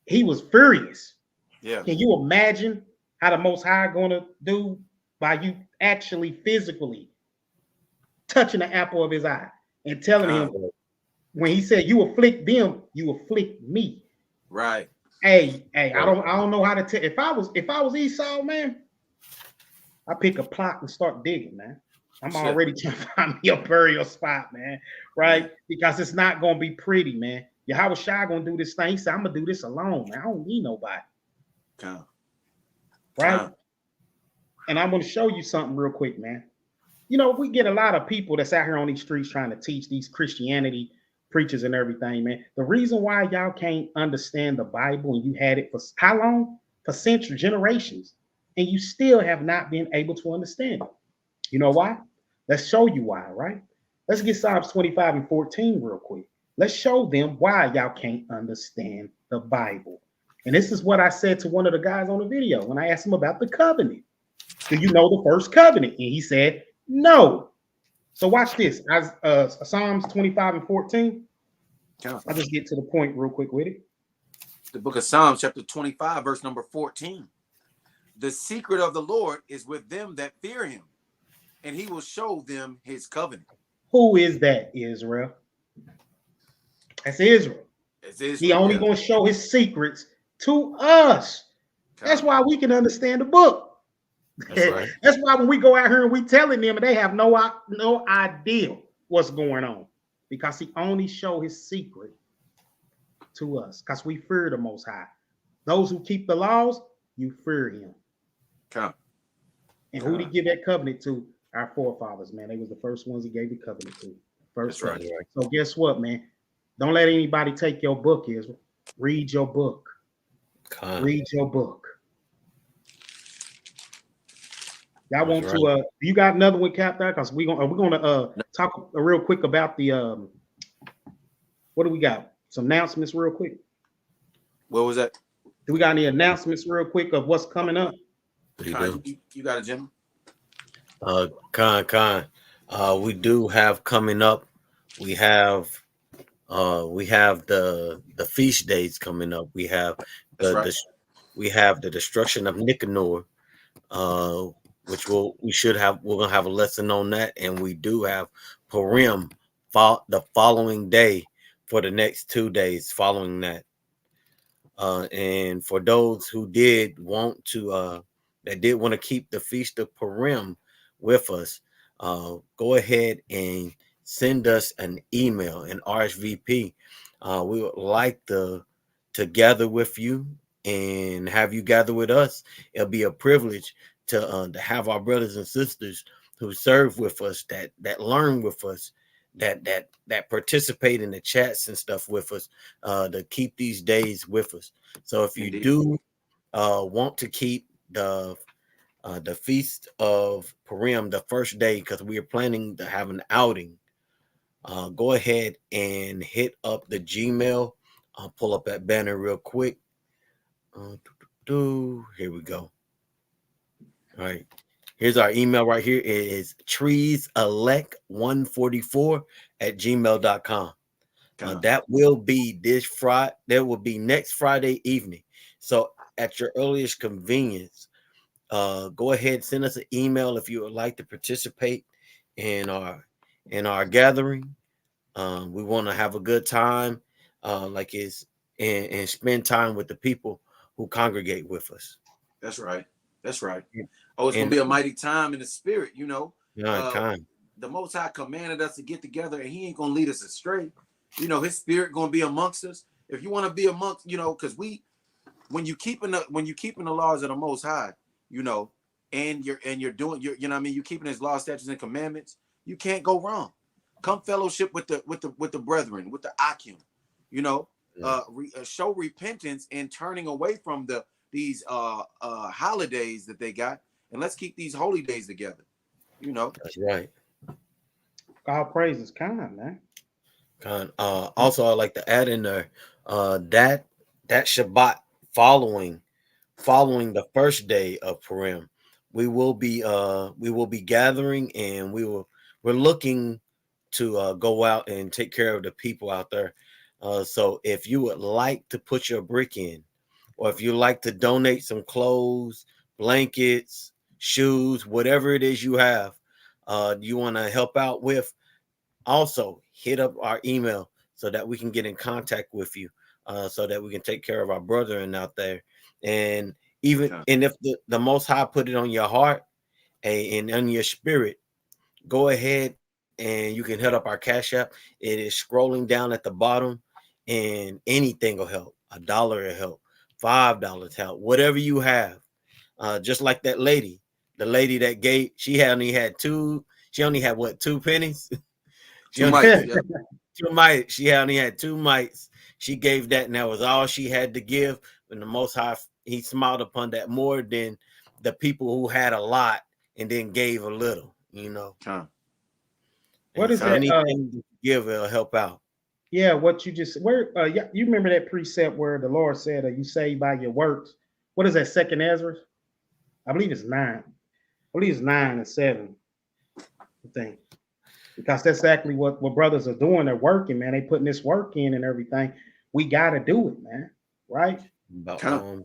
he was furious. Yeah. Can you imagine how the Most High gonna do by you actually physically touching the apple of his eye and telling him when he said you afflict them, you afflict me. Right. Hey, I don't know how to tell. If I was Esau, man, I pick a plot and start digging, man. I'm Shit. already trying to find me a burial spot, man. Right? Because it's not gonna be pretty, man. Yahweh Shai gonna do this thing. He said, I'm gonna do this alone, man. I don't need nobody. Come. Right? Come. And I'm gonna show you something real quick, man. You know, we get a lot of people that's out here on these streets trying to teach these Christianity preachers and everything, man. The reason why y'all can't understand the Bible and you had it for how long? For centuries, generations, and you still have not been able to understand it. You know why? Let's show you why, right? Let's get Psalms 25 and 14 real quick. Let's show them why y'all can't understand the Bible. And this is what I said to one of the guys on the video when I asked him about the covenant. Do you know the first covenant? And he said, no. So watch this. Psalms 25 and 14. Come. I'll just get to the point real quick with it. The book of Psalms, chapter 25, verse number 14. The secret of the Lord is with them that fear him, and he will show them his covenant. Who is that, Israel? That's Israel. It's Israel, He only going to show his secrets to us. That's why we can understand the book. That's right. That's why when we go out here and we telling them, they have no idea what's going on, because he only show his secret to us, because we fear the Most High. Those who keep the laws, you fear him. Come. And who did he give that covenant to? Our forefathers, man. They was the first ones he gave the covenant to. First. That's right. So guess what, man? Don't let anybody take your book, Israel. Read your book. Read your book. Y'all want to you got another one, Captain? Because we're gonna talk real quick about the what do we got? Some announcements real quick. What was that? Do we got any announcements real quick of what's coming up? You got it, Jim? We do have coming up. We have the feast days coming up. We have the destruction of Nicanor, which we're gonna have a lesson on that, and we do have Purim the following day for the next 2 days following that. And for those who did want to keep the feast of Purim with us, go ahead and send us an email, an RSVP. We would like to gather with you and have you gather with us. It'll be a privilege to have our brothers and sisters who serve with us, that learn with us, that participate in the chats and stuff with us, to keep these days with us. So if you do want to keep the feast of Purim the first day, because we are planning to have an outing, go ahead and hit up the Gmail. I'll pull up that banner real quick. Here we go. All right. Here's our email right here. It is treeselect144@gmail.com. That will be this Friday. That will be next Friday evening. So at your earliest convenience, go ahead, send us an email if you would like to participate in our gathering. We want to have a good time, and spend time with the people who congregate with us. That's right. That's right. Oh, it's gonna be a mighty time in the spirit, you know. The Most High commanded us to get together, and he ain't gonna lead us astray. You know, his spirit gonna be amongst us. If you want to be amongst, you know, because when you keeping the laws of the Most High, you know, and you're doing you know what I mean, you keeping his law, statutes, and commandments, you can't go wrong. Come fellowship with the brethren, with the Akim, you know, show repentance and turning away from these holidays that they got, and let's keep these holy days together. You know, that's right. God praises, man. Also, I'd like to add in there that Shabbat following the first day of Purim, we will be gathering, and we're looking to go out and take care of the people out there. So if you would like to put your brick in, or if you like to donate some clothes, blankets, shoes, whatever it is you have, you want to help out with, also hit up our email so that we can get in contact with you, so that we can take care of our brethren out there. And if the Most High put it on your heart and on your spirit, go ahead and you can hit up our Cash App. It is scrolling down at the bottom, and anything will help. $1 will help, $5 help, whatever you have. Just like that lady, the lady that gave, she only had what, 2 pennies? She Two only mics. had Yeah. 2 mites. She only had 2 mites. She gave that, and that was all she had to give. And the Most High, he smiled upon that more than the people who had a lot and then gave a little, you know. Con. What And is so that? anything you give, it'll help out. Yeah, what you just where yeah, you remember that precept where the Lord said, "You saved by your works." What is that? Second Ezra? I believe it's 9. I believe it's 9 and 7. I think because that's exactly what brothers are doing. They're working, man. They putting this work in and everything. We got to do it, man. Right? About Con.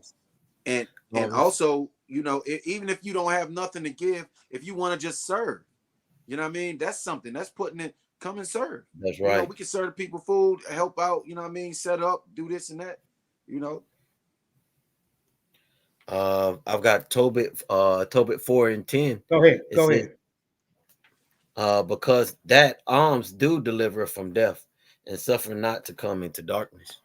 And alms. also, you know, even if you don't have nothing to give, if you want to just serve, you know what I mean? That's something. That's putting it. Come and serve. That's You know, right. we can serve people food, help out. You know what I mean? Set up, do this and that. You know. I've got Tobit 4:10. Go ahead. It Go says, ahead. because that alms do deliver from death and suffer not to come into darkness.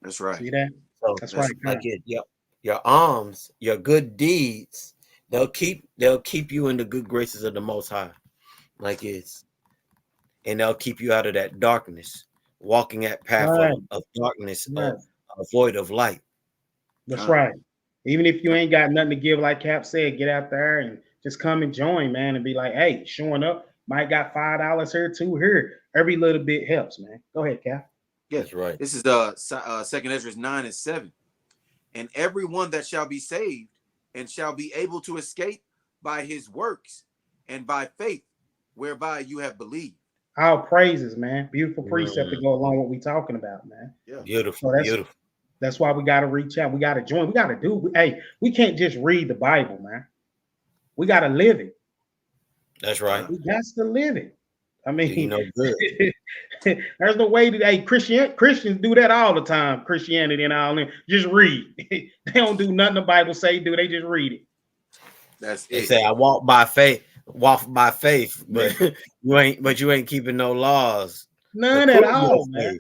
That's right. See that? So That's That's right. like your alms, your good deeds, they'll keep you in the good graces of the Most High, like it's, and they'll keep you out of that darkness, walking that path Right. of darkness, Right. a void of light. That's Con. right. Even if you ain't got nothing to give, like Cap said, get out there and just come and join, man, and be like, hey, showing up. Might got $5 here, 2 here. Every little bit helps, man. Go ahead, Cap. Yeah. That's right. This is Second Ezra 9 and 7. And everyone that shall be saved and shall be able to escape by his works and by faith, whereby you have believed. All praises, man. Beautiful precept to go along with what we talking about, man. Yeah. Beautiful, So beautiful. that's why we got to reach out. We got to join. We got to do. Hey, we can't just read the Bible, man. We got to live it. That's right. We got to live it. I Do mean, you know good? there's no way to. Hey, Christians do that all the time. Christianity and all. Just read. They don't do nothing the Bible say. Do they just read it? That's They it. say I walk by faith, but you ain't keeping no laws. None To at prove your all, man.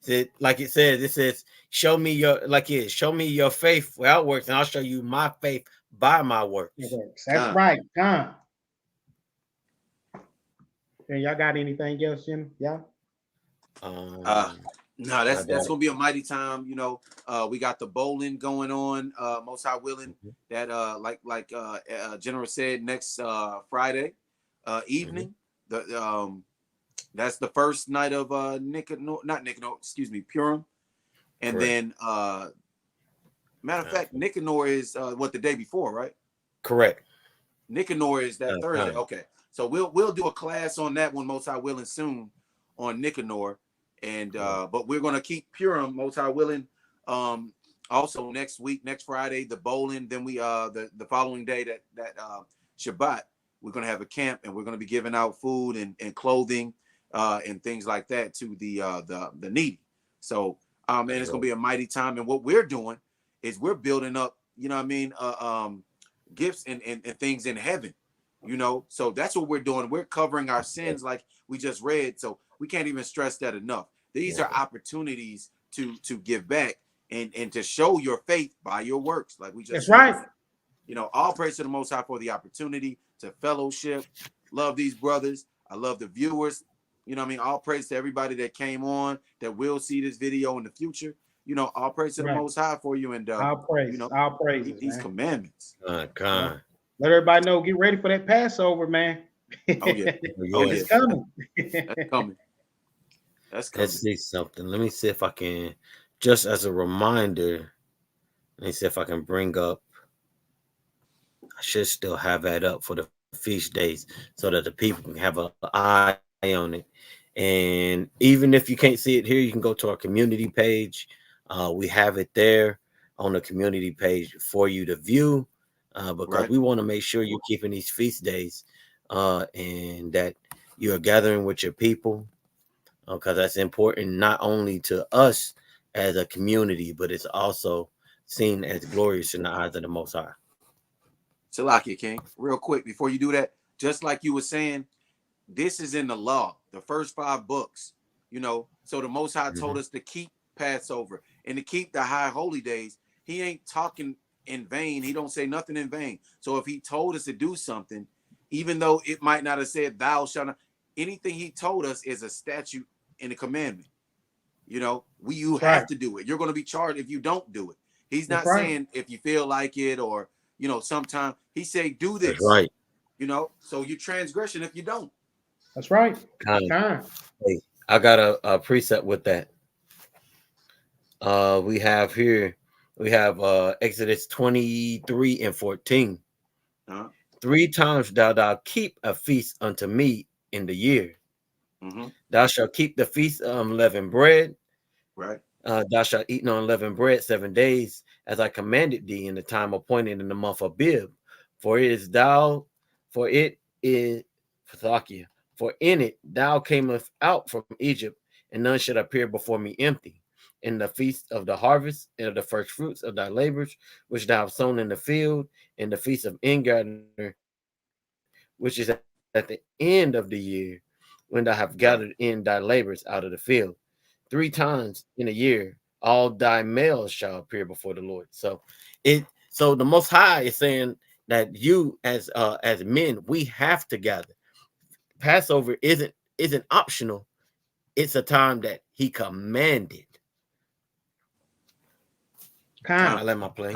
faith. Like it says, show me your faith without works, and I'll show you my faith by my works. That's right. Come. And y'all got anything else, Jim? Yeah. No, that's gonna be a mighty time. You know, we got the bowling going on. Most High willing, that like General said, next Friday evening. The that's the first night of Purim, and Correct. then matter of fact, Nicanor is the day before, right? Correct. Nicanor is that Thursday. Okay, so we'll do a class on that one, Most High willing, soon on Nicanor. And but we're gonna keep Purim, Most High willing. Also next week, next Friday, the bowling. Then we the following day that Shabbat, we're gonna have a camp, and we're gonna be giving out food and clothing and things like that to the needy. So and it's gonna be a mighty time. And what we're doing is we're building up, you know what I mean, gifts and things in heaven. You know, so that's what we're doing. We're covering our sins like we just read. So we can't even stress that enough. These are opportunities to give back and to show your faith by your works, like we just That's right. You know, all praise to the Most High for the opportunity to fellowship. Love these brothers. I love the viewers. You know what I mean? All praise to everybody that came on, that will see this video in the future. You know, all praise to the Most High for you, and all praise, you know, all praises, these man. Commandments. Let everybody know. Get ready for that Passover, man. Oh yeah, It's coming. That's coming. That's coming. Let's see something. Let me see if I can, just as a reminder. Let me see if I can bring up. I should still have that up for the feast days, so that the people can have an eye on it. And even if you can't see it here, you can go to our community page. We have it there on the community page for you to view, because we want to make sure you're keeping these feast days and that you're gathering with your people, because that's important not only to us as a community, but it's also seen as glorious in the eyes of the Most High. Salakia, King, real quick before you do that, just like you were saying, this is in the law, the first 5 books, you know. So the Most High told us to keep Passover and to keep the high holy days. He ain't talking in vain. He don't say nothing in vain. So if he told us to do something, even though it might not have said thou shalt not, anything he told us is a statute and a commandment. You know, you have to do it. You're going to be charged if you don't do it. He's not saying if you feel like it or, you know, sometime. He say do this. That's right. You know, so you transgression if you don't. That's right. Hey, I got a precept with that. We have here, Exodus 23 and 14. 3 times thou keep a feast unto me in the year. Thou shalt keep the feast of unleavened bread. Right. Thou shalt eat no unleavened bread 7 days, as I commanded thee in the time appointed in the month of Abib. For in it thou camest out from Egypt, and none should appear before me empty. In the feast of the harvest and of the first fruits of thy labors, which thou hast sown in the field, in the feast of ingathering, which is at the end of the year, when thou have gathered in thy labors out of the field. 3 times in a year, all thy males shall appear before the Lord. So the Most High is saying that you as men, we have to gather. Passover isn't optional. It's a time that he commanded. I let my plane.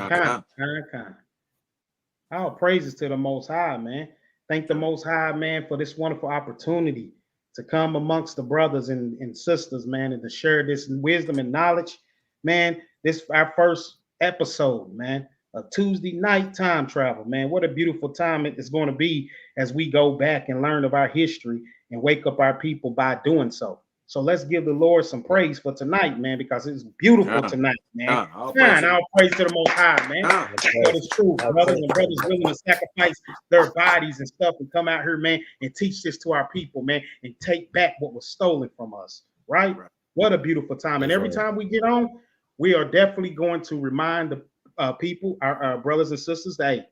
All praises to the Most High, man. Thank the Most High, man, for this wonderful opportunity to come amongst the brothers and sisters, man, and to share this wisdom and knowledge. Man, this is our first episode, man, of Tuesday night time travel, man. What a beautiful time it is going to be as we go back and learn of our history and wake up our people by doing so. So let's give the Lord some praise for tonight, man, because it's beautiful tonight, man. All praise to the Most High, man. That is true. Brothers and brothers willing to sacrifice their bodies and stuff and come out here, man, and teach this to our people, man, and take back what was stolen from us, right? What a beautiful time. And every time we get on, we are definitely going to remind the people, our brothers and sisters, that hey,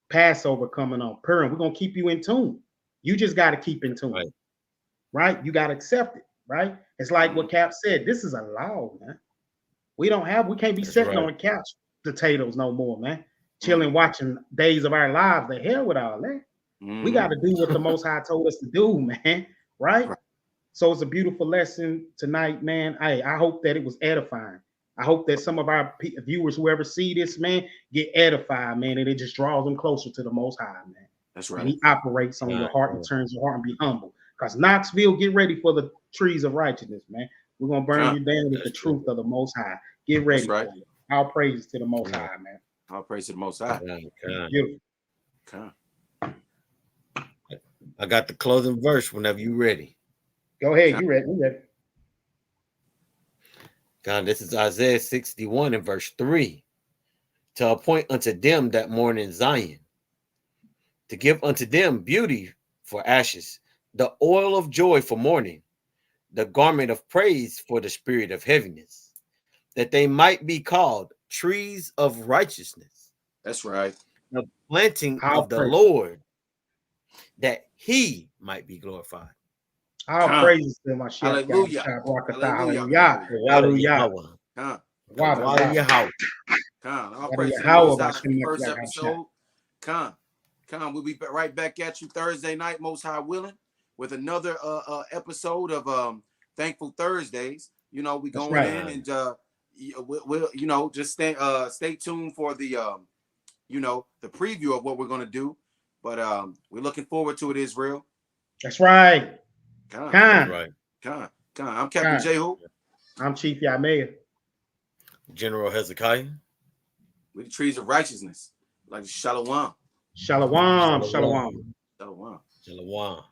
Passover coming on. Purim, we're going to keep you in tune. You just got to keep in tune, right? You got to accept it. Right? It's like what Cap said. This is a law, man. We can't be sitting on the couch, potatoes no more, man. Chilling, watching Days of Our Lives. The hell with all that. We got to do what the Most High told us to do, man. Right? So it's a beautiful lesson tonight, man. I hope that it was edifying. I hope that some of our viewers, whoever see this, man, get edified, man, and it just draws them closer to the Most High, man. That's right. And he operates on your heart and turns your heart and be humble. Because Knoxville, get ready for the trees of righteousness, man. We're going to burn you down with the truth of the Most High. Get ready. That's right. All praises to the Most High, man. All praise to the Most High. I got the closing verse whenever you're ready. Go ahead. You ready? We ready. God, this is Isaiah 61 and verse 3. To appoint unto them that mourn in Zion, to give unto them beauty for ashes, the oil of joy for mourning, the garment of praise for the spirit of heaviness, that they might be called trees of righteousness. That's right. The planting of the Lord, that he might be glorified. All praises to my ship. Hallelujah. Hallelujah. Hallelujah. Hallelujah. All praise to the Most High. First episode. We'll be right back at you Thursday night, Most High willing, with another episode of Thankful Thursdays. You know, we going in and we'll you know, just stay tuned for the you know, the preview of what we're gonna do. But we're looking forward to it, Israel. That's right. That's right. I'm Captain Jehu. I'm Chief Yamea. General Hezekiah. With the trees of righteousness, like Shalom. Shalom. Shalom. Shalom. Shalom.